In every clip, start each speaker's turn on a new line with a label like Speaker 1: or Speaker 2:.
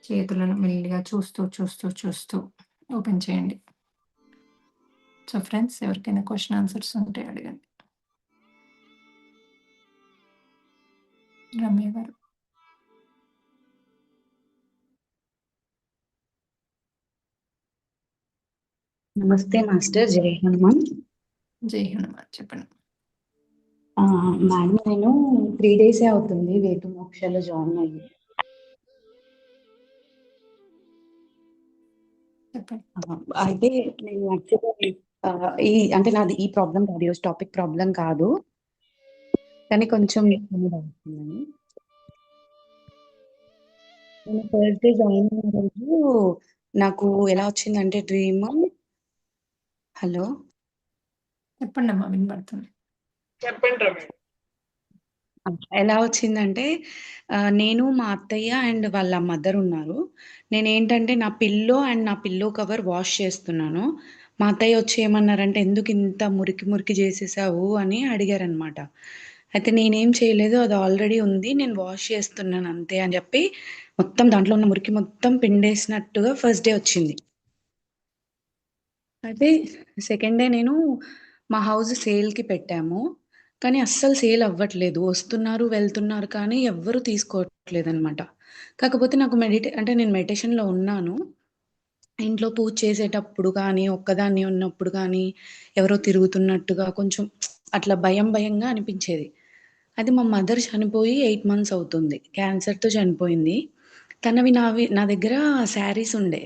Speaker 1: చేతులను మెల్లిగా చూస్తూ, చూస్తూ, చూస్తూ ఓపెన్ చేయండి. సో, ఫ్రెండ్స్ ఎవరికైనా క్వెషన్ ఆన్సర్స్ ఉంటే అడగండి. రమ్య గారు.
Speaker 2: నమస్తే మాస్టర్, జై హనుమాన్.
Speaker 1: జై హనుమాన్. చెప్పండి.
Speaker 2: మేడం, నేను 3 డేసే అవుతుంది వేటు మోక్షలో జాయిన్ అయ్యి.
Speaker 1: చెప్పండి.
Speaker 2: అయితే నేను యాక్చువల్లీ అంటే నాది ఈ ప్రాబ్లం కాదు, ఈరోజు టాపిక్ ప్రాబ్లం కాదు, కానీ కొంచెం ఇబ్బంది అవుతుందని. నేను ఫస్ట్ డే జాయిన్ అయిన రోజు నాకు ఎలా వచ్చిందంటే డ్రీమ్. హలో,
Speaker 1: చెప్పండమ్మా, వినపడుతుంది.
Speaker 3: చెప్పండి రమ్య.
Speaker 2: ఎలా వచ్చిందంటే నేను మా అత్తయ్య అండ్ వాళ్ళ మదర్ ఉన్నారు. నేనేంటంటే నా పిల్లో అండ్ నా పిల్లో కవర్ వాష్ చేస్తున్నాను. మా అత్తయ్య వచ్చి ఏమన్నారంటే, ఎందుకు ఇంత మురికి మురికి చేసేసావు అని అడిగారనమాట. అయితే నేనేం చేయలేదు, అది ఆల్రెడీ ఉంది, నేను వాష్ చేస్తున్నాను అంతే అని చెప్పి మొత్తం దాంట్లో ఉన్న మురికి మొత్తం పిండేసినట్టుగా ఫస్ట్ డే వచ్చింది. అయితే సెకండ్ డే నేను మా హౌస్ సేల్‌కి పెట్టాము. కానీ అస్సలు సేల్ అవ్వట్లేదు. వస్తున్నారు, వెళ్తున్నారు కానీ ఎవ్వరు తీసుకోవట్లేదనమాట. కాకపోతే నాకు అంటే నేను మెడిటేషన్‌లో ఉన్నాను. ఇంట్లో పూజ చేసేటప్పుడు కానీ, ఒక్కదాన్ని ఉన్నప్పుడు కానీ, ఎవరో తిరుగుతున్నట్టుగా కొంచెం అట్లా భయం భయంగా అనిపించేది. అది మా మదర్ చనిపోయి 8 మంత్స్ అవుతుంది. క్యాన్సర్‌తో చనిపోయింది. నా దగ్గర శారీస్ ఉండే.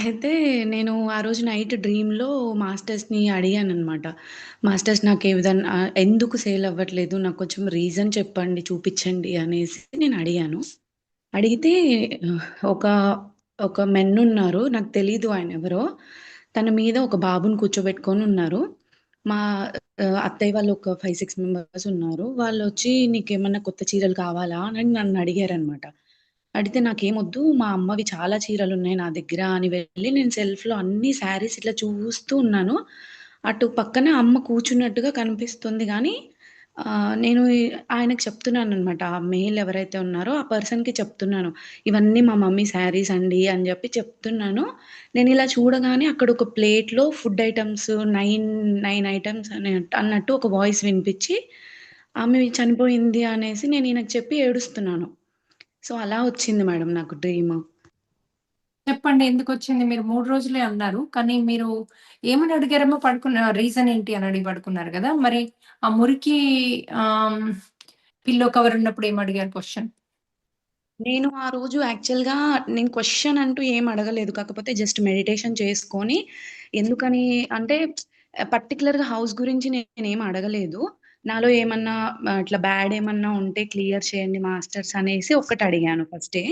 Speaker 2: అయితే నేను ఆ రోజు నైట్ డ్రీమ్‌లో మాస్టర్స్‌ని అడిగాననమాట. మాస్టర్స్ నాకు ఏ విధంగా ఎందుకు సేల్ అవ్వట్లేదు? నాకు కొంచెం రీజన్ చెప్పండి, చూపిచ్చండి అనేసి నేను అడిగాను. అడిగితే ఒక ఒక మెన్నున్నారు. నాకు తెలీదు ఆయనెవరో. తన మీద ఒక బాబుని కూర్చోబెట్టుకొనున్నారు. మా అత్తయ్య వాళ్ళు ఒక 5, 6 మెంబర్స్ ఉన్నారు. వాళ్ళొచ్చి "నీకేమన్నా కొత్త చీరలు కావాలా?" అని నన్నడిగారనమాట. అడిగితే నాకేమొద్దు, మా అమ్మవి చాలా చీరలున్నాయి నా దగ్గర అని వెళ్ళి నేను సెల్ఫ్‌లో అన్ని శారీస్ ఇట్లా చూస్తూ ఉన్నాను. అటు పక్కన అమ్మ కూర్చున్నట్టుగా కనిపిస్తుంది గానీ, నేను ఆయనకి చెప్తున్నాననమాట. ఆ మెయిల్ ఎవరైతే ఉన్నారో ఆ పర్సన్‌కి చెప్తున్నాను. ఇవన్నీ మా మమ్మీ శారీస్ అండి అని జెప్పి చెప్తున్నాను. నేనిలా చూడగానే అక్కడ ఒక ప్లేట్‌లో ఫుడ్ ఐటెమ్స్ 9 ఐటెమ్స్ అన్నట్టు ఒక వాయిస్ వినిపిచ్చి, ఆమె చనిపోయింది అనేసి నేను ఈయనకి చెప్పి ఏడుస్తున్నాను. సో, అలా వచ్చింది మేడం నాకు డ్రీము.
Speaker 1: చెప్పండి ఎందుకొచ్చింది? మీరు 3 రోజులే అన్నారు. కానీ మీరు ఏమని అడిగారమ్మా? రీజన్ ఏంటి అని అడిగి పడుకున్నారు గదా! మరి ఆ మురికి ఆహ్, పిల్లో కవర్ ఉన్నప్పుడు ఏమి అడిగారు క్వెషన్?
Speaker 2: నేను ఆ రోజు యాక్చువల్‌గా నేను క్వెషన్ అంటూ ఏమి అడగలేదు. కాకపోతే జస్ట్ మెడిటేషన్ చేసుకొని ఎందుకని అంటే పర్టిక్యులర్‌గా హౌస్ గురించి నేనేమి అడగలేదు. నాలో ఏమన్నా ఇట్లా బ్యాడ్ ఏమన్నా ఉంటే క్లియర్ చేయండి మాస్టర్స్ అనేసి ఒక్కటి అడిగాను ఫస్టే.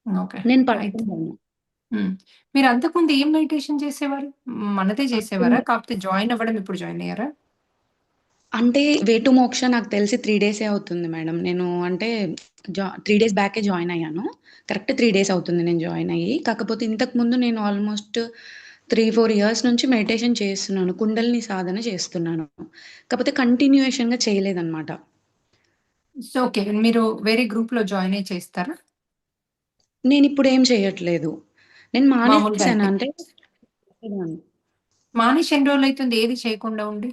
Speaker 1: ఓకే.
Speaker 2: నేను
Speaker 1: అయితే
Speaker 2: పడుకున్నాను.
Speaker 1: మీరు అంతకుముందు ఏం మెడిటేషన్ చేసేవారు? మనదే చేసేవారా? కాకపోతే జాయిన్ అవ్వడం ఇప్పుడు జాయిన్ అయ్యారా?
Speaker 2: అంటే వే టు మోక్ష నాకు తెలిసి 3 డేసే అవుతుంది మేడం. నేను అంటే 3 డేస్ బ్యాకే జాయిన్ అయ్యాను. కరెక్ట్ 3 డేస్ అవుతుంది నేను జాయిన్ అయ్యి. కాకపోతే ఇంతకుముందు నేను ఆల్‌మోస్ట్ 3, 4 ఇయర్స్ నుంచి మెడిటేషన్ చేస్తున్నాను. కుండలిని సాధన చేస్తున్నాను. కాకపోతే కంటిన్యూయేషన్‌గా చేయలేదనమాట.
Speaker 1: So, okay. మీరు వేరే గ్రూప్‌లో జాయిన్ అయ్యి చేస్తారా?
Speaker 2: నేనిప్పుడు ఏం చేయట్లేదు. నేను
Speaker 1: మామూలుగా
Speaker 2: మానేసాను.
Speaker 1: అయితే.
Speaker 2: అంటే
Speaker 1: మానేసి ఎన్ని రోజులైతుంది ఏది చేయకుండా ఉండి?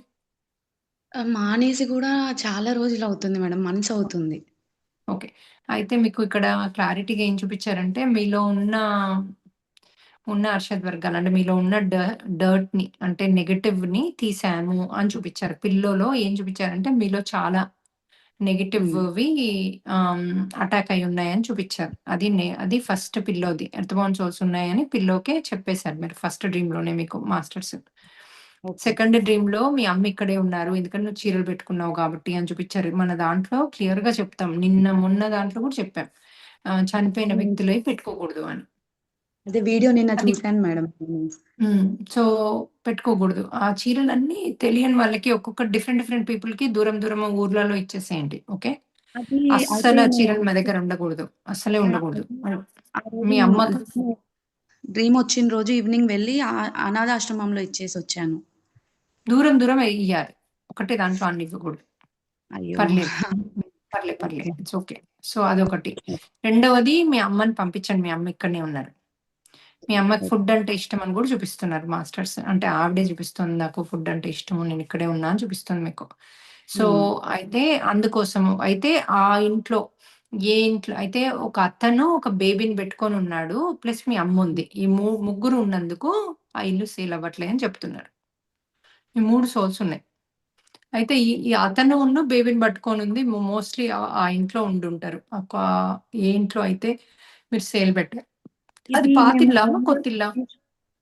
Speaker 2: మానేసి కూడా చాలా రోజులవుతుంది మేడం. మంత్స్ అవుతుంది.
Speaker 1: ఓకే. అయితే మీకు ఇక్కడ క్లారిటీగా ఏం చూపిచ్చారంటే, మీలో ఉన్న అర్షద్ వర్గాలు అంటే మీలో ఉన్న డర్ట్‌ని అంటే నెగెటివ్‌ని తీసాము అని చూపిచ్చారు. పిల్లోలో ఏం చూపిచ్చారంటే, మీలో చాలా
Speaker 2: హ్మ్.
Speaker 1: నెగెటివ్‌వి అటాక్ అయ్యి ఉన్నాయని చూపిచ్చారు. అది ఫస్ట్ పిల్లోది. ఎర్త్ బౌండ్ సోల్స్ ఉన్నాయని పిల్లోకే చెప్పేసారు మీరు ఫస్ట్ డ్రీమ్‌లోనే మీకు మాస్టర్స్.
Speaker 2: ఓకే.
Speaker 1: సెకండ్ డ్రీమ్‌లో మీ అమ్మ ఇక్కడే ఉన్నారు. ఎందుకంటే నువ్వు చీరలు పెట్టుకున్నావు కాబట్టి అని చూపిచ్చారు. మన దాంట్లో క్లియర్‌గా చెప్తాం. మొన్న దాంట్లో కూడా చెప్పాం. చనిపోయిన
Speaker 2: హ్మ్.
Speaker 1: వ్యక్తులవి పెట్టుకోకూడదు అని.
Speaker 2: అదే వీడియో నిన్న
Speaker 1: అది
Speaker 2: చూసాను మేడం.
Speaker 1: హ్మ్. సో, పెట్టుకోకూడదు. ఆ చీరలన్నీ తెలియని వాళ్ళకి ఒక్కొక్క డిఫరెంట్ డిఫరెంట్ పీపుల్‌కి దూరం దూరం ఊర్లలో ఇచ్చేసేయండి. ఓకే.
Speaker 2: అది అయితే
Speaker 1: అస్సలు ఆ
Speaker 2: నేను
Speaker 1: చీరలు మా దగ్గర ఉండకూడదు. అస్సలే ఉండకూడదు.
Speaker 2: ఆ రోజు
Speaker 1: మీ
Speaker 2: నేను
Speaker 1: అమ్మకు
Speaker 2: డ్రీమొచ్చిన రోజు ఈవినింగ్ వెళ్ళి అనాథాశ్రమంలో ఇచ్చేసొచ్చాను.
Speaker 1: దూరం దూరం ఇయ్యాలి. ఒకటే దాంట్లో అన్ని ఇవ్వకూడదు.
Speaker 2: అయ్యో!
Speaker 1: పర్లేదు. పర్లేదు.
Speaker 2: ఓకే.
Speaker 1: It's okay. సో, అదొకటి. రెండవది మీ అమ్మని పంపించండి. మీ అమ్మ ఇక్కడనే ఉన్నారు. మీ అమ్మకి ఫుడ్ అంటే ఇష్టం అని గూడా చూపిస్తున్నారు మాస్టర్స్. అంటే ఆవిడే చూపిస్తుంది నాకు ఫుడ్ అంటే ఇష్టము. నేను ఇక్కడే ఉన్నా అని చూపిస్తుంది మీకు. సో,
Speaker 2: హ్మ్.
Speaker 1: అయితే అందుకోసము అయితే ఆ ఇంట్లో ఏ ఇంట్లో అయితే ఒక అతను ఒక బేబీని పెట్టుకొనున్నాడు. ప్లస్ మీ అమ్ముంది. ఈ ముగ్గురు ఉన్నందుకు ఆ ఇల్లు సేల్ అవ్వట్లే అని చెప్తున్నారు. ఈ 3 సోల్స్ ఉన్నాయి. అయితే ఈ అతనును బేబీని పట్టుకొనుంది మోస్ట్‌లీ ఆ ఇంట్లో ఉండుంటారు. ఏ ఇంట్లో అయితే మీరు సేల్ పెట్టారు. అది
Speaker 2: ఇది మేము
Speaker 1: పాతిల్లా?
Speaker 2: ఓన్‌గా
Speaker 1: కొత్తిల్లా?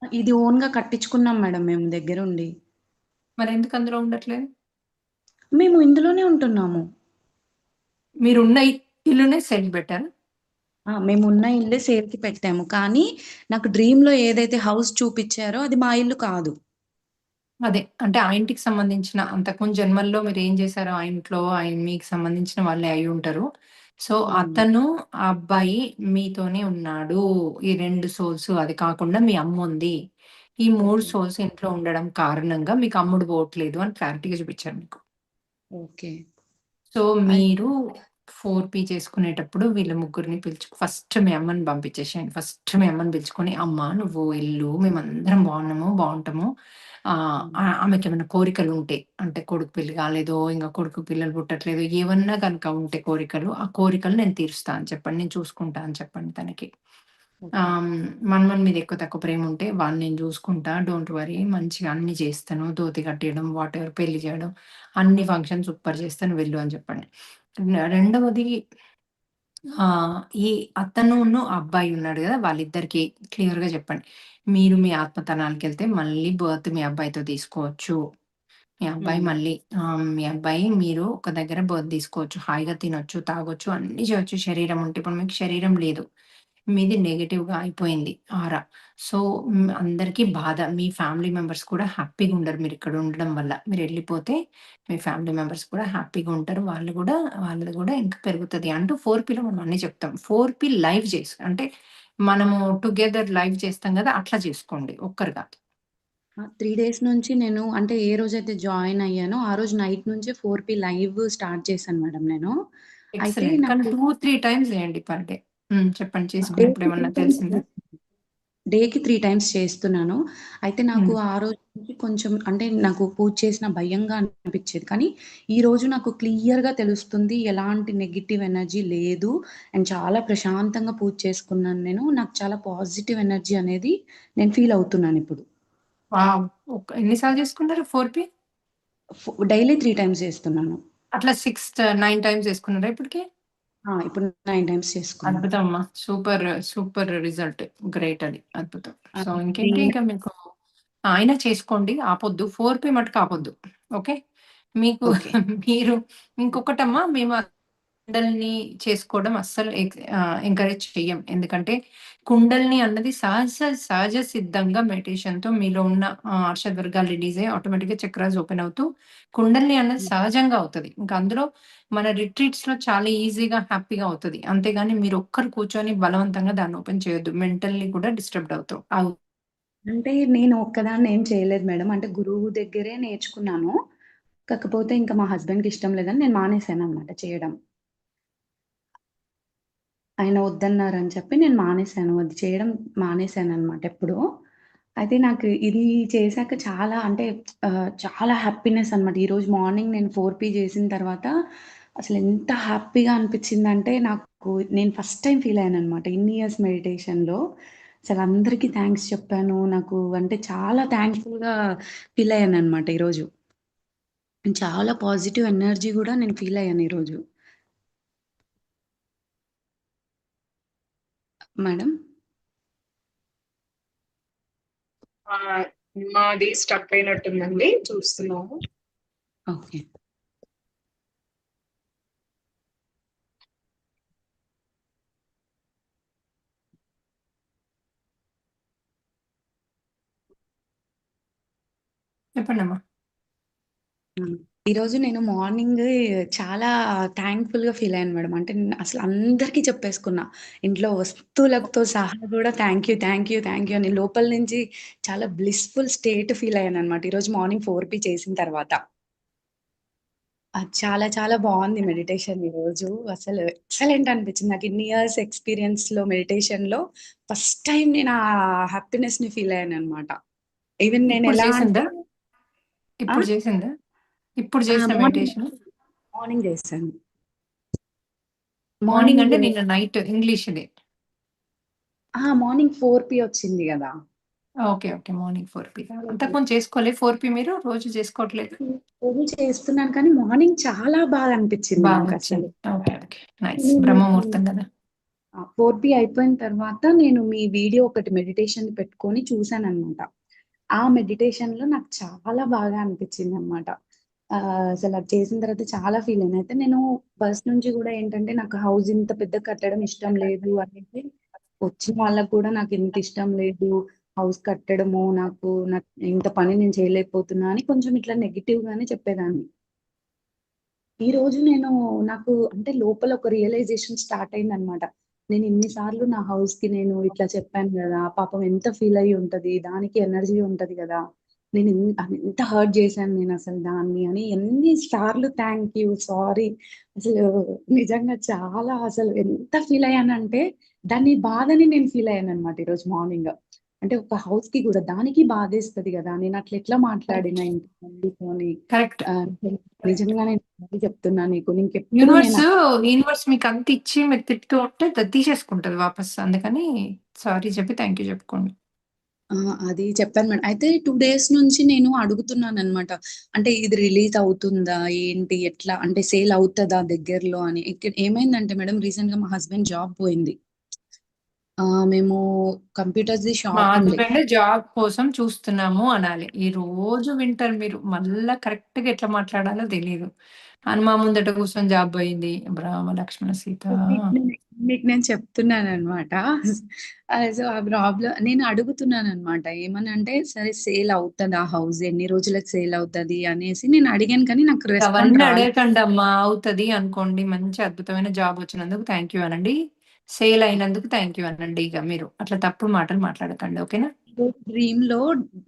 Speaker 2: ఇది ఓన్‌గా కట్టించుకున్నాం మేడం మేము దగ్గరుండి.
Speaker 1: మరెందుకు అందులో ఉండట్లేదు?
Speaker 2: మేము ఇందులోనే ఉంటున్నాము.
Speaker 1: మీరున్న ఇల్లునే సేల్‌కి పెట్టారా?
Speaker 2: మేమున్న ఇల్లే సేల్‌కి పెట్టాము. కానీ నాకు డ్రీమ్‌లో ఏదైతే హౌస్ చూపిచ్చారో అది మా ఇల్లు కాదు.
Speaker 1: అదే. అంటే ఆ ఇంటికి సంబంధించిన అంతకుముందు జన్మల్లో మీరేం చేశారో ఆ ఇంట్లో మీకు సంబంధించిన వాళ్ళే అయ్యుంటారు. సో,
Speaker 2: అవును.
Speaker 1: అతను ఆ అబ్బాయి మీతోనే ఉన్నాడు. ఈ 2 సోల్స్ అది కాకుండా మీ అమ్ముంది. ఈ 3
Speaker 2: ఓకే.
Speaker 1: సోల్స్ ఇంట్లో ఉండడం కారణంగా మీకు అమ్ముడు పోవట్లేదు అని క్లారిటీగా చూపిచ్చారు మీకు.
Speaker 2: ఓకే.
Speaker 1: సో,
Speaker 2: అయి
Speaker 1: మీరు 4 చేసుకునేటప్పుడు వీళ్ళ ముగ్గురిని ఫస్ట్ మీ అమ్మని పంపించేసేయండి. ఫస్ట్ మీ అమ్మని పిలుచుకొని, "అమ్మ నువ్వు ఎళ్ళు. మేమందరం బాగున్నాము, బావుంటాము.
Speaker 2: హ్మ్.
Speaker 1: ఆమెకేమైనా కోరికలుంటే, అంటే కొడుకు పెళ్లి కాలేదో, ఇంక కొడుకు పిల్లలు పుట్టట్లేదో, ఏవన్నా గనక ఉంటే కోరికలు, ఆ కోరికలు నేను తీరుస్తా అని చెప్పండి. నేను చూసుకుంటా అని చెప్పండి తనకి.
Speaker 2: ఓకే.
Speaker 1: మనవని మీద ఎక్కువ తక్కువ ప్రేముంటే, వాడిని నేను చూసుకుంటా. Don't worry. మంచిగా అన్నీ చేస్తాను. ధోతి కట్టేయడం, వాటెవర్ పెళ్లి చేయడం, అన్ని ఫంక్షన్స్ సూపర్ చేస్తాను వెళ్ళు అని చెప్పండి. రెండవది ఈ అతనును, ఆ అబ్బాయి ఉన్నాడు గదా! వాళ్ళిద్దరికీ క్లియర్‌గా చెప్పండి. మీరు మీ ఆత్మతనానికెళ్తే మళ్ళీ బర్త్ మీ అబ్బాయితో తీసుకోవచ్చు. మీ అబ్బాయి
Speaker 2: హ్మ్.
Speaker 1: మళ్ళీ మీ అబ్బాయి మీరు ఒక దగ్గర బర్త్ తీసుకోవచ్చు. హాయిగా తినొచ్చు, తాగొచ్చు, అన్నీ చేయొచ్చు శరీరం ఉంటే. ఇప్పుడు మీకు శరీరం లేదు. మీది నెగెటివ్‌గా అయిపోయింది ఆరా. సో, అందరికీ బాధ. మీ ఫ్యామిలీ మెంబర్స్ కూడా హ్యాపీగా ఉండరు మీరిక్కడ ఉండడం వల్ల. మీరెళ్ళిపోతే మీ ఫ్యామిలీ మెంబర్స్ కూడా హ్యాపీగా ఉంటారు. వాళ్ళది గూడా ఇంకా పెరుగుతది అంటూ 4పీలో మనం అన్నీ చెప్తాం. 4పీ లైవ్ అంటే మనము టుగెదర్ లైవ్ చేస్తాం గదా! అట్లా చేసుకోండి. ఒక్కరు కాదు.
Speaker 2: 3 డేస్ నుంచి నేను అంటే ఏ రోజైతే జాయిన్ అయ్యానో, ఆ రోజు నైట్ నుంచే 4పీ లైవ్ స్టార్ట్ చేశాను మేడం నేను. అయితే
Speaker 1: ఎక్సలెంట్. కానీ
Speaker 2: నాకు
Speaker 1: 2, 3 టైమ్స్ చేయండి పర్ డే. చెప్పండి చేసుకున్నప్పుడు
Speaker 2: డేకి 3
Speaker 1: ఏమన్నా
Speaker 2: టైమ్స్
Speaker 1: తెలిసిందా?
Speaker 2: డేకి 3 టైమ్స్ చేస్తున్నాను. అయితే నాకు
Speaker 1: హ్మ్.
Speaker 2: ఆ రోజు నుంచి కొంచెం అంటే నాకు పూజ చేసిన భయంగా అనిపిచ్చేది. కానీ ఈరోజు నాకు క్లియర్‌గా తెలుస్తుంది ఎలాంటి నెగెటివ్ ఎనర్జీ లేదు. అండ్ చాలా ప్రశాంతంగా పూజ చేసుకున్నాను నేను. నాకు చాలా పాజిటివ్ ఎనర్జీ అనేది నేను ఫీల్ అవుతున్నానిప్పుడు.
Speaker 1: వావ్! ఎన్ని సార్లు చేసుకున్నారు 4పీ?
Speaker 2: డైలీ 3 టైమ్స్ చేస్తున్నాను.
Speaker 1: అట్లా 9 టైమ్స్ చేసుకున్నారా ఇప్పటికి?
Speaker 2: ఇప్పుడు 9 టైమ్స్ చేసుకున్నాను.
Speaker 1: అద్భుతం అమ్మా. Super, super result. గ్రేట్ అది. అద్భుతం. సో,
Speaker 2: అది
Speaker 1: ఇంకేంటి ఇక మీకు అయినా చేసుకోండి. ఆపొద్దు. 4పీ మటుకు ఆపొద్దు. ఓకే. మీకు
Speaker 2: ఓకే.
Speaker 1: మీరు ఇంకొకటమ్మా మేము కుండలిని చేసుకోవడం అస్సలు ఎంకరేజ్ చెయ్యం. ఎందుకంటే కుండలిని అన్నది సహజ సిద్ధంగా మెడిటేషన్‌తో మీలో ఉన్న అర్షడ్ వర్గాలు రిలీజ్ అయ్యి ఆటోమేటిక్‌గా చక్రాస్ ఓపెన్ అవుతూ కుండలిని అన్నది
Speaker 2: హ్మ్.
Speaker 1: సహజంగా అవుతది. ఇంకా అందులో మన రిట్రీట్స్‌లో చాలా ఈజీగా, హ్యాపీగా అవుతది. అంతేగాని మీరు ఒక్కరు కూర్చొని బలవంతంగా దాన్ని ఓపెన్ చేయొద్దు. మెంటల్లీ కూడా డిస్టర్బ్డ్ అవుతాం.
Speaker 2: అంటే నేను ఒక్కదాన్ని ఏం చేయలేదు మేడం. అంటే గురువు దగ్గరే నేర్చుకున్నాను. కాకపోతే ఇంకా మా హస్బెండ్‌కి ఇష్టం లేదని నేను మానేశాననమాట చేయడం. ఆయన వద్దన్నారని చెప్పి నేను మానేశాను. అది చేయడం మానేశాననమాట ఎప్పుడో. అయితే నాకు ఇది చేశాక చాలా అంటే చాలా హ్యాపీనెస్ అనమాట. ఈరోజు మార్నింగ్ నేను 4పీ చేసిన తర్వాత అసలెంత హ్యాపీగా అనిపిచ్చిందంటే నాకు నేను ఫస్ట్ టైమ్ ఫీల్ అయ్యాననమాట. ఇన్ని ఇయర్స్ మెడిటేషన్‌లో. అసలందరికీ థాంక్స్ చెప్పాను. నాకు అంటే చాలా థాంక్‌ఫుల్‌గా ఫీల్ అయ్యాననమాట ఈరోజు. చాలా పాజిటివ్ ఎనర్జీ గూడా నేను ఫీల్ అయ్యాను ఈరోజు. మేడం?
Speaker 1: మాది స్టక్ అయినట్టుందండి. చూస్తున్నాము.
Speaker 2: ఓకే.
Speaker 1: చెప్పండమ్మా.
Speaker 2: హ్మ్. ఈరోజు నేను మార్నింగ్ చాలా థాంక్‌ఫుల్‌గా ఫీల్ అయ్యాను మేడం. అంటే అసలు అందరికీ చెప్పేసుకున్నా. ఇంట్లో వస్తువులతో సహా గూడా thank you, thank you, thank you అని లోపల నుంచి చాలా బ్లిస్‌ఫుల్ స్టేట్ ఫీల్ అయ్యాననమాట. ఈరోజు మార్నింగ్ 4పీ చేసిన తర్వాత. అది చాలా చాలా బాగుంది మెడిటేషన్ ఈరోజు. అసలు ఎక్సలెంట్ అనిపించింది. నాకు ఇన్ని ఇయర్స్ ఎక్స్‌పీరియన్స్‌లో మెడిటేషన్‌లో ఫస్ట్ టైమ్ నేను ఆ హ్యాపీనెస్‌ని ఫీల్ అయ్యాననమాట. ఈవెన్ నేను
Speaker 1: ఇప్పుడు
Speaker 2: ఎలా
Speaker 1: చేసిందా?
Speaker 2: అంటే ఆ!
Speaker 1: ఇప్పుడు చేసిందా? ఇప్పుడు
Speaker 2: ఆ!
Speaker 1: చేసిన మెడిటేషన్?
Speaker 2: మార్నింగ్ చేశాను.
Speaker 1: మార్నింగ్
Speaker 2: మార్నింగ్
Speaker 1: అంటే నిన్న నైట్ ఇంగ్లీష్‌ది.
Speaker 2: మార్నింగ్ 4 వచ్చింది గదా!
Speaker 1: ఓకే. ఓకే. మార్నింగ్ 4 అంతకుముందు చేసుకోలే 4 మీరు రోజు చేసుకోవట్లేదు?
Speaker 2: రోజు చేస్తున్నాను కానీ మార్నింగ్ చాలా బాగా అనిపించింది
Speaker 1: బాగా
Speaker 2: నాకసలు.
Speaker 1: నచ్చింది. ఓకే. ఓకే. నైస్.
Speaker 2: నేను
Speaker 1: బ్రహ్మముహూర్తం గదా!
Speaker 2: 4 అయిపోయిన తర్వాత నేను మీ వీడియో ఒకటి మెడిటేషన్ పెట్టుకొని చూసాననమాట. ఆ మెడిటేషన్‌లో నాకు చాలా బాగా అనిపించిందనమాట. అసలు అది చేసిన తర్వాత చాలా ఫీల్ అయ్యాను. అయితే నేను ఫస్ట్ నుంచి గూడా ఏంటంటే నాకు హౌస్ ఇంత పెద్ద కట్టడం ఇష్టం లేదు అనేసి వచ్చిన వాళ్ళకి కూడా నాకింత ఇష్టం లేదు. హౌస్ కట్టడము నాకు ఇంత పని నేను చేయలేకపోతున్నా అని కొంచెం ఇట్లా నెగెటివ్‌గానే చెప్పేదాన్ని. ఈరోజు నాకు అంటే లోపల ఒక రియలైజేషన్ స్టార్ట్ అయిందనమాట. నేను ఇన్ని సార్లు నా హౌస్‌కి నేను ఇట్లా చెప్పాను గదా! పాపం ఎంత ఫీల్ అయ్యి ఉంటది. దానికి ఎనర్జీ ఉంటది గదా! ఎంత హర్ట్ చేశాను నేనసలు దాన్ని అని ఎన్ని సార్లు థాంక్ యూ, సారీ అసలు నిజంగా చాలా అసలు ఎంత ఫీల్ అయ్యానంటే దాని బాధని నేను ఫీల్ అయ్యాననమాట ఈరోజు మార్నింగ్. అంటే ఒక హౌస్‌కి గూడా దానికి బాధేస్తది గదా! నేను అట్లా ఎట్లా మాట్లాడిన
Speaker 1: కరెక్ట్.
Speaker 2: ఇంతమందితోని
Speaker 1: కరెక్ట్.
Speaker 2: ఆహ్,
Speaker 1: కరెక్ట్.
Speaker 2: నిజంగానే మళ్ళీ చెప్తున్నా నీకు. నీకెప్పుడు
Speaker 1: యూనివర్స్,
Speaker 2: నేను
Speaker 1: యూనివర్స్ మీకంత ఇచ్చి మీరు తిడుతూ ఉంటే తీసేసుకుంటది వాపస్. అందుకని సారీ చెప్పి థాంక్ యూ చెప్పుకోండి.
Speaker 2: అది చెప్పాను మేడం. అయితే 2 డేస్ నుంచి నేను అడుగుతున్నాననమాట. అంటే ఇది రిలీజ్ అవుతుందా? ఏంటి? ఎట్లా? అంటే సేల్ అవుతదా దగ్గరలో అని. ఇక్కడ ఏమైందంటే మేడం రీసెంట్‌గా మా హస్బెండ్ జాబ్ పోయింది. మేము కంప్యూటర్స్‌ది
Speaker 1: మా
Speaker 2: షాప్ ఉండే.
Speaker 1: హస్బెండ్ జాబ్ కోసం చూస్తున్నాము అనాలి. ఈ రోజు వింటారు మీరు. మళ్ళా కరెక్ట్‌గా ఎట్లా మాట్లాడాలో తెలీదు. హనుమా ముందట కూర్చొని జాబ్ పోయింది. రామ లక్ష్మణ సీత.
Speaker 2: మీకు నేను మీకు నేను చెప్తున్నాననమాట. సో, ఆ ప్రాబ్లమ్ నేను అడుగుతున్నాననమాట. ఏమనంటే, సరే సేల్ అవుతదా హౌస్? ఎన్ని రోజులకి సేల్ అవుతది అనేసి నేను అడిగాను కానీ నాకు రెస్పాండ్
Speaker 1: అవన్నీ
Speaker 2: రాలేదు.
Speaker 1: అడగకండమ్మా. అవుతది అనుకోండి. మంచి అద్భుతమైన జాబ్ వచ్చినందుకు థాంక్ యూ అనండి. సేల్ అయినందుకు థాంక్ యూ అనండి ఇగ మీరు. అట్లా తప్పుడు మాటలు మాట్లాడకండి. ఓకేనా?
Speaker 2: డ్రీమ్‌లో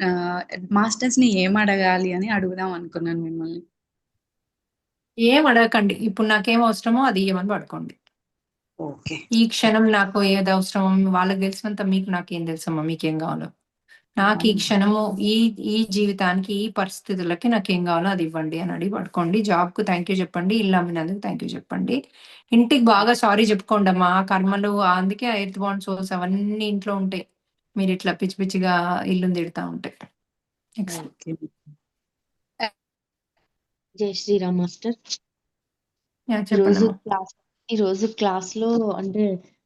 Speaker 2: ఆహ్, మాస్టర్స్‌ని ఏం అడగాలి అని అడుగుదాం అనుకున్నాను మిమ్మల్ని.
Speaker 1: ఏం అడగకండి. ఇప్పుడు నాకేం అవసరమో అది ఇయ్యమని పడుకోండి.
Speaker 2: ఓకే.
Speaker 1: ఈ క్షణం నాకు ఏది అవసరమో వాళ్ళకి తెలిసినంత మీకు నాకేం తెలుసమ్మా మీకేం కావాలో. నాకు ఈ
Speaker 2: అవును.
Speaker 1: క్షణము ఈ ఈ జీవితానికి, ఈ పరిస్థితులకి నాకేం కావాలో అది ఇవ్వండి అని అడిగి పడుకోండి. జాబ్‌కు థాంక్ యూ చెప్పండి. ఇల్లు అమ్మినందుకు థాంక్ యూ చెప్పండి. ఇంటికి బాగా సారీ చెప్పుకోండమ్మా. ఆ కర్మలు అందుకే ఆ ఎర్త్ బౌండ్ సోల్స్ అవన్నీ ఇంట్లో ఉంటాయి. మీరిట్లా పిచ్చి పిచ్చిగా ఇల్లుని తిడతా ఉంటే. నెక్స్ట్.
Speaker 2: ఓకే.
Speaker 3: జై శ్రీరామ్ మాస్టర్.
Speaker 1: యాహ్!
Speaker 3: ఈరోజు
Speaker 1: చెప్పండమ్మా.
Speaker 3: ఈరోజు క్లాస్‌లో అంటే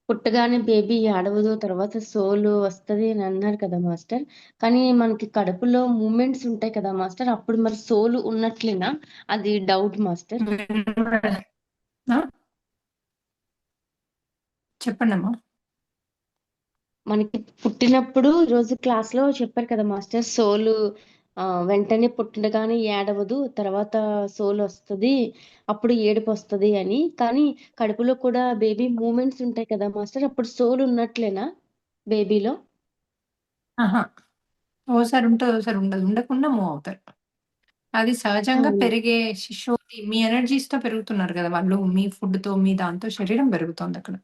Speaker 3: పుట్టగానే బేబీ ఏడవదు, తర్వాత సోలు వస్తది అని అన్నారు కదా మాస్టర్. కానీ మనకి కడుపులో మూమెంట్స్ ఉంటాయి కదా మాస్టర్. అప్పుడు మరి సోలు ఉన్నట్లేనా? అది డౌట్ మాస్టర్.
Speaker 1: ఆ! చెప్పండమ్మా.
Speaker 3: మనకి పుట్టినప్పుడు ఈరోజు క్లాస్‌లో చెప్పారు కదా మాస్టర్. సోలు వెంటనే పుట్టగానే ఏడవదు. తర్వాత సోలొస్తది. అప్పుడు ఏడుపొస్తది అని. కానీ కడుపులో కూడా బేబీ మూవ్‌మెంట్స్ ఉంటాయి కదా మాస్టర్. అప్పుడు సోల్ ఉన్నట్లేనా బేబీలో?
Speaker 1: అహా! ఓసారి ఉంటది, ఓసారి ఉండదు. ఉండకుండా మూవ్ అవుతారు. అది సహజంగా
Speaker 3: అవును.
Speaker 1: పెరిగే శిశువుకి మీ ఎనర్జీస్‌తో పెరుగుతున్నారు గదా! వాళ్ళు. మీ ఫుడ్‌తో, మీ దాంతో శరీరం పెరుగుతోందక్కడ.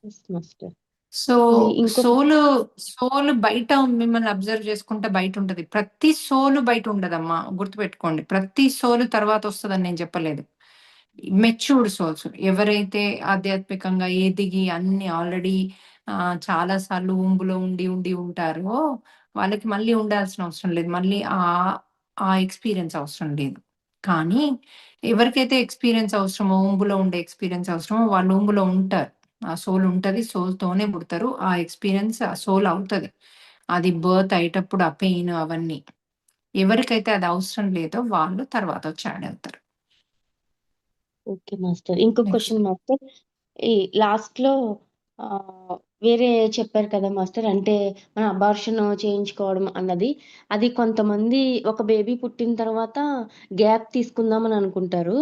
Speaker 3: Yes master.
Speaker 1: సో,
Speaker 3: మరి ఇంకొక
Speaker 1: సోలు, సోలు బయట మిమ్మల్ని అబ్జర్వ్ చేసుకుంటే బయటుంటది. ప్రతి సోలు బయటుండదమ్మా. గుర్తుపెట్టుకోండి. ప్రతి సోలు తర్వాతొస్తదని నేను చెప్పలేదు. Matured souls. ఎవరైతే ఆధ్యాత్మికంగా ఎదిగి అన్నీ ఆల్రెడీ చాలా సార్లు ఊంబులో ఉండి ఉంటారో, వాళ్ళకి మళ్ళీ ఉండాల్సిన అవసరం లేదు. మళ్ళీ ఆ ఎక్స్‌పీరియన్స్ అవసరం లేదు. కానీ ఎవరికైతే ఎక్స్‌పీరియన్స్ అవసరమో, ఊంబులో ఉండే ఎక్స్‌పీరియన్స్ అవసరమో వాళ్ళు ఊంబులో ఉంటారు. ఆ సోల్ ఉంటది. సోల్‌తోనే పుడతారు. ఆ ఎక్స్‌పీరియన్స్ ఆ సోల్ అవుతది. అది బర్త్ అయ్యేటప్పుడు ఆ పెయిన్ అవన్నీ. ఎవరికైతే అది అవసరం లేదో వాళ్ళు తర్వాత వచ్చి యాడ్ అవుతారు.
Speaker 3: Okay master. ఇంకొక
Speaker 1: నెక్స్ట్.
Speaker 3: Question master. ఈ లాస్ట్‌లో ఆహ్, వేరే చెప్పారు కదా మాస్టర్. అంటే మనం అబార్షన్ చేయించుకోవడం అన్నది. అది కొంతమంది ఒక బేబీ పుట్టిన తర్వాత గ్యాప్ తీసుకుందామని అనుకుంటారు.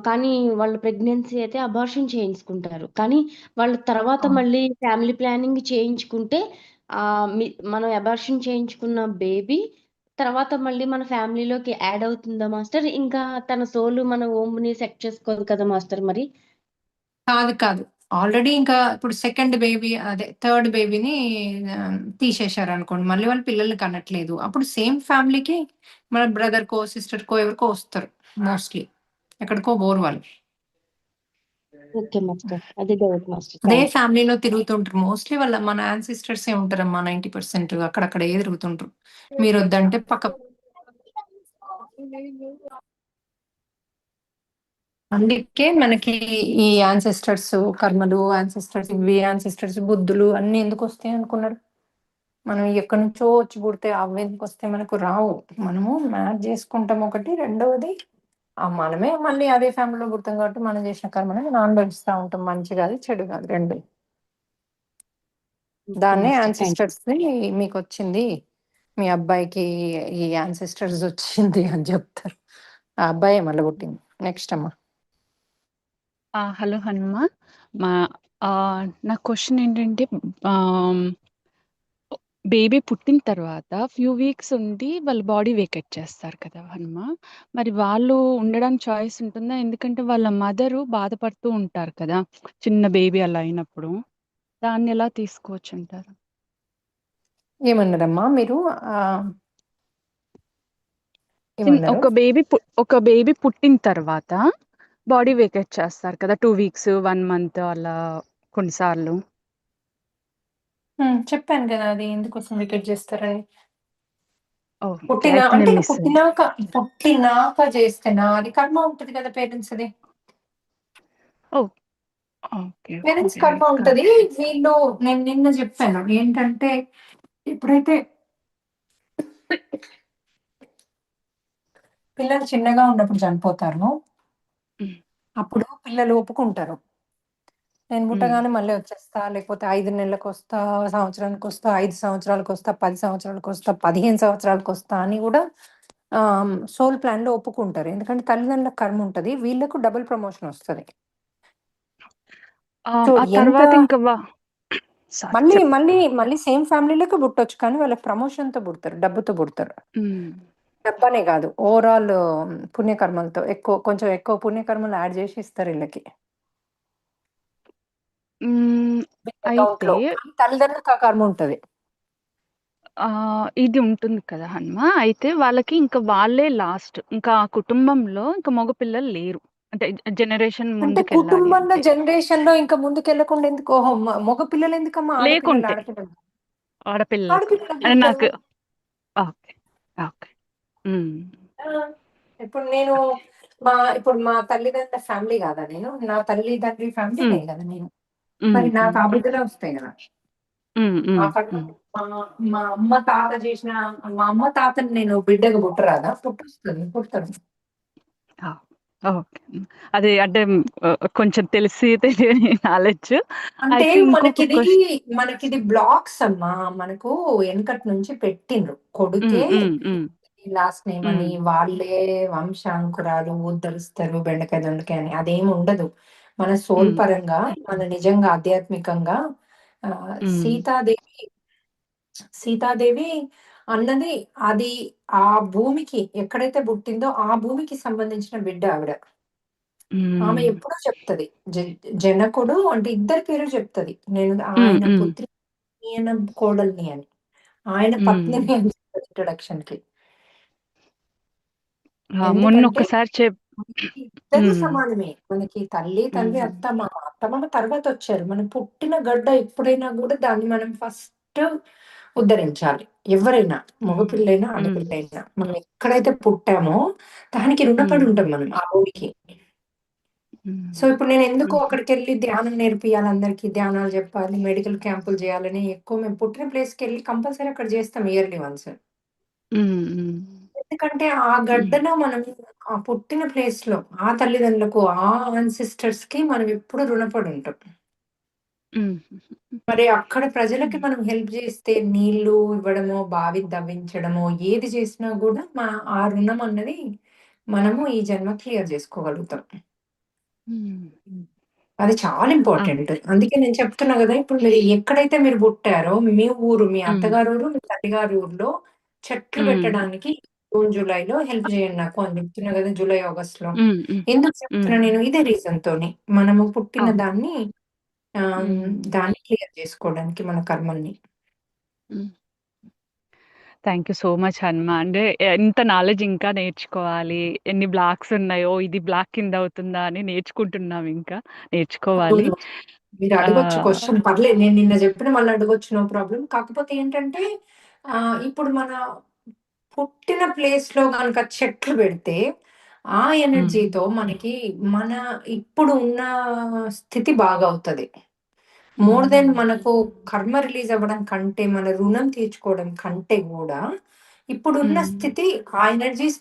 Speaker 3: కానీ వాళ్ళు ప్రెగ్నెన్సీ అయితే అబార్షన్ చేయించుకుంటారు. కానీ వాళ్ళ తర్వాత
Speaker 1: అవును.
Speaker 3: మళ్ళీ ఫ్యామిలీ ప్లానింగ్ చేయించుకుంటే ఆహ్, మి మనం అబార్షన్ చేయించుకున్న బేబీ తర్వాత మళ్ళీ మన ఫ్యామిలీలోకి యాడ్ అవుతుందా మాస్టర్? ఇంకా తన సోల్ మన ఓమ్‌ని సెట్ చేసుకోదు కదా మాస్టర్ మరి?
Speaker 1: కాదు. కాదు. ఆల్రెడీ ఇంకా ఇప్పుడు సెకండ్ బేబీ అదే థర్డ్ బేబీని తీసేశారనుకోండి. మళ్ళీ వాళ్ళు పిల్లల్ని కనట్లేదు. అప్పుడు సేమ్ ఫ్యామిలీకి మన బ్రదర్‌కో, సిస్టర్‌కో ఎవరికో వస్తారు మోస్ట్‌లీ. ఎక్కడికో పోరు వాళ్ళు.
Speaker 3: Okay master. అది డౌట్ మాస్టర్.
Speaker 1: అదే
Speaker 3: థాంక్స్.
Speaker 1: ఫ్యామిలీలో తిరుగుతుంటారు. మోస్ట్‌లీ మన యాన్సిస్టర్సే ఉంటారమ్మా 90% అక్కడక్కడే తిరుగుతుంటారు. మీరొద్దంటే పక్క అందుకే మనకి ఈ యాన్సెస్టర్స్ కర్మలు, యాన్సెస్టర్స్ ఇవి, యాన్సెస్టర్స్ బుద్ధులు అన్నీ ఎందుకొస్తాయి అనుకున్నారు? మనం ఎక్కడి నుంచో వచ్చి పుడితే అవెందుకొస్తాయి మనకు రావు. మనము మ్యాచ్ చేసుకుంటాం ఒకటి. రెండవది మనమే మళ్ళీ అదే ఫ్యామిలీలో పుడతాం కాబట్టి మనం చేసిన కర్మని మనం అనుభవిస్తా ఉంటాం. మంచి కాదు, చెడు కాదు 2.
Speaker 3: ఓకే
Speaker 1: దాన్నే
Speaker 3: మాస్టర్. థాంక్స్.
Speaker 1: యాన్సెస్టర్స్‌ని మీకొచ్చింది. మీ అబ్బాయికి ఈ యాన్సెస్టర్స్ వచ్చింది అని చెప్తారు. ఆ అబ్బాయే మళ్ళీ పుట్టింది. నెక్స్ట్ అమ్మా.
Speaker 4: హలో హనుమ. మా నా క్వశ్చన్ ఏంటంటే బేబీ పుట్టిన తర్వాత ఫ్యూ వీక్స్ ఉండి వాళ్ళ బాడీ వేకేట్ చేస్తారు కదా హనుమ. మరి వాళ్ళు ఉండడానికి చాయిస్ ఉంటుందా? ఎందుకంటే వాళ్ళ మదరు బాధపడుతూ ఉంటారు కదా చిన్న బేబీ అలా అయినప్పుడు. దాన్ని ఎలా తీసుకోవచ్చు అంటారు?
Speaker 1: ఏమన్నారమ్మా మీరు? ఏమన్నారు?
Speaker 4: ఒక బేబీ పుట్టిన తర్వాత బాడీ వేకేట్ చేస్తారు కదా 2 వీక్స్ 1 మంత్ అలా కొన్నిసార్లు.
Speaker 1: చెప్పాను కదా అది ఎందుకోసం వికెట్ చేస్తారని.
Speaker 4: ఓకే. అయితే
Speaker 1: అంటే
Speaker 4: నేను
Speaker 1: ఇక
Speaker 4: మిస్ అయ్యాను.
Speaker 1: పుట్టినాక చేస్తేనా అది కర్మ ఉంటది కదా parents the.
Speaker 4: Okay.
Speaker 1: Parents
Speaker 4: okay.
Speaker 1: కర్మ ఉంటది. వీళ్ళు నేను నిన్న చెప్పాను ఏంటంటే ఎప్పుడైతే పిల్లలు చిన్నగా ఉన్నప్పుడు చనిపోతారో
Speaker 4: హ్మ్.
Speaker 1: అప్పుడు పిల్లలు ఒప్పుకుంటారు. నేను
Speaker 4: హ్మ్.
Speaker 1: పుట్టగానే మళ్ళీ వచ్చేస్తా, లేకపోతే 5 నెలలకొస్తా, సంవత్సరానికొస్తా, 5 సంవత్సరాలకొస్తా, 10 సంవత్సరాలకొస్తా, 15 సంవత్సరాలకొస్తా అని గూడా సోల్ ప్లాన్‌లో ఒప్పుకుంటారు. ఎందుకంటే తల్లిదండ్రులకు కర్మ ఉంటది. వీళ్ళకు డబుల్ ప్రమోషన్ ఒస్తది.
Speaker 4: ఆ
Speaker 1: చూడు ఎంత
Speaker 4: తర్వాత ఇంకా సారీ
Speaker 1: మళ్ళీ
Speaker 4: చెప్పు.
Speaker 1: మళ్ళీ మళ్ళీ సేమ్ ఫ్యామిలీలోకి పుట్టొచ్చు. కానీ వాళ్ళకి ప్రమోషన్‌తో పుడతారు. డబ్బుతో పుడతారు.
Speaker 4: హ్మ్.
Speaker 1: డబ్బనే గాదు. ఓవరాల్ పుణ్యకర్మలతో కొంచెం ఎక్కువ పుణ్యకర్మలు యాడ్ జేసి ఇస్తారు ఈళ్ళకి.
Speaker 4: హ్మ్.
Speaker 1: బిగ్
Speaker 4: అయితే
Speaker 1: అకౌంట్‌లో. కానీ తల్లిదండ్రులకు ఆ కర్మ ఉంటది.
Speaker 4: ఇది ఉంటుంది కదా హనుమ. అయితే వాళ్ళకి ఇంకా వాళ్ళే లాస్ట్. ఇంకా ఆ కుటుంబంలో ఇంకా మగ పిల్లలు లేరు. అంటే జనరేషన్
Speaker 1: అంటే
Speaker 4: ముందుకెళ్ళాలి
Speaker 1: కుటుంబంలో
Speaker 4: అంటే.
Speaker 1: జనరేషన్‌లో ఇంకా ముందుకెళ్ళకుండా ఎందుకు? ఓహో! మగ పిల్లలెందుకమ్మా? ఆడపిల్లలు,
Speaker 4: లేకుంటే
Speaker 1: ఆడపిల్లలు.
Speaker 4: ఆడపిల్లలకు.
Speaker 1: ఆడపిల్లలకు
Speaker 4: అని
Speaker 1: పుడతారు.
Speaker 4: నాకు ఓకే. ఓకే. హ్మ్.
Speaker 1: ఆ! ఇప్పుడు ఇప్పుడు మా తల్లిదండ్రుల ఫ్యామిలీ గాదా నేను? నా తల్లి, ఫ్యామిలీ
Speaker 4: హ్మ్.
Speaker 1: నేను గదా నేను.
Speaker 4: హ్మ్.
Speaker 1: మరి నాకు
Speaker 4: హ్మ్.
Speaker 1: ఆ బుద్ధులే వస్తాయి గదా!
Speaker 4: హ్మ్.
Speaker 1: ఆ
Speaker 4: హ్మ్.
Speaker 1: కర్మ
Speaker 4: హ్మ్.
Speaker 1: మా మా అమ్మ, తాత చేసిన మా అమ్మ, తాతని నేను బిడ్డగా పుట్టరాదా? పుట్టొస్తది. పుడతారు.
Speaker 4: ఆ! ఓకే. అది అంటే కొంచెం తెలిసి తెలియని నాలెడ్జ్.
Speaker 1: అంటే
Speaker 4: అయితే ఇంకొక
Speaker 1: మనకిది బ్లాక్స్ అమ్మా. మనకు ఎనకటి నుంచి పెట్టిండ్రు.
Speaker 4: హ్మ్.
Speaker 1: కొడుకే
Speaker 4: హ్మ్. హ్మ్.
Speaker 1: లాస్ట్ నేమ్ అని,
Speaker 4: హ్మ్.
Speaker 1: వాళ్ళే వంశాంకురాలు ఉద్ధరిస్తారు బెండకాయ, దొండకాయ అని. అదేమి ఉండదు. మన సోల్
Speaker 4: హ్మ్.
Speaker 1: పరంగా, మన నిజంగా ఆధ్యాత్మికంగా
Speaker 4: హ్మ్.
Speaker 1: సీతాదేవి అన్నది అది ఆ భూమికి ఎక్కడైతే పుట్టిందో ఆ భూమికి సంబంధించిన బిడ్డ ఆవిడ. ఆమె
Speaker 4: హ్మ్.
Speaker 1: ఎప్పుడూ చెప్తది. జనకుడు అంటే ఇద్దరి పేరు చెప్తది. నేను
Speaker 4: హ్మ్.
Speaker 1: ఆయన
Speaker 4: హ్మ్.
Speaker 1: పుత్రి, ఈయన కోడల్ని అని. ఆయన
Speaker 4: హ్మ్.
Speaker 1: పత్నిని అని చెప్తది ఇంట్రొడక్షన్‌కి. ఎందుకంటే
Speaker 4: మొన్నొక్కసారి
Speaker 1: ఇద్దరు
Speaker 4: హ్మ్.
Speaker 1: సమానమే. మనకి తల్లి, తండ్రి,
Speaker 4: హ్మ్.
Speaker 1: అత్తమామ. అత్తమామ తర్వాతొచ్చారు. మనం పుట్టిన గడ్డ ఎప్పుడైనా గూడా దాన్ని మనం ఫస్ట్ ఉద్ధరించాలి. ఎవ్వరైనా
Speaker 4: హ్మ్.
Speaker 1: మగపిల్లైనా,
Speaker 4: హ్మ్.
Speaker 1: ఆడపిల్లైనా. మనం ఎక్కడైతే పుట్టామో దానికి రుణపడి
Speaker 4: హ్మ్.
Speaker 1: ఉంటాం మనం ఆ భూమికి. సో,
Speaker 4: హ్మ్.
Speaker 1: ఇప్పుడు నేనెందుకు
Speaker 4: హుహు.
Speaker 1: అక్కడికెళ్ళి ధ్యానం నేర్పియాలి అందరికి, ధ్యానాలు జెప్పాలి, మెడికల్ క్యాంపులు జేయాలని ఎక్కువ మేము పుట్టిన ప్లేస్‌కెళ్ళి కంపల్సరీ అక్కడ జేస్తాం ఇయర్‌లీ వన్స్.
Speaker 4: హ్మ్. హ్మ్.
Speaker 1: ఎందుకంటే ఆ
Speaker 4: హ్మ్.
Speaker 1: గడ్డన మనం ఆ పుట్టిన ప్లేస్‌లో ఆ తల్లిదండ్రులకు, ఆ యాన్సిస్టర్స్‌కి మనం ఎప్పుడు రుణపడి ఉంటాం.
Speaker 4: హ్మ్.
Speaker 1: మరి అక్కడ ప్రజలకి
Speaker 4: హ్మ్.
Speaker 1: మనం హెల్ప్ జేస్తే నీళ్లు ఇవ్వడమో, బావిని తవ్వించడమో ఏది చేసినా గూడా ఆ రుణం అన్నది మనము ఈ జన్మ క్లియర్ జేసుకోగలుగుతాం.
Speaker 4: హ్మ్.
Speaker 1: అది చాలా
Speaker 4: ఆ!
Speaker 1: ఇంపార్టెంట్. అందుకే నేను చెప్తున్నా గదా! ఇప్పుడు మీరు ఎక్కడైతే మీరు పుట్టారో మీ ఊరు, మీ
Speaker 4: హ్మ్.
Speaker 1: అత్తగారి ఊరు, మీ తల్లిగారి ఊర్లో చెట్లు
Speaker 4: హ్మ్.
Speaker 1: పెట్టడానికి జూన్, జూలైలో హెల్ప్ చేయండి నాకు అని చెప్తున్నా కదా! జూలై, ఆగస్ట్‌లో.
Speaker 4: హ్మ్. హ్మ్.
Speaker 1: ఎందుకు
Speaker 4: హ్మ్.
Speaker 1: చెప్తున్నా నేను ఇదే రీజన్‌తోని. మనము పుట్టిన
Speaker 4: అవును.
Speaker 1: దాన్ని
Speaker 4: హ్మ్.
Speaker 1: దాన్ని క్లియర్ చేసుకోవడానికి మన కర్మల్ని.
Speaker 4: హ్మ్. Thank you so much Hanuma. అంటే ఎంత నాలెడ్జ్ ఇంకా నేర్చుకోవాలి. ఎన్ని బ్లాక్స్ ఉన్నాయో, ఇది బ్లాక్ కింద అవుతుందా అని నేర్చుకుంటున్నాం ఇంకా. నేర్చుకోవాలి.
Speaker 1: అవును. మీరు అడగొచ్చు
Speaker 4: ఆహ్,
Speaker 1: క్వెషన్ పర్లేదు. నేను నిన్న చెప్పిన మళ్ళీ అడగొచ్చు నో ప్రాబ్లమ్. కాకపోతే ఏంటంటే ఇప్పుడు మన పుట్టిన ప్లేస్‌లో గనక చెట్లు పెడితే, ఆ
Speaker 4: హ్మ్.
Speaker 1: ఎనర్జీతో మనకి మన ఇప్పుడు ఉన్న స్థితి బాగవుతది. మోర్ దెన్
Speaker 4: హ్మ్.
Speaker 1: మనకు కర్మ రిలీజ్ అవ్వడం కంటే, మన రుణం తీర్చుకోవడం కంటే గూడా, ఇప్పుడున్న
Speaker 4: హ్మ్.
Speaker 1: స్థితి ఆ ఎనర్జీస్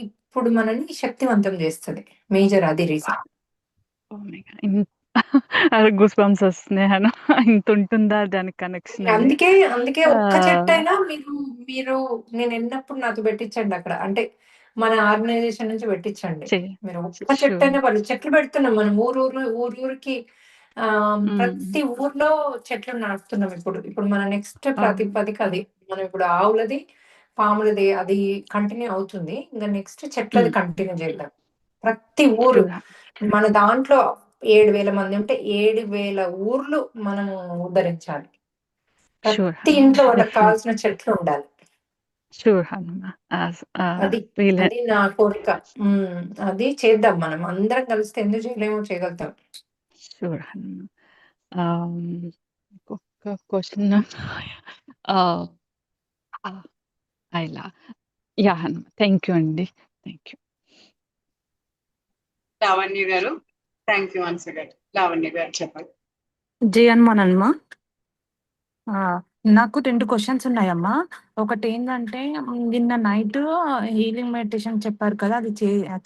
Speaker 1: ఇప్పుడు మనని శక్తివంతం జేస్తది. మేజర్ అది reason.
Speaker 4: Oh my God! Goose bumps వస్తున్నాయి హను. ఇంతుంటుందా దానికి కనెక్షన్ అని.
Speaker 1: అందుకే ఒక్క
Speaker 4: ఆహ్,
Speaker 1: చెట్టైనా మీరు నేనెళ్ళినప్పుడు నాతో పెట్టించండి అక్కడ. అంటే మన ఆర్గనైజేషన్ నుంచి పెట్టించండి.
Speaker 4: చే
Speaker 1: మీరు ఒక్క
Speaker 4: షూర్.
Speaker 1: చెట్టైనా పర్లేదు. చెట్లు పెడుతున్నాం మనం ఊరూరికి
Speaker 4: హ్మ్.
Speaker 1: ప్రతి ఊర్లో చెట్లు నాటుతున్నాం ఇప్పుడు. ఇప్పుడు మన నెక్స్ట్
Speaker 4: అవును.
Speaker 1: ప్రాతిపదిక అది. మనం ఇప్పుడు ఆవులది, పాములది అది కంటిన్యూ అవుతుంది. ఇంక నెక్స్ట్ చెట్లది
Speaker 4: హ్మ్.
Speaker 1: కంటిన్యూ చేద్దాం. ప్రతి ఊరు
Speaker 4: షూర్.
Speaker 1: మన దాంట్లో 7,000 మంది ఉంటే 7,000 ఊర్లు మనము ఉద్ధరించాలి.
Speaker 4: షూర్
Speaker 1: ప్రతి
Speaker 4: హనుమ.
Speaker 1: ఇంట్లో వాళ్ళకి
Speaker 4: డెఫినెట్.
Speaker 1: కావాల్సిన చెట్లుండాలి.
Speaker 4: షూర్ హనుమ.
Speaker 1: అది.
Speaker 4: వీలై
Speaker 1: అది నా కోరిక. అది చేద్దాం మనం. అందరం కలిస్తే ఎందుకు చేయలేమో చేయగలుగుతాం.
Speaker 4: షూర్ హనుమ. ఆహ్, ఇంకొక క్వెషన్ ఆహ్, ఆహ్, ఇలా యాహ్! హనుమ. థాంక్ యూ అండి. Thank you.
Speaker 2: లావణ్య గారు. Thank you once again. Lavanya గారు చెప్పండి.
Speaker 5: జే హనుమానమ్మా. ఆ! నాకు 2 క్వెషన్స్ ఉన్నాయమ్మా. ఒకటేందంటే నిన్న నైట్ హీలింగ్ మెడిటేషన్ చెప్పారు కదా! అది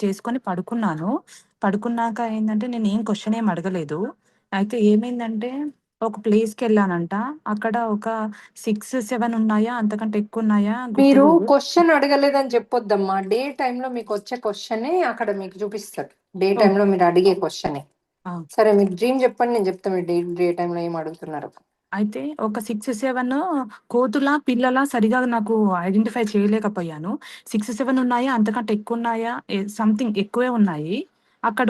Speaker 5: చేసుకొని పడుకున్నాను. పడుకున్నాక ఏందంటే నేనేం క్వెషన్ ఏమి అడగలేదు. అయితే ఏమైందంటే ఒక ప్లేస్‌కెళ్ళానంట. అక్కడ ఒక 6, 7 ఉన్నాయా? అంతకంటే ఎక్కువున్నాయా?
Speaker 1: మీరు
Speaker 5: గుర్తులేదు.
Speaker 1: క్వెషన్ అడగలేదని చెప్పొద్దమ్మా. డే టైమ్‌లో మీకొచ్చే క్వెషనే అక్కడ మీకు చూపిస్తది. డే టైమ్‌లో
Speaker 5: ఓకే.
Speaker 1: మీరు అడిగే క్వెషనే.
Speaker 5: ఆ!
Speaker 1: సరే మీరు డ్రీమ్ చెప్పండి. నేను చెప్తా మీరు డే టైమ్‌లో ఏం అడుగుతున్నారో.
Speaker 5: అయితే ఒక 6, 7 కోతులా, పిల్లలా సరిగా నాకు ఐడెంటిఫై చేయలేకపోయాను. 6, 7 ఉన్నాయా? అంతకంటే ఎక్కువున్నాయా? సంథింగ్ ఎక్కువే ఉన్నాయి. అక్కడ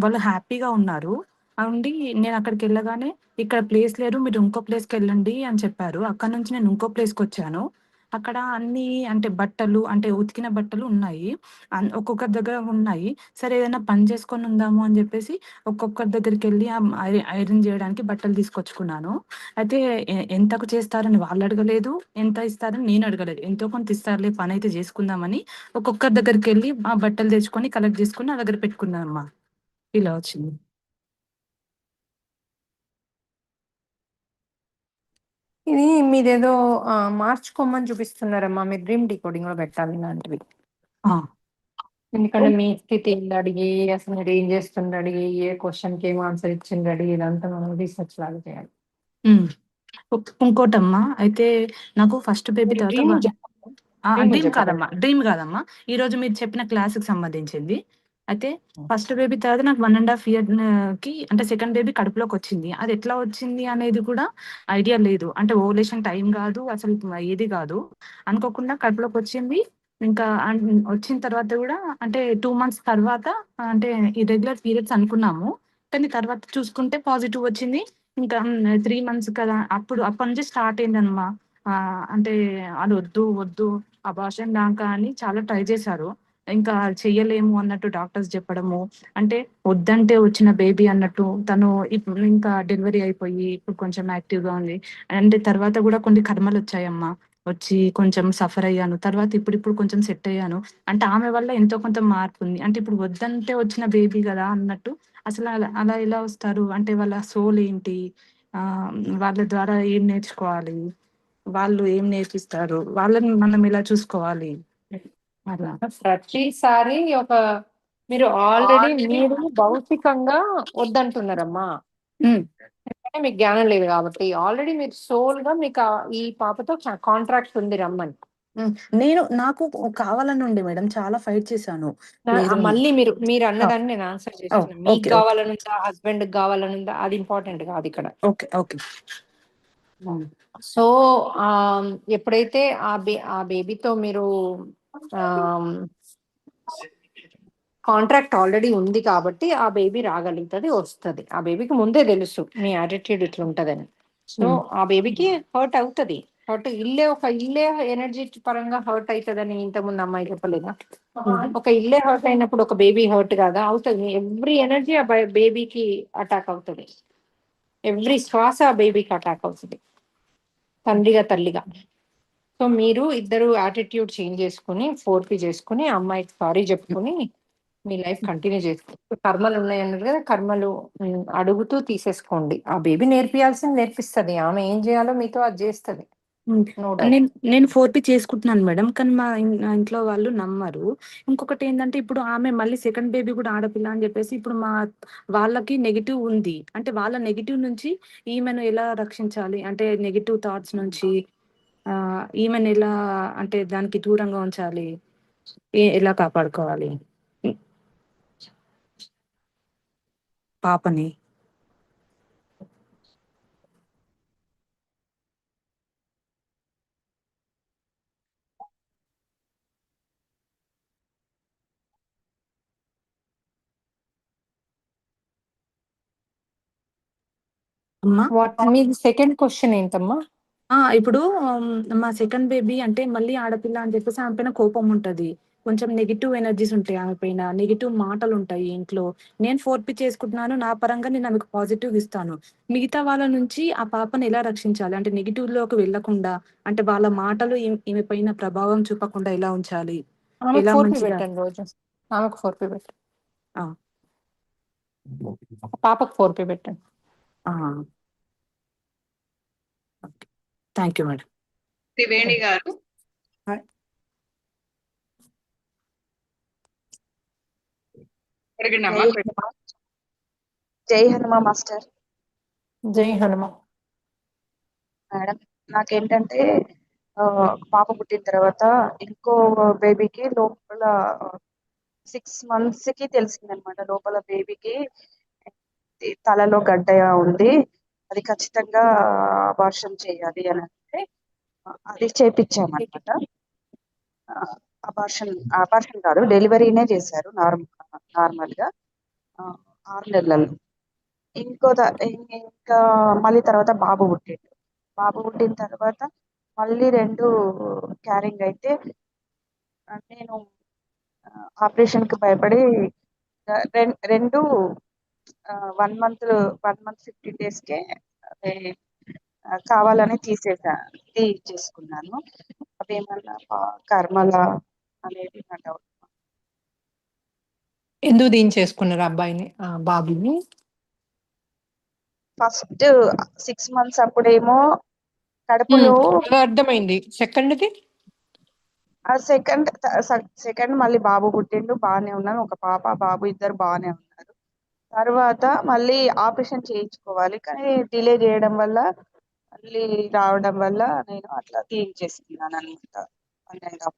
Speaker 5: వాళ్ళు హ్యాపీగా ఉన్నారు. ఉండి నేనక్కడికెళ్ళగానే ఇక్కడ ప్లేస్ లేదు. మీరు ఇంకో ప్లేస్‌కెళ్ళండి అని చెప్పారు. అక్కడి నుంచి నేను ఇంకో ప్లేస్‌కొచ్చాను. అక్కడ అన్నీ అంటే బట్టలు అంటే ఉతికిన బట్టలు ఉన్నాయి. ఒక్కొక్కరి దగ్గర ఉన్నాయి. సరే ఏదైనా పని చేసుకొని ఉందాము అని జెప్పేసి ఒక్కొక్కరి దగ్గరికెళ్ళి ఐరన్ జేయడానికి బట్టలు తీసుకొచ్చుకున్నాను. అయితే ఎంతకు చేస్తారని వాళ్ళడగలేదు. ఎంత ఇస్తారని నేనడగలేదు. ఎంతో కొంత ఇస్తారులే పనైతే జేసుకుందామని ఒక్కొక్కరి దగ్గరికెళ్ళి ఆ బట్టలు తెచ్చుకొని కలెక్ట్ జేసుకొని నా దగ్గర పెట్టుకున్నానమ్మా. ఇలా వచ్చింది.
Speaker 1: ఇది మీదేదో మార్చుకోమని చూపిస్తున్నారమ్మా. మీరు డ్రీమ్ డీకోడింగ్‌లో పెట్టాలి ఇలాంటివి.
Speaker 5: ఆ!
Speaker 1: ఎందుకంటే మీ స్థితి ఏందడిగి, అసలు మీరేం చేస్తుండడిగి, ఏ క్వెషన్‌కి ఏం ఆన్సర్ ఇచ్చిండడిగి, ఇదంతా మనం రీసెర్చ్ లాగా చేయాలి.
Speaker 5: హ్మ్. ఇంకోటమ్మా అయితే నాకు ఫస్ట్ బేబీ
Speaker 1: మీరు
Speaker 5: తర్వాత
Speaker 1: డ్రీములు చెప్పండి. డ్రీములు
Speaker 5: డ్రీమ్
Speaker 1: చెప్పకండి.
Speaker 5: కాదమ్మా. డ్రీమ్ గాదమ్మా. ఈరోజు మీరు చెప్పిన క్లాస్‌కి సంబంధించింది. అయితే ఫస్ట్ బేబీ తర్వాత నాకు 1 ½ ఇయర్‌కి అంటే సెకండ్ బేబీ కడుపులోకొచ్చింది. అది ఎట్లా వచ్చింది అనేది కూడా ఐడియా లేదు. అంటే ఓవులేషన్ టైం గాదు. అసలు ఏది గాదు. అనుకోకుండా కడుపులోకొచ్చింది. ఇంకా వచ్చిన తర్వాత గూడా అంటే 2 మంత్స్ తర్వాత అంటే ఇర్రెగ్యులర్ పీరియడ్స్ అనుకున్నాము. కానీ తర్వాత చూసుకుంటే పాజిటివ్ వచ్చింది. ఇంకా 3 మంత్స్ కదా! అప్పటి నుంచి స్టార్ట్ అయిందమ్మా. అంటే ఆళ్ళొద్దు, వద్దు అబార్షన్ దాకా అని చాలా ట్రై చేశారు. ఇంకా చెయ్యలేము అన్నట్టు డాక్టర్స్ చెప్పడము. అంటే వద్దంటే వచ్చిన బేబీ అన్నట్టు తను ఇంకా డెలివరీ అయిపోయి ఇప్పుడు కొంచెం యాక్టివ్‌గా ఉంది. అంటే తర్వాత గూడా కొన్ని కర్మలొచ్చాయమ్మా. వచ్చి కొంచెం సఫర్ అయ్యాను. తర్వాత ఇప్పుడిప్పుడు కొంచెం సెట్ అయ్యాను. అంటే ఆమె వల్ల ఎంతో కొంత మార్పుంది. అంటే ఇప్పుడు వద్దంటే వచ్చిన బేబీ గదా! అన్నట్టు అసలు అలా అలా ఎలా వస్తారు? అంటే వాళ్ళ సోల్ ఏంటి? ఆహ్, వాళ్ళ ద్వారా ఏం నేర్చుకోవాలి? వాళ్ళు ఏం నేర్పిస్తారు? వాళ్ళని మనం ఎలా చూసుకోవాలి? అలా.
Speaker 1: ప్రతిసారి మీరు ఆల్రెడీ మీరు భౌతికంగా వద్దంటున్నారమ్మా.
Speaker 5: హ్మ్.
Speaker 1: ఎందుకంటే మీకు జ్ఞానం లేదు కాబట్టి. ఆల్రెడీ మీరు సోల్‌గా ఈ పాపతో కాంట్రాక్ట్ ఉంది రమ్మని.
Speaker 5: హ్మ్. నాకు కావాలని ఉండే మేడం. చాలా ఫైట్ చేశాను. లేదు
Speaker 1: మళ్ళీ మీరు
Speaker 5: ఓహ్!
Speaker 1: మీరన్నదాన్ని నేను ఆన్సర్ చేస్తున్నా. మీకు
Speaker 5: ఓకే. ఓకే.
Speaker 1: గావాలనుందా? హస్బెండ్‌కి గావాలనుందా? అది ఇంపార్టెంట్ కాదిక్కడ.
Speaker 5: ఓకే. ఓకే.
Speaker 3: హ్మ్.
Speaker 1: సో, ఎప్పుడైతే ఆ బేబీతో మీరు ఆహ్, కాంట్రాక్ట్ ఆల్రెడీ ఉంది కాబట్టి ఆ బేబీ రాగలుగుతది, వస్తది. ఆ బేబీకి ముందే తెలుసు మీ యాటిట్యూడ్ ఇట్లుంటదని. సో,
Speaker 3: హ్మ్.
Speaker 1: ఆ బేబీకి హర్ట్ అవుతది. ఇల్లే ఎనర్జీ పరంగా హర్ట్ అయితదని ఇంతకుముందు అమ్మాయి చెప్పలేదా?
Speaker 3: హ్మ్.
Speaker 1: ఒక ఇల్లే హర్ట్ అయినప్పుడు ఒక బేబీ హర్ట్ కాదా? అవుతది. ఎవ్రీ ఎనర్జీ ఆ బేబీకి అటాక్ అవుతది. ఎవ్రీ శ్వాస ఆ బేబీకి అటాక్ అవుతది. తండ్రిగా, తల్లిగా. సో, మీరు ఇద్దరు యాటిట్యూడ్ చేంజ్ చేసుకొని, 4P చేసుకొని, ఆ అమ్మాయికి సారీ చెప్పుకొని, మీ లైఫ్ కంటిన్యూ చేసుకో. కర్మలున్నాయన్నారు గదా! కర్మలు అడుగుతూ తీసేసుకోండి. ఆ బేబీ నేర్పియాల్సింది నేర్పిస్తది. ఆమె ఏం జేయాలో మీతో అది జేస్తది.
Speaker 5: హ్మ్.
Speaker 1: No doubt.
Speaker 5: నేను 4P చేసుకుంటున్నాను మేడం. కానీ నా ఇంట్లో వాళ్ళు నమ్మరు. ఇంకొకటేందంటే ఇప్పుడు ఆమె మళ్ళీ సెకండ్ బేబీ గూడా ఆడపిల్ల అని జెప్పేసి ఇప్పుడు వాళ్ళకి నెగెటివ్ ఉంది. అంటే వాళ్ళ నెగెటివ్ నుంచి ఈమెను ఎలా రక్షించాలి? అంటే నెగెటివ్ థాట్స్ నుంచి ఈమెను ఎలా అంటే దానికి దూరంగా ఉంచాలి? ఎలా కాపాడుకోవాలి? హ్మ్. పాపని. అమ్మా?
Speaker 1: మీది సెకండ్ క్వెషన్ ఏంటమ్మా?
Speaker 5: ఇప్పుడు మా సెకండ్ బేబీ అంటే మళ్ళీ ఆడపిల్ల అని చెప్పేసి ఆమె పైన కోపం ఉంటది. కొంచెం నెగెటివ్ ఎనర్జీస్ ఉంటాయి ఆమె పైన. నెగెటివ్ మాటలుంటాయి ఇంట్లో. నేను 4P చేసుకుంటున్నాను. నా పరంగా నేను ఆమెకు పాజిటివ్ ఇస్తాను. మిగతా వాళ్ళ నుంచి ఆ పాపని ఎలా రక్షించాలి? అంటే నెగెటివ్‌లోకి వెళ్ళకుండా, అంటే వాళ్ళ మాటలు ఈమె పైన ప్రభావం చూపకుండా ఎలా ఉంచాలి?
Speaker 1: ఆమెకు
Speaker 5: ఎలా
Speaker 1: 4P
Speaker 5: మంచిగా
Speaker 1: పెట్టండి రోజు. ఆమెకు 4P పెట్టండి.
Speaker 5: ఆ!
Speaker 1: పాపకు 4P పెట్టండి.
Speaker 5: ఆ! Okay. Thank you madam.
Speaker 2: Triveni గారు
Speaker 1: హాయ్.
Speaker 2: అడగండమ్మా.
Speaker 6: జై హనుమ మాస్టర్.
Speaker 1: జై హనుమ.
Speaker 6: మేడం నాకేంటంటే పాప పుట్టిన తర్వాత ఇంకో బేబీకి లోపల 6 months కి తెలిసిందనమాట. లోపల బేబీకి తలలో గడ్డ ఉంది. అది ఖచ్చితంగా అబార్షన్ చేయాలి అని అంటే అది చేపించామన్నమాట. అబార్షన్ కాదు, డెలివరీనే చేశారు నార్మల్ గా 6 నెలలు. ఇంకా మళ్ళీ తర్వాత బాబు పుట్టిండు. బాబు పుట్టిన తర్వాత మళ్ళీ 2 క్యారింగ్ అయితే నేను ఆపరేషన్ కి భయపడి రెండు 1 month 15 days కే అదే కావాలని తీసేసుకున్నాను. అవేమన్నా కర్మల అనేది నా డౌట్.
Speaker 1: ఎందుకు దీంచేసుకున్నారు అబ్బాయిని, బాబుని?
Speaker 6: ఫస్ట్ 6 months అప్పుడేమో కడుపులో
Speaker 1: అర్థమైంది. సెకండ్‌ది?
Speaker 6: సెకండ్ మళ్ళీ బాబు పుట్టిండు, బాగానే ఉన్నాను. ఒక పాప బాబు ఇద్దరు బాగానే ఉన్నారు. తర్వాత మళ్ళీ ఆపరేషన్ చేయించుకోవాలి, కానీ డిలే చేయడం వల్ల మళ్ళీ రావడం వల్ల నేను అట్లా తీయించేసుకున్నాను అనమాట. 1.5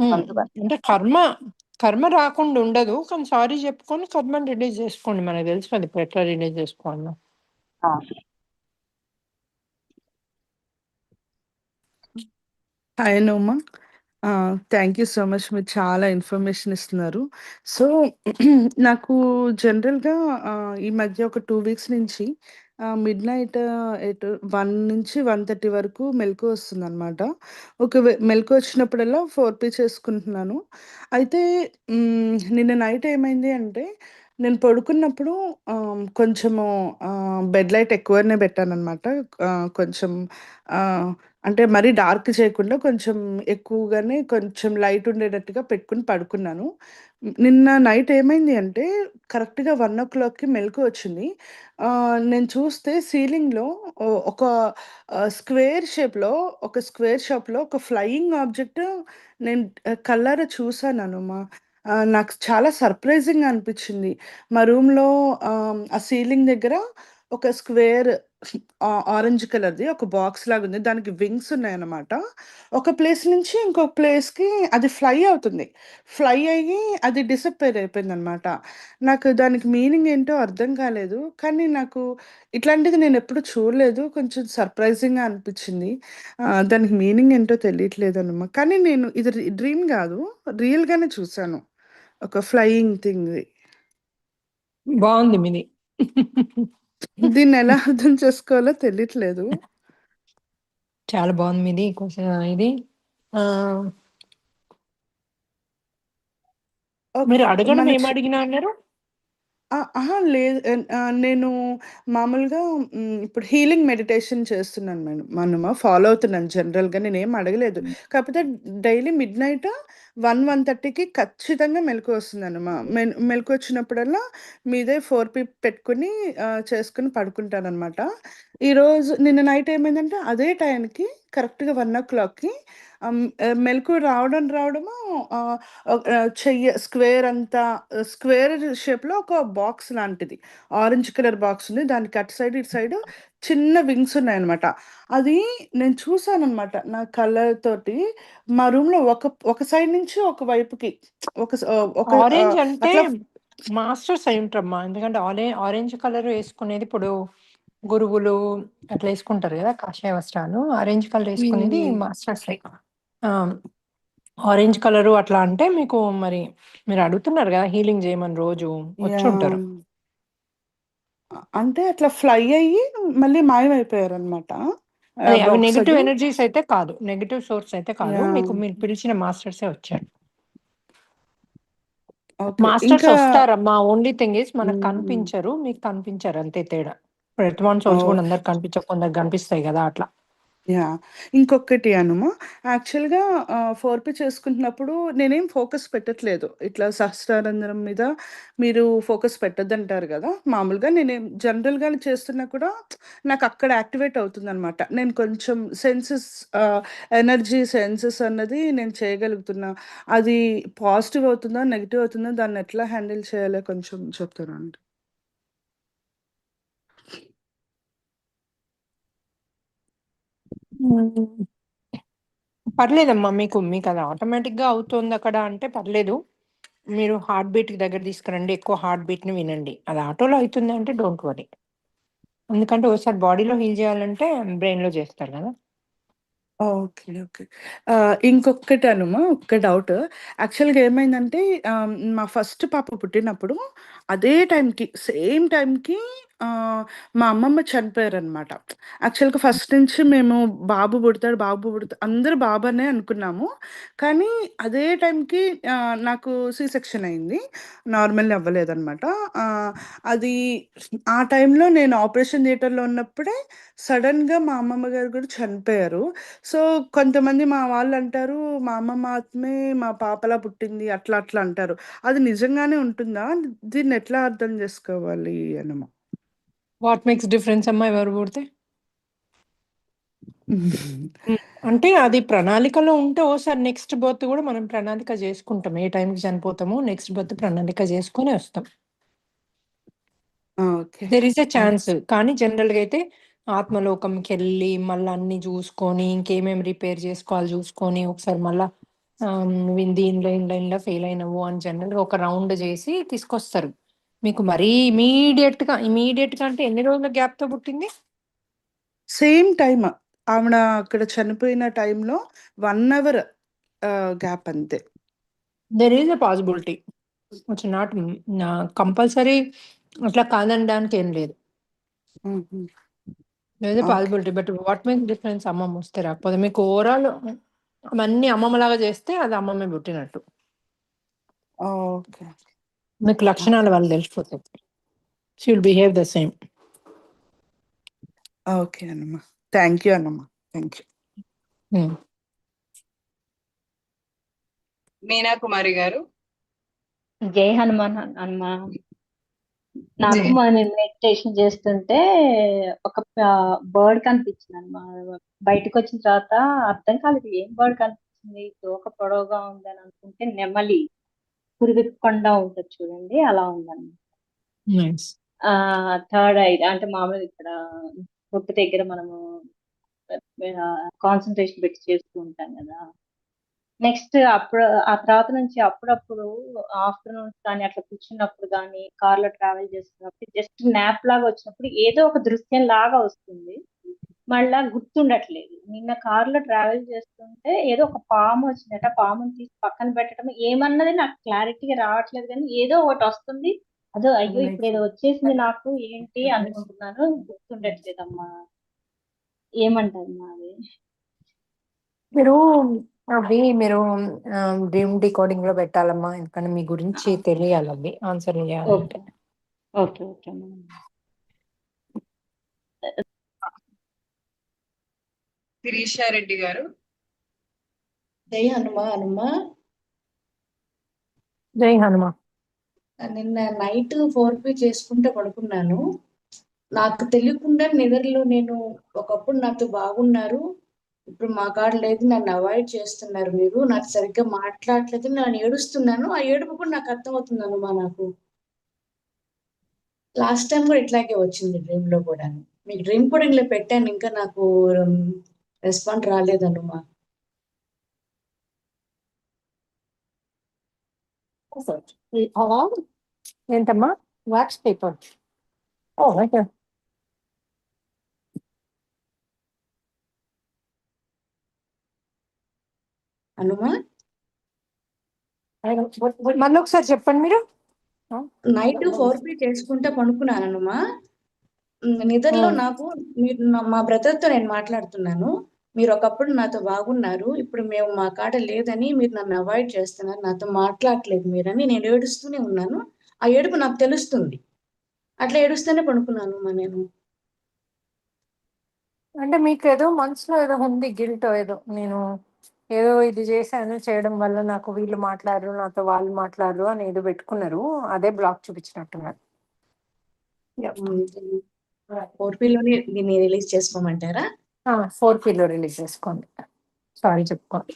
Speaker 6: month
Speaker 1: అంటే కర్మ రాకుండా ఉండదు. కానీ సారీ చెప్పుకొని కర్మని రిలీజ్ చేసుకోండి. మనకు తెలుసు అది ఇప్పుడు ఎట్లా రిలీజ్ చేసుకోవాలో.
Speaker 7: హాయ్ నోమా. Thank you so much. మీరు చాలా ఇన్ఫర్మేషన్ ఇస్తున్నారు. సో, నాకు జనరల్‌గా ఈ మధ్య ఒక 2 వీక్స్ నుంచి మిడ్‌నైట్ 1-1:30 వరకు మెలుకువ వస్తుందనమాట. మెలుకువ వచ్చినప్పుడల్లా 4P చేసుకుంటున్నాను. అయితే నిన్న నైట్ ఏమైంది అంటే, నేను పడుకున్నప్పుడు కొంచెము బెడ్ లైట్ ఎక్కువనే పెట్టాననమాట. కొంచెం అంటే మరీ డార్క్ చేయకుండా కొంచెం ఎక్కువగానే కొంచెం లైట్ ఉండేటట్టుగా పెట్టుకొని పడుకున్నాను. నిన్న నైట్ ఏమైంది అంటే కరెక్ట్‌గా 1:00కి మెలుకువ వచ్చింది. నేను చూస్తే సీలింగ్‌లో ఒక స్క్వేర్ షేప్‌లో ఒక ఫ్లయింగ్ ఆబ్జెక్ట్ నేను కళ్ళారా చూసాననుమా. నాకు చాలా సర్ప్రైజింగ్‌గా అనిపించింది. మా రూమ్‌లో ఆ సీలింగ్ దగ్గర ఒక స్క్వేర్ ఆరెంజ్ కలర్‌ది ఒక బాక్స్ లాగుంది. దానికి వింగ్స్ ఉన్నాయన్నమాట. ఒక ప్లేస్ నుంచి ఇంకొక ప్లేస్‌కి అది ఫ్లై అవుతుంది. ఫ్లై అయ్యి అది డిసప్పేర్ అయిపోయిందనమాట. నాకు దానికి మీనింగ్ ఏంటో అర్థం కాలేదు. కానీ నాకు ఇట్లాంటిది నేనెప్పుడు చూడలేదు. కొంచెం సర్ప్రైజింగ్‌గా అనిపిచ్చింది. దానికి మీనింగ్ ఏంటో తెలియట్లేదనమా కానీ నేను ఇది డ్రీమ్ గాదు. రియల్‌గానే చూసాను. ఒక ఫ్లయింగ్ థింగ్‌ది.
Speaker 1: బావుంది మీది.
Speaker 7: దీన్నెలా అర్థం చేసుకోవాలో తెలియట్లేదు.
Speaker 1: చాలా బావుంది మీది. కొంచెం ఇది. ఆహ్, మీరు అడగడం
Speaker 7: మన
Speaker 1: ఏం అడిగినా అన్నారు?
Speaker 7: అహా! లేదు. నేను మామూలుగా ఇప్పుడు హీలింగ్ మెడిటేషన్ చేస్తున్నాను మనము ఫాలో అవుతున్నాను జనరల్‌గా. నేనేం అడగలేదు. కాకపోతే డైలీ మిడ్‌నైట్ 1:30కి ఖచ్చితంగా మెలుకువ వస్తుందన్నమా. మెలుకువొచ్చినప్పుడల్లా మీదే 4 పెట్టుకొని చేసుకొని పడుకుంటాననమాట. నిన్న నైట్ ఏమైందంటే అదే టైంకి కరెక్ట్‌గా 1:00కి మెలుకువ రావడము ఆహ్, స్క్వేర్ అంతా స్క్వేర్ షేప్‌లో ఒక బాక్స్ లాంటిది. ఆరెంజ్ కలర్ బాక్స్ ఉంది. దానికి అటు సైడ్, ఇటు సైడ్ చిన్న వింగ్స్ ఉన్నాయన్నమాట. అది నేను చూసానన్నమాట. నా కళ్ళతోటి మా రూమ్‌లో ఒక సైడ్ నుంచి ఒక వైపుకి ఒక స్ ఒక
Speaker 1: ఆరెంజ్ అంటే
Speaker 7: అట్లా
Speaker 1: మాస్టర్స్ అయ్యుంటరమ్మా. ఎందుకంటే ఆరెంజ్ కలర్ యేసుకునేది ఇప్పుడు గురువులు అట్లా యేసుకుంటారు గదా! కాషాయ వస్త్రాలు. ఆరెంజ్ కలర్ యేసుకునేది
Speaker 7: హ్మ్.
Speaker 1: మాస్టర్సే. ఆ! ఆరెంజ్ కలరు అట్లా అంటే మీకు మరి మీరు అడుగుతున్నారు గదా! హీలింగ్ జేయమని రోజు వచ్చుంటారు.
Speaker 7: యాహ్! అంటే అట్లా ఫ్లై అయ్యి మళ్ళీ మాయమైపోయారన్నమాట.
Speaker 1: అదే అవి
Speaker 7: బాక్స్
Speaker 1: నెగెటివ్
Speaker 7: అది.
Speaker 1: ఎనర్జీస్ అయితే కాదు. నెగెటివ్ సోర్స్ అయితే కాదు.
Speaker 7: యాహ్!
Speaker 1: మీరు పిలిచిన మాస్టర్సే వచ్చారు.
Speaker 7: ఓకే.
Speaker 1: మాస్టర్స్
Speaker 7: ఇంకా
Speaker 1: వస్తారమ్మా. ఓన్లీ థింగ్ ఈస్ మనకు
Speaker 7: హ్మ్.
Speaker 1: కనిపించరు. మీకు కనిపించరు అంతే తేడా. ఇప్పుడు ఎర్త్ సోల్స్ గూడా
Speaker 7: ఓకే.
Speaker 1: అందరికి కనిపించవు. కొందరికి కనిపిస్తాయి గదా! అట్లా.
Speaker 7: యాహ్! ఇంకొకటి యాక్చువల్‌గా 4పీ చేసుకుంటున్నప్పుడు నేనేం ఫోకస్ పెట్టట్లేదు. ఇట్లా సహస్రారంధ్రం మీద మీరు ఫోకస్ పెట్టొద్దంటారు గదా! మామూలుగా నేనేం జనరల్‌గానే చేస్తున్నా కూడా నాకక్కడ యాక్టివేట్ అవుతుందనమాట. నేను కొంచెం ఆహ్, ఎనర్జీ సెన్సెస్ అన్నది నేను చేయగలుగుతున్నా. అది పాజిటివ్ అవుతుందా? నెగెటివ్ అవుతుందా? దాన్నెట్లా హ్యాండిల్ చేయాలో కొంచెం చెప్తారా అండి?
Speaker 1: హ్మ్. పర్లేదమ్మా. మీకది ఆటోమేటిక్‌గా అవుతోందక్కడ అంటే పర్లేదు. మీరు హార్ట్ బీట్‌కి దగ్గర తీసుకురండి. ఎక్కువ హార్ట్ బీట్‌ని వినండి. అది ఆటోలో అయితుంది అంటే డోంట్ వర్రీ. ఎందుకంటే ఒకసారి బాడీలో హీల్ చేయాలంటే బ్రెయిన్‌లో చేస్తారు గదా!
Speaker 7: ఓకే. ఓకే. ఇంకొకటనమా ఒక్క డౌట్. యాక్చువల్‌గా ఏమైందంటే మా ఫస్ట్ పాప పుట్టినప్పుడు అదే టైంకి సేమ్ టైంకి మా అమ్మమ్మ చనిపోయారనమాట. యాక్చువల్‌గా ఫస్ట్ నుంచి మేము బాబు పుడతాడు అందరూ బాబనే అనుకున్నాము. కానీ అదే టైంకి నాకు సి సెక్షన్ అయింది. నార్మల్ అవ్వలేదనమాట. ఆహ్, అది ఆ టైంలో నేను ఆపరేషన్ థియేటర్‌లో ఉన్నప్పుడే సడెన్‌గా మా అమ్మమ్మ గారు కూడా చనిపోయారు. సో, కొంతమంది మా వాళ్ళంటారు, "మా అమ్మమ్మ ఆత్మే మా పాపలా పుట్టింది" అట్లా అట్లా అంటారు. అది నిజంగానే ఉంటుందా? దీన్నెట్లా అర్థం జేసుకోవాలి అనమా?
Speaker 1: వాట్ మేక్స్ డిఫరెన్స్ అమ్మా ఎవరు పుడితే? హ్మ్. అంటే అది ప్రణాళికలో ఉంటే ఓసారి నెక్స్ట్ బర్త్ గూడా మనం ప్రణాళిక జేసుకుంటాం. ఏ టైంకి చనిపోతామో నెక్స్ట్ బర్త్ ప్రణాళిక జేసుకొని వస్తాం.
Speaker 7: Okay.
Speaker 1: There is a
Speaker 7: okay.
Speaker 1: Chance. కానీ జనరల్‌గా అయితే ఆత్మలోకంకెళ్ళి మళ్ళా అన్నీ జూసుకొని, ఇంకేమేమి రిపేర్ జేసుకోవాలి జూసుకొని, ఒకసారి మళ్ళా నువ్వు దీనిలో ఫెయిల్ అయినవు అని జనరల్‌గా ఒక రౌండ్ జేసి తీసుకొస్తారు. మీకు మరీ ఇమ్మీడియేట్‌గా అంటే ఎన్ని రోజుల గ్యాప్‌తో పుట్టింది?
Speaker 7: సేమ్ టైమ్ ఆవిడ అక్కడ చనిపోయిన టైంలో 1 అవర్ గ్యాప్ అంతే.
Speaker 1: There is a possibility. It's not compulsory అట్లా కాదనడానికి ఏం లేదు.
Speaker 7: హుహు.
Speaker 1: There is a
Speaker 7: okay.
Speaker 1: Possibility. But what makes difference అమ్మమ్మ వస్తే రాకపోతే మీకు ఓవరాల్ అవన్నీ అమ్మమ్మలాగా చేస్తే అది అమ్మమ్మే పుట్టినట్టు.
Speaker 7: ఓకే.
Speaker 1: మీకు లక్షణాల
Speaker 7: ఓకే.
Speaker 1: వల్ల తెలిసిపోతది. She will behave the same.
Speaker 7: Okay Annamma. Thank you Annamma. Thank you.
Speaker 1: Hmm.
Speaker 2: Meena కుమారి గారు.
Speaker 8: జై హనుమాన్ హనుమా. నాకు
Speaker 1: హ్మ్.
Speaker 8: నేను మెడిటేషన్ చేస్తుంటే ఒక బర్డ్ కనిపించిందన్నమాట. బయటకొచ్చిన తర్వాత అర్థం కాలేదు ఏం బర్డ్ కనిపించింది. తోక పొడవుగా ఉందని అనుకుంటే నెమలి. పురివిప్పకుండా ఉంటది చూడండి అలా ఉందన్నమాట.
Speaker 1: నైస్.
Speaker 8: థర్డ్ ఐ అంటే మామూలుగా ఇక్కడ నొప్పి దగ్గర మనము కాన్సంట్రేషన్ పెట్టి చేస్తూ ఉంటాం కదా. నెక్స్ట్ అప్పుడు ఆ తర్వాత నుంచి అప్పుడప్పుడు ఆఫ్టర్నూన్స్ కానీ అట్లా కూర్చున్నప్పుడు కానీ కార్లో ట్రావెల్ చేస్తున్నప్పుడు జస్ట్ న్యాప్ లాగా వచ్చినప్పుడు ఏదో ఒక దృశ్యం లాగా వస్తుంది, మళ్ళా గుర్తుండట్లేదు. నిన్న కార్లో ట్రావెల్ చేస్తుంటే ఏదో ఒక పాము వచ్చిందట, పాముని తీసి పక్కన పెట్టడం ఏమన్నది నాకు క్లారిటీగా రావట్లేదు, కానీ ఏదో ఒకటి వస్తుంది. అదో అయ్యో ఇప్పుడు ఏదో వచ్చేసింది నాకు ఏంటి అనుకుంటున్నాను, గుర్తుండట్లేదమ్మా. ఏమంటారమ్మా అది?
Speaker 1: మీరు మీరు డ్రీమ్ డికోడింగ్ లో పెట్టాలమ్మా, ఎందుకంటే మీ గురించి తెలియాలి, అవి ఆన్సర్ చేయాలంటే.
Speaker 8: ఓకే ఓకే అమ్మా.
Speaker 9: శిరీషారెడ్డి గారు.
Speaker 10: జై హనుమా. హనుమా,
Speaker 1: జై హనుమా.
Speaker 10: నిన్న నైట్ 4P చేసుకుంటే పడుకున్నాను. నాకు తెలియకుండా నిద్రలో నేను ఒకప్పుడు నాతో బాగున్నారు, ఇప్పుడు మా కాడ లేదు, నన్ను అవాయిడ్ చేస్తున్నారు, మీరు నాకు సరిగ్గా మాట్లాడలేదు, నేను ఏడుస్తున్నాను. ఆ ఏడుపు కూడా నాకు అర్థమవుతుంది హనుమా. నాకు లాస్ట్ టైం కూడా ఇట్లాగే వచ్చింది డ్రీమ్ లో కూడా. మీకు డ్రీమ్ కూడా ఇలా పెట్టాను, ఇంకా నాకు రెస్పాండ్ రాలేదు హనుమా.
Speaker 1: ఏంటమ్మా? Wax paper. Oh okay.
Speaker 10: Hanuma,
Speaker 1: మళ్ళీ ఒకసారి చెప్పండి మీరు.
Speaker 10: నైట్ 4P చేసుకుంటే పడుకున్నాను హనుమా. నిద్రలో నాకు మీరు మా బ్రదర్తో నేను మాట్లాడుతున్నాను, మీరు ఒకప్పుడు నాతో బాగున్నారు, ఇప్పుడు మేము మా కాడ లేదని మీరు నన్ను అవాయిడ్ చేస్తున్నారు, నాతో మాట్లాడలేదు మీరని నేను ఏడుస్తూనే ఉన్నాను. ఆ ఏడుపు నాకు తెలుస్తుంది, అట్లా ఏడుస్తూనే పడుకున్నాను మా నేను.
Speaker 1: అంటే మీకు ఏదో మనసులో ఏదో ఉంది, గిల్ట్ ఏదో, నేను ఏదో ఇది చేశాను, చేయడం వల్ల నాకు వీళ్ళు మాట్లాడరు, నాతో వాళ్ళు మాట్లాడరు అని ఏదో పెట్టుకున్నారు, అదే బ్లాక్ చూపించినట్టున్నారు.
Speaker 10: 4Pలోనే దీన్ని రిలీజ్ చేసుకోమంటారా?
Speaker 1: 4Pలో రిలీజ్ చేసుకోండి, సారీ చెప్పుకోండి.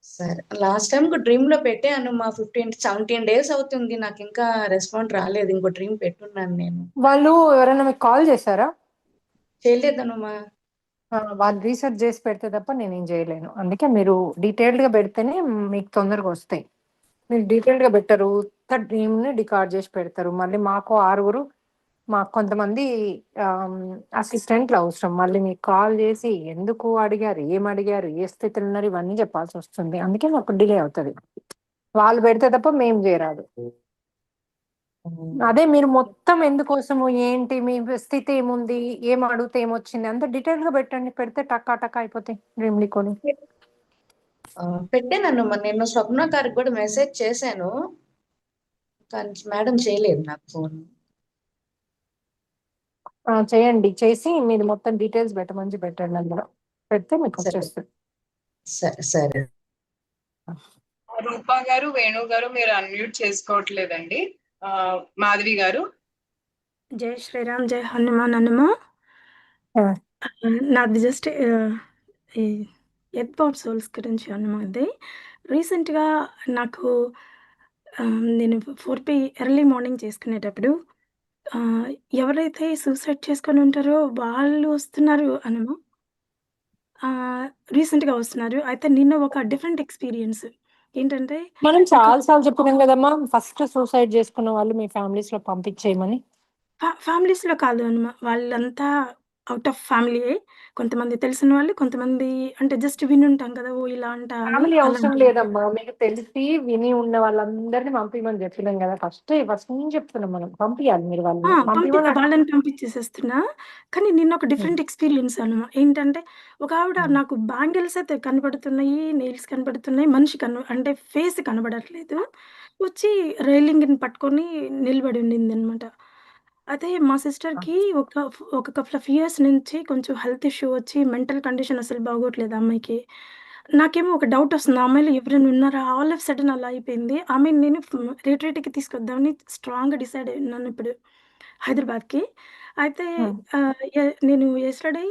Speaker 10: సరే, లాస్ట్ టైం డ్రీమ్ లో పెట్టాను మా 15-17 days అవుతుంది, నాకు ఇంకా రెస్పాండ్ రాలేదు. ఇంకో డ్రీమ్ పెట్టున్నాను నేను.
Speaker 1: వాళ్ళు ఎవరైనా మీకు కాల్ చేశారా?
Speaker 10: చేయలేదను మా.
Speaker 1: వాళ్ళు రీసెర్చ్ చేసి పెడితే తప్ప నేనేం చేయలేను, అందుకే మీరు డీటెయిల్డ్గా పెడితేనే మీకు తొందరగా వస్తాయి. మీరు డీటెయిల్డ్గా పెట్టరు, డ్రీమ్ని డికార్డ్ చేసి పెడతారు. మళ్ళీ మాకు 6 మాకు కొంతమంది అసిస్టెంట్లు అవసరం, మళ్ళీ మీకు కాల్ చేసి ఎందుకు అడిగారు, ఏం అడిగారు, ఏ స్థితిలో ఉన్నారు, ఇవన్నీ చెప్పాల్సి వస్తుంది. అందుకే మాకు డిలే అవుతుంది, వాళ్ళు పెడితే తప్ప మేము చేయరాదు. అదే మీరు మొత్తం ఎందుకోసము, ఏంటి, మీ స్థితి ఏముంది, ఏం అడిగితే ఏమొచ్చింది, అంత డీటెయిల్ గా పెట్టండి, పెడితే టక్కా టక్కా అయిపోతాయి డ్రీమ్ లికోని.
Speaker 10: పెట్టాను మరి నేను స్వప్న గారికి కూడా మెసేజ్ చేశాను, కానీ మేడం చేయలేదు నాకు ఫోన్.
Speaker 1: చేయండి, చేసి మీరు మొత్తం డీటెయిల్స్ పెట్టమని పెట్టండి, అందులో పెడితే మీకు వచ్చేస్తుంది.
Speaker 10: సరే సరే.
Speaker 9: రూపా గారు, వేణు గారు మీరు అన్మ్యూట్ చేసుకోవట్లేదండి. మాధవి గారు.
Speaker 11: జై శ్రీరామ్, జై హనుమాన్. హనుమా, నాది జస్ట్ ఈ ఎర్త్ పవర్ సోల్స్ గురించి అన్నమాట. రీసెంట్గా నాకు నేను 4P ఎర్లీ మార్నింగ్ చేసుకునేటప్పుడు ఎవరైతే సూసైడ్ చేసుకొని ఉంటారో వాళ్ళు వస్తున్నారు అనమా, రీసెంట్గా వస్తున్నారు. అయితే నిన్న ఒక డిఫరెంట్ ఎక్స్పీరియన్స్ ఏంటంటే,
Speaker 1: మనం చాలా సార్లు చెప్పినాం కదమ్మా, ఫస్ట్ సూసైడ్ చేసుకున్న వాళ్ళు మీ ఫ్యామిలీస్ లో పంపించేయమని.
Speaker 11: ఫ్యామిలీస్లో కాదు అనమా, వాళ్ళంతా అవుట్ ఆఫ్ ఫ్యామిలీయే. కొంతమంది తెలిసిన వాళ్ళు, కొంతమంది అంటే జస్ట్ వినుంటాం కదా, ఓ ఇలా అంట అని.
Speaker 1: ఫ్యామిలీ అవసరం
Speaker 11: అలాంటి
Speaker 1: లేదమ్మా, మీకు తెలిసి విని ఉన్న వాళ్ళందరినీ పంపించమని చెప్పినాం కదా, ఫస్ట్ నుంచి చెప్తున్నాం మనం, పంపించాలి మీరు వాళ్ళని.
Speaker 11: వాళ్ళని పంపించేసేస్తున్నా. కానీ నిన్న ఒక డిఫరెంట్ ఎక్స్పీరియన్స్ అనమా. ఏంటంటే, ఒక ఆవిడ నాకు బ్యాంగిల్స్ అయితే కనపడుతున్నాయి, నెయిల్స్ కనపడుతున్నాయి, మనిషి అంటే ఫేస్ కనబడట్లేదు. వచ్చి రైలింగ్‌ని పట్టుకొని నిలబడి ఉండిందనమాట. అయితే మా సిస్టర్‌కి ఒక కపుల్ ఆఫ్ ఇయర్స్ నుంచి కొంచెం హెల్త్ ఇష్యూ వచ్చి మెంటల్ కండిషన్ అసలు బాగోట్లేదు ఆ అమ్మాయికి. నాకేమో ఒక డౌట్ వస్తుంది, ఆ అమ్మాయిలో ఎవరైనా ఉన్నారా? ఆల్ ఆఫ్ సడెన్ అలా అయిపోయింది. ఆమెని నేను రిట్రీట్‌కి తీసుకొద్దామని స్ట్రాంగ్‌గా డిసైడ్ అయ్యున్నాను ఇప్పుడు హైదరాబాద్‌కి. అయితే నేను యెస్టర్‌డే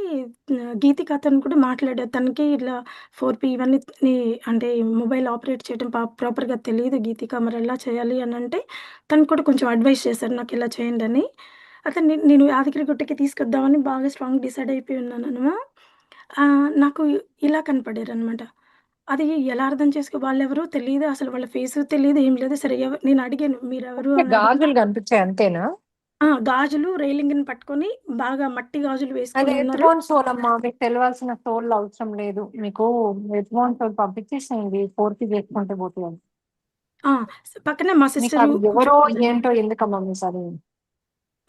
Speaker 11: గీతికతోని కూడా మాట్లాడా. తనకి ఇట్లా 4P ఇవన్నీ అంటే మొబైల్ ఆపరేట్ చేయడం ప్రాపర్‌గా తెలీదు గీతిక, మరి ఎలా చేయాలి అనంటే, తను కూడా కొంచెం అడ్వైస్ చేశారు నాకు ఇలా చేయండని. అయితే నేను యాదగిరిగుట్టకి తీసుకొద్దామని బాగా స్ట్రాంగ్ డిసైడ్ అయిపోయి ఉన్నాననమా. నాకు ఇలా కనపడారనమాట. అది ఎలా అర్థం వాళ్ళెవరో తెలీదు. అసలు వాళ్ళ ఫేసు తెలీదు. ఏం లేదు. సరే నేను అడిగాను మీరెవరు
Speaker 1: ఓకే.
Speaker 11: అని అడిగితే
Speaker 1: గాజులు కనిపించాయి అంతేనా?
Speaker 11: గాజులు రైలింగ్‌ని పట్టుకొని బాగా మట్టి గాజులు
Speaker 1: అది
Speaker 11: వేసుకొని
Speaker 1: ఎర్త్
Speaker 11: ఉన్నారు.
Speaker 1: బోర్న్ సోల్ అమ్మా. మీకు తెలవాల్సిన సోల్ అవసరం లేదు. మీకు ఎర్త్ బోర్న్ సోల్ పంపించేసేయండి. 4కి చేసుకుంటే పోతుంది.
Speaker 11: ఆ! పక్కనే మా
Speaker 1: మీకు
Speaker 11: సిస్టరు
Speaker 1: అది ఎవరో ఏంటో ఎందుకమ్మా మీకు అది?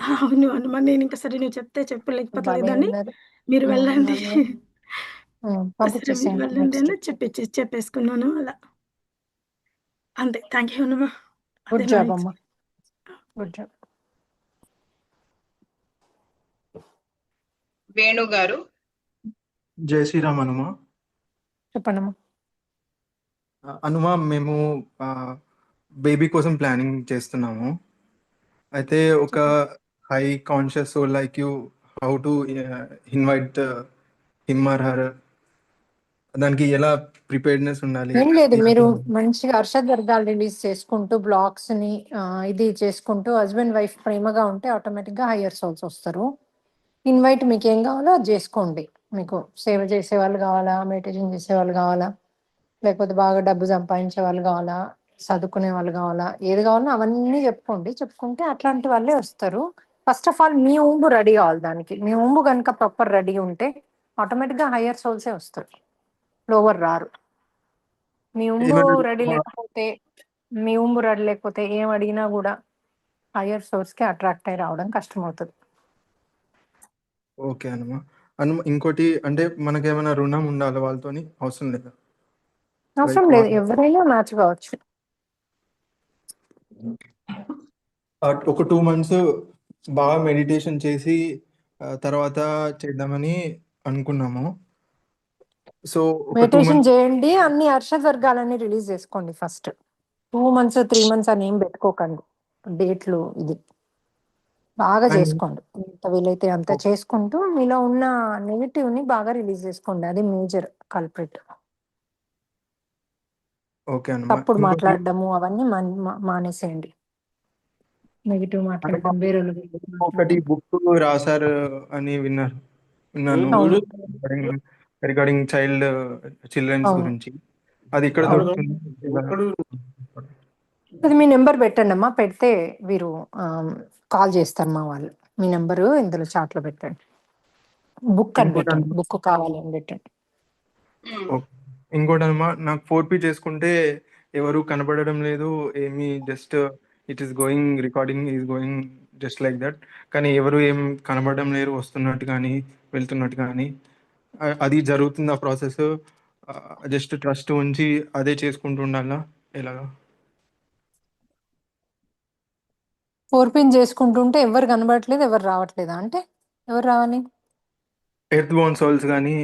Speaker 11: అవును. అవును. మరి నేనింక సరే నువ్వు చెప్తే చెప్పు లేకపోతే
Speaker 1: భలే
Speaker 11: లేదని
Speaker 1: ఉన్నారు.
Speaker 11: మీరు వెళ్ళండి.
Speaker 1: భలే
Speaker 11: సరే మీరు
Speaker 1: పంపించేసేయండి
Speaker 11: వెళ్ళండి
Speaker 1: నెక్స్ట్.
Speaker 11: అని చెప్పేసుకున్నాను అలా. అంతే. థాంక్ యూ అన్నమా. అదే
Speaker 1: గుడ్
Speaker 11: నా
Speaker 1: జాబ్ అమ్మా. Good job.
Speaker 9: వేణు గారు.
Speaker 12: జై శ్రీరామ్ హనుమా.
Speaker 1: చెప్పండమ్మా.
Speaker 12: హనుమా, మేము బేబీ కోసం ప్లానింగ్ చేస్తున్నాము. అయితే ఒక high conscious soul like you, how to invite him or her, దానికి ఎలా ప్రిపేర్డ్నెస్ ఉండాలి?
Speaker 1: ఏం లేదు, మీరు మంచిగా అర్షద్ వర్గాలు రిలీజ్ చేసుకుంటూ బ్లాగ్స్ ని ఇది చేసుకుంటూ హస్బెండ్ వైఫ్ ప్రేమగా ఉంటే ఆటోమేటిక్ గా హయ్యర్ సోల్స్ వస్తారు. ఇన్వైట్ మీకు ఏం కావాలో అది చేసుకోండి. మీకు సేవ చేసే వాళ్ళు కావాలా, మెడిటేషన్ చేసే వాళ్ళు కావాలా, లేకపోతే బాగా డబ్బు సంపాదించే వాళ్ళు కావాలా, చదువుకునే వాళ్ళు కావాలా, ఏది కావాలో అవన్నీ చెప్పుకుంటే అట్లాంటి వాళ్ళే వస్తారు. ఫస్ట్ ఆఫ్ ఆల్ మీ ఊంబు రెడీ కావాలి. దానికి మీ ఊంబు కనుక ప్రాపర్ రెడీ ఉంటే ఆటోమేటిక్ గా హయ్యర్ సోల్సే వస్తారు, లోవర్ రారు. మీ ఊంబు రెడీ లేకపోతే ఏం అడిగినా కూడా హయ్యర్ సోర్స్ కి అట్రాక్ట్ అయి రావడం కష్టమవుతుంది.
Speaker 12: ఓకే హనుమా. ఇంకోటి అంటే మనకేమైనా రుణం ఉండాలి వాళ్ళతోని? అవసరం లేదా?
Speaker 1: అవసరం లేదు, ఎవరైనా మ్యాచ్ కావచ్చు.
Speaker 12: ఒక 2 months బాగా మెడిటేషన్ చేసి తర్వాత చేద్దామని అనుకున్నాము. సో ఒక 2
Speaker 1: మెడిటేషన్
Speaker 12: months
Speaker 1: చేయండి, అన్ని అర్షద్ వర్గాలన్నీ రిలీజ్ చేసుకోండి. ఫస్ట్ 2 months 3 months అని ఏం పెట్టుకోకండి డేట్లు. ఇది బాగా చేసుకోండి, ఎంత వీలైతే అంత చేసుకుంటూ మీలో ఉన్న నెగిటివ్ ని బాగా రిలీజ్ చేసుకోండి. అది మేజర్ కల్ప్రిట్.
Speaker 12: ఓకే అన్నమా.
Speaker 1: తప్పుడు
Speaker 12: ఇంకోటి
Speaker 1: మాట్లాడడము అవన్నీ మానేసేయండి. నెగిటివ్ మాట్లాడడం, వేరే
Speaker 12: ఒకటి బుక్ రాశారు అని విన్నాను
Speaker 1: అవును.
Speaker 12: రిగార్డింగ్ చిల్డ్రన్స్
Speaker 1: అవును.
Speaker 12: గురించి. అది ఇక్కడ
Speaker 1: అవును.
Speaker 12: దొరుకుతుంది?
Speaker 1: అది మీ నెంబర్ పెట్టండి అమ్మా, పెడితే వీరు కాల్ చేస్తారు మా వాళ్ళు. మీ నెంబరు ఇందులో చాట్ లో పెట్టండి. బుక్ అని పెట్టండి, బుక్ కావాలి అని పెట్టండి.
Speaker 12: ఇంకోటి అమ్మా, నాకు 4P చేసుకుంటే ఎవరు కనబడడం లేదు ఏమి, just it is going, recording is going just like that. కానీ ఎవరు ఏం కనబడడం లేరు, వస్తున్నట్టు కానీ వెళ్తున్నట్టు కానీ. అది జరుగుతుంది ఆ ప్రాసెస్. జస్ట్ ట్రస్ట్ ఉంచి అదే చేసుకుంటూ ఉండాలా? ఎలాగా?
Speaker 1: 4 చేసుకుంటుంటే ఎవరు కనబడట్లేదు, ఎవరు రావట్లేదా? అంటే ఎవరు రావాలి?
Speaker 12: ఎర్త్ బోర్న్ సోల్స్ కానీ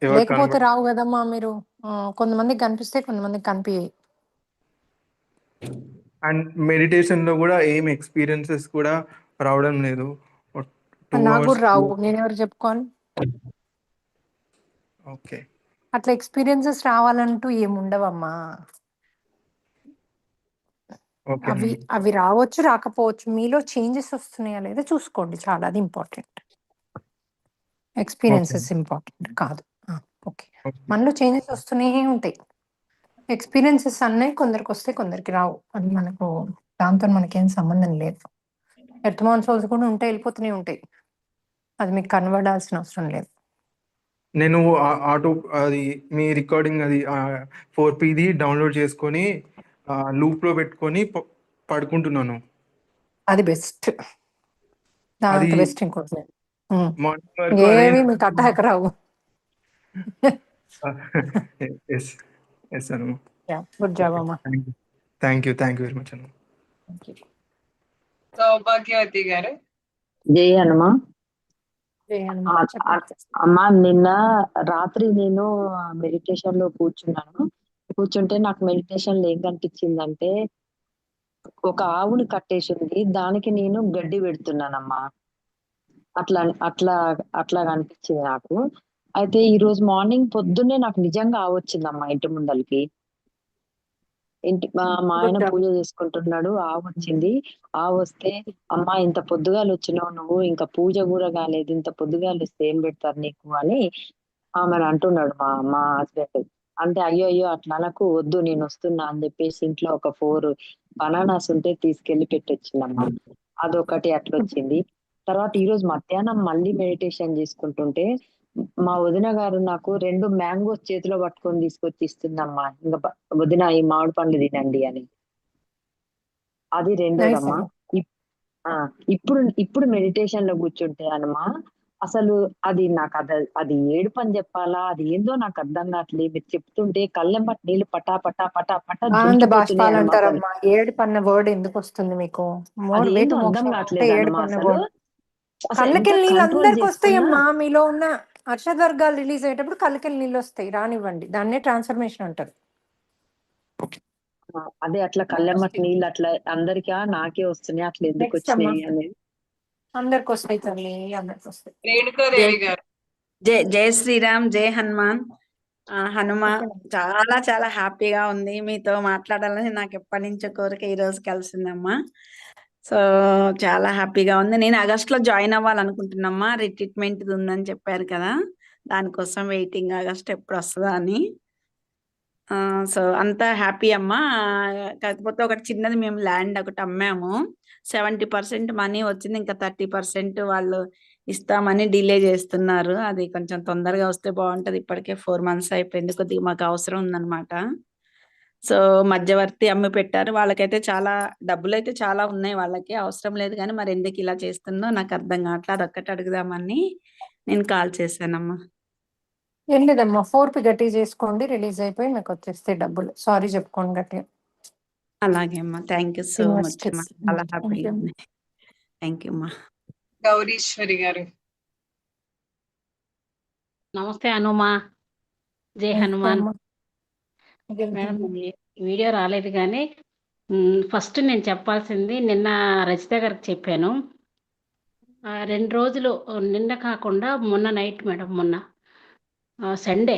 Speaker 12: ఎవరు
Speaker 1: లేకపోతే రావు కదమ్మా. మీరు కొంతమందికి కనిపిస్తే కొంతమందికి కనిపించాయి.
Speaker 12: అండ్ మెడిటేషన్ లో కూడా ఏం ఎక్స్పీరియన్సెస్ కూడా రావడం లేదు. 2
Speaker 1: నాకు
Speaker 12: hours
Speaker 1: కూడా రావు, నేను ఎవరు చెప్పుకోను.
Speaker 12: ఓకే.
Speaker 1: అట్లా ఎక్స్పీరియన్సెస్ రావాలంటూ ఏముండవమ్మా.
Speaker 12: ఓకే
Speaker 1: అవి రావచ్చు, రాకపోవచ్చు. మీలో చేంజెస్ వస్తున్నాయా లేదా చూసుకోండి, చాలా అది ఇంపార్టెంట్. ఎక్స్పీరియన్సెస్ ఇంపార్టెంట్ కాదు. ఓకే, మనలో చేంజెస్ వస్తూనే ఉంటాయి. ఎక్స్పీరియన్సెస్ అన్నీ కొందరికి వస్తే కొందరికి రావు. అది దాంతో మనకేం సంబంధం లేదు. ఎర్త్మాన్ సోల్స్ కూడా ఉంటాయి, వెళ్ళిపోతూనే ఉంటాయి. అది మీకు కనబడాల్సిన అవసరం లేదు.
Speaker 12: నేను ఆటో అది మీ రికార్డింగ్ అది 4Pది డౌన్లోడ్ చేసుకొని లూప్ లో పెట్టుకొని పడుకుంటున్నాను.
Speaker 1: అది బెస్ట్, దాంతో
Speaker 12: అది
Speaker 1: బెస్ట్ ఇంకోటి లేదు.
Speaker 12: మార్నింగ్ వరకు అదే.
Speaker 1: ఏవి మీకు అటాక్ రావు.
Speaker 12: ఎస్ అను.
Speaker 1: గుడ్ జాబ్ అమ్మా.
Speaker 12: థ్యాంక్ యూ వెరీ మచ్ అను.
Speaker 9: సౌభాగ్యవతి గారు.
Speaker 13: జై హనుమా. అమ్మా, నిన్న రాత్రి నేను మెడిటేషన్ లో కూర్చుంటే నాకు మెడిటేషన్ లో ఏం కనిపించిందంటే ఒక ఆవుని కట్టేసింది, దానికి నేను గడ్డి పెడుతున్నానమ్మా. అట్లా అట్లా అట్లా కనిపించింది నాకు. అయితే ఈ రోజు మార్నింగ్ పొద్దున్నే నాకు నిజంగా ఆవు వచ్చిందమ్మా ఇంటి ముందలకి. మా ఆయన
Speaker 1: గుడ్.
Speaker 13: పూజ చేసుకుంటున్నాడు, ఆవు వచ్చింది. ఆవు వస్తే, అమ్మా ఇంత పొద్దుగాలు వచ్చినావు నువ్వు, ఇంకా పూజ కూడా కాలేదు, ఇంత పొద్దుగాలు వస్తే ఏం పెడతారు నీకు అని ఆమెను అంటున్నాడు మా మా హస్బెండ్. అంటే అయ్యో అయ్యో అట్లా అనకు, వద్దు నేను వస్తున్నా అని చెప్పేసి ఇంట్లో ఒక 4 బనానాస్ ఉంటే తీసుకెళ్లి పెట్టొచ్చిందమ్మా. అదొకటి అట్లా వచ్చింది. తర్వాత ఈ రోజు మధ్యాహ్నం మళ్ళీ మెడిటేషన్ చేసుకుంటుంటే మా వదిన గారు నాకు 2 మ్యాంగోస్ చేతిలో పట్టుకొని తీసుకొచ్చి ఇస్తుందమ్మా. ఇంకా వదిన ఈ మామిడి పండు తినండి అని. అది
Speaker 1: నైస్
Speaker 13: రెండోదమ్మా.
Speaker 1: అమ్మా.
Speaker 13: ఇప్పుడు ఇప్పుడు మెడిటేషన్ లో కూర్చుంటే అనమా, అసలు అది నాకు అది ఏడుపు అని చెప్పాలా, అది ఏందో నాకు అర్థం కావట్లేదు. మీరు చెప్తుంటే కళ్ళెంబటి నీళ్ళు పటా పటా పటా పటా
Speaker 1: ఆనంద
Speaker 13: దుంకిపోతున్నాయి
Speaker 1: బాష్పాలు
Speaker 13: అనమా. అసలు
Speaker 1: అంటారమ్మా. ఏడుపు అన్న వర్డ్ ఎందుకు వస్తుంది మీకు?
Speaker 13: అది
Speaker 1: వే
Speaker 13: ఏందో
Speaker 1: టు
Speaker 13: అర్థం
Speaker 1: మోక్షం అంటే
Speaker 13: కావట్లేదు
Speaker 1: ఏడుపు
Speaker 13: అనమా.
Speaker 1: అన్న
Speaker 13: అసలు
Speaker 1: వర్డ్.
Speaker 13: అసలు ఎంత
Speaker 1: కళ్ళకెళ్ళి నీళ్ళు
Speaker 13: కంట్రోల్
Speaker 1: అందరికి
Speaker 13: చేసుకున్నా
Speaker 1: వస్తాయమ్మా. మీలో ఉన్న అర్షద్ వర్గాలు రిలీజ్ అయ్యేటప్పుడు కళ్ళకెళ్ళి నీళ్ళు వస్తాయి, రానివ్వండి. దాన్నే ట్రాన్స్ఫర్మేషన్ అంటారు.
Speaker 13: అదే అట్లా కళ్ళెమ్మటి నీళ్ళు అట్లా అందరికీ నాకే వస్తున్నాయి, అట్లా ఎందుకు
Speaker 1: నెక్స్ట్ అమ్మా.
Speaker 13: వచ్చినాయి అనేది.
Speaker 1: అందరికి వస్తాయి తల్లి, అందరికి వస్తాయి.
Speaker 9: రేణుకాదేవి గారు.
Speaker 14: జై శ్రీరామ్, జై హనుమాన్. హనుమ
Speaker 1: చెప్పండి.
Speaker 14: చాలా చాలా హ్యాపీగా ఉంది. మీతో మాట్లాడాలని నాకు ఎప్పటి నుంచో కోరిక, ఈ రోజు కలిసిందమ్మా. సో చాలా హ్యాపీగా ఉంది. నేను ఆగస్టులో జాయిన్ అవ్వాలనుకుంటున్నామ్మా. రిట్రీట్మెంట్ ఉందని చెప్పారు కదా, దానికోసం వెయిటింగ్, ఆగస్ట్ ఎప్పుడు వస్తుందా అని. సో అంతా హ్యాపీ అమ్మా. కాకపోతే ఒకటి చిన్నది, మేము ల్యాండ్ ఒకటి అమ్మాము. 70% మనీ వచ్చింది, ఇంకా 30% వాళ్ళు ఇస్తామని డిలే చేస్తున్నారు. అది కొంచెం తొందరగా వస్తే బాగుంటది. ఇప్పటికే 4 months అయిపోయింది, కొద్దిగా మాకు అవసరం ఉందన్నమాట. సో మధ్యవర్తి అమ్మి పెట్టారు. వాళ్ళకైతే చాలా డబ్బులు అయితే చాలా ఉన్నాయి, వాళ్ళకి అవసరం లేదు. కానీ మరి ఎందుకు ఇలా చేస్తుందో నాకు అర్థం కావట్లేదు. అదొక్కటి అడుగుదామని నేను కాల్ చేశానమ్మా.
Speaker 1: ఏం లేదమ్మా, 4P గట్టి చేసుకోండి, రిలీజ్ అయిపోయి మీకు వచ్చేస్తే డబ్బులు. సారీ చెప్పుకోండి గట్టిగా.
Speaker 14: అలాగే అమ్మా, థ్యాంక్ యూ సో మచ్ అమ్మా, చాలా హ్యాపీగా ఉంది. థ్యాంక్ యూ అమ్మా.
Speaker 9: గౌరీశ్వరి గారు.
Speaker 15: నమస్తే హనుమా, జై హనుమాన్. మేడం వీడియో రాలేదు కానీ ఫస్ట్ నేను చెప్పాల్సింది, నిన్న రచిత గారికి చెప్పాను. 2 రోజులు, నిన్న కాకుండా మొన్న నైట్ మేడం, మొన్న సండే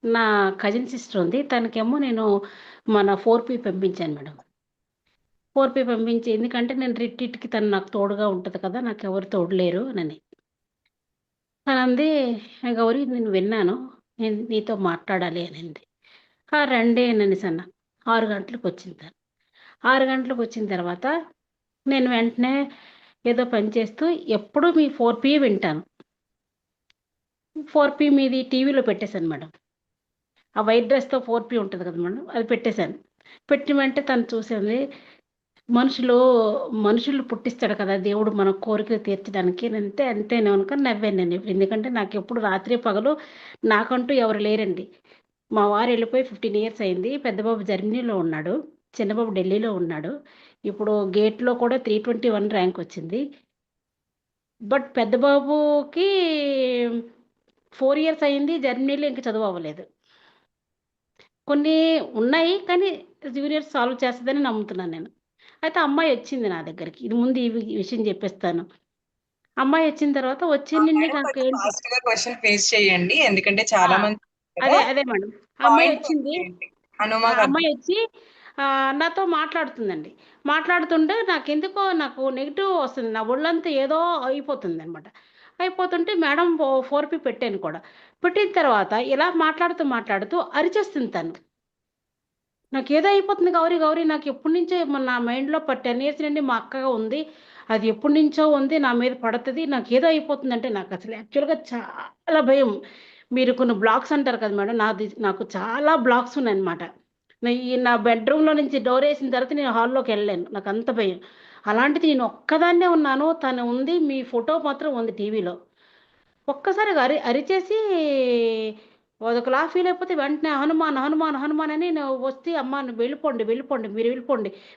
Speaker 15: నా కజిన్ సిస్టర్ ఉంది, తనకేమో నేను మన 4P పంపించాను మేడం. 4P పంపించి, ఎందుకంటే నేను రిట్రీట్కి తను నాకు తోడుగా ఉంటుంది కదా, నాకు ఎవరు తోడులేరు అని. తనంది, గౌరీ నేను విన్నాను, నేను నీతో మాట్లాడాలి అనింది. రండి అనేసి అన్న. 6 గంటలకు వచ్చింది తను. 6 గంటలకు వచ్చిన తర్వాత నేను వెంటనే ఏదో పని చేస్తూ, ఎప్పుడు మీ 4P వింటాను. 4P మీది టీవీలో పెట్టేశాను మేడం. ఆ వైట్ డ్రెస్తో 4P ఉంటుంది కదా మేడం, అది పెట్టేశాను. పెట్టిన వెంటనే తను చూసింది, మనుషులు పుట్టిస్తాడు కదా దేవుడు మన కోరికలు తీర్చడానికి అంటే, అంతే నేను అనుకుని నవ్వాను నేను. ఎందుకంటే నాకు ఎప్పుడు రాత్రి పగలు నాకంటూ ఎవరు లేరండి. మా వారు వెళ్ళిపోయి 15 years అయింది. పెద్దబాబు జర్మనీలో ఉన్నాడు, చిన్నబాబు ఢిల్లీలో ఉన్నాడు. ఇప్పుడు గేట్లో కూడా 321 ర్యాంక్ వచ్చింది. బట్ పెద్దబాబుకి 4 years అయింది, జర్మనీలో ఇంకా చదువు అవ్వలేదు. కొన్ని ఉన్నాయి కానీ జూనియర్ సాల్వ్ చేస్తుందని నమ్ముతున్నాను నేను. అయితే అమ్మాయి వచ్చింది నా దగ్గరికి, ఇది ముందు ఈ విషయం చెప్పేస్తాను. అమ్మాయి వచ్చిన తర్వాత వచ్చి నిన్ను నాకు ఏంటి,
Speaker 9: ఫాస్ట్ గా క్వశ్చన్ ఫేస్ చేయండి, ఎందుకంటే చాలా మంది
Speaker 15: అదే మేడం. ఆ అమ్మాయి వచ్చింది, అమ్మాయి వచ్చి నాతో మాట్లాడుతుందండి. మాట్లాడుతుంటే నాకు నెగిటివ్ వస్తుంది, నా ఒళ్ళంతా ఏదో అయిపోతుంది అనమాట. అయిపోతుంటే మేడం 4P పెట్టాను కూడా. పెట్టిన తర్వాత ఇలా మాట్లాడుతూ అరిచేస్తుంది తను. నాకు ఏదో అయిపోతుంది, గౌరీ నాకు ఎప్పటి నుంచో నా మైండ్లో 10 years నుండి మా అక్కగా ఉంది, అది ఎప్పటి నుంచో ఉంది, నా మీద పడుతుంది, నాకు ఏదో అయిపోతుంది. అంటే నాకు అసలు యాక్చువల్గా చాలా భయం. మీరు కొన్ని బ్లాక్స్ అంటారు కదా మేడం, నాకు చాలా బ్లాక్స్ ఉన్నాయన్నమాట. నా బెడ్రూమ్లో నుంచి డోర్ వేసిన తర్వాత నేను హాల్లోకి వెళ్ళలేను, నాకు అంత భయం. అలాంటిది నేను ఒక్కదాన్నే ఉన్నాను, తను ఉంది, మీ ఫోటో మాత్రం ఉంది టీవీలో. ఒక్కసారి అరిచేసి ఒకలా ఫీల్ అయిపోతే వెంటనే హనుమాన్ అని నేను వస్తే, అమ్మ నువ్వు వెళ్ళిపోండి, మీరు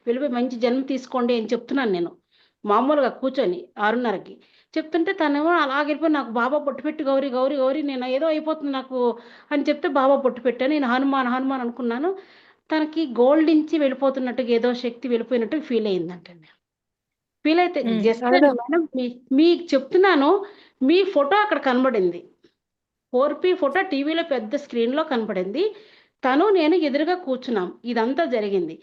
Speaker 15: వెళ్ళిపోయి మంచి జన్మ తీసుకోండి అని చెప్తున్నాను నేను. మామూలుగా కూర్చొని 6:30కి చెప్తుంటే తనేమో అలాగే వెళ్ళిపోయి, నాకు బాబా పొట్టు పెట్టి గౌరీ నేను ఏదో అయిపోతుంది నాకు అని చెప్తే బాబా పొట్టు పెట్టాను. నేను హనుమాన్ అనుకున్నాను. తనకి గోల్డ్ నుంచి వెళ్ళిపోతున్నట్టుగా, ఏదో శక్తి వెళ్ళిపోయినట్టు ఫీల్ అయిందంటే. ఫీల్ అయితే జస్ట్ మేడం మీకు చెప్తున్నాను, మీ ఫోటో అక్కడ కనబడింది. 4P ఫోటో టీవీలో పెద్ద స్క్రీన్లో కనపడింది. తను నేను ఎదురుగా కూర్చున్నాం. ఇదంతా జరిగింది.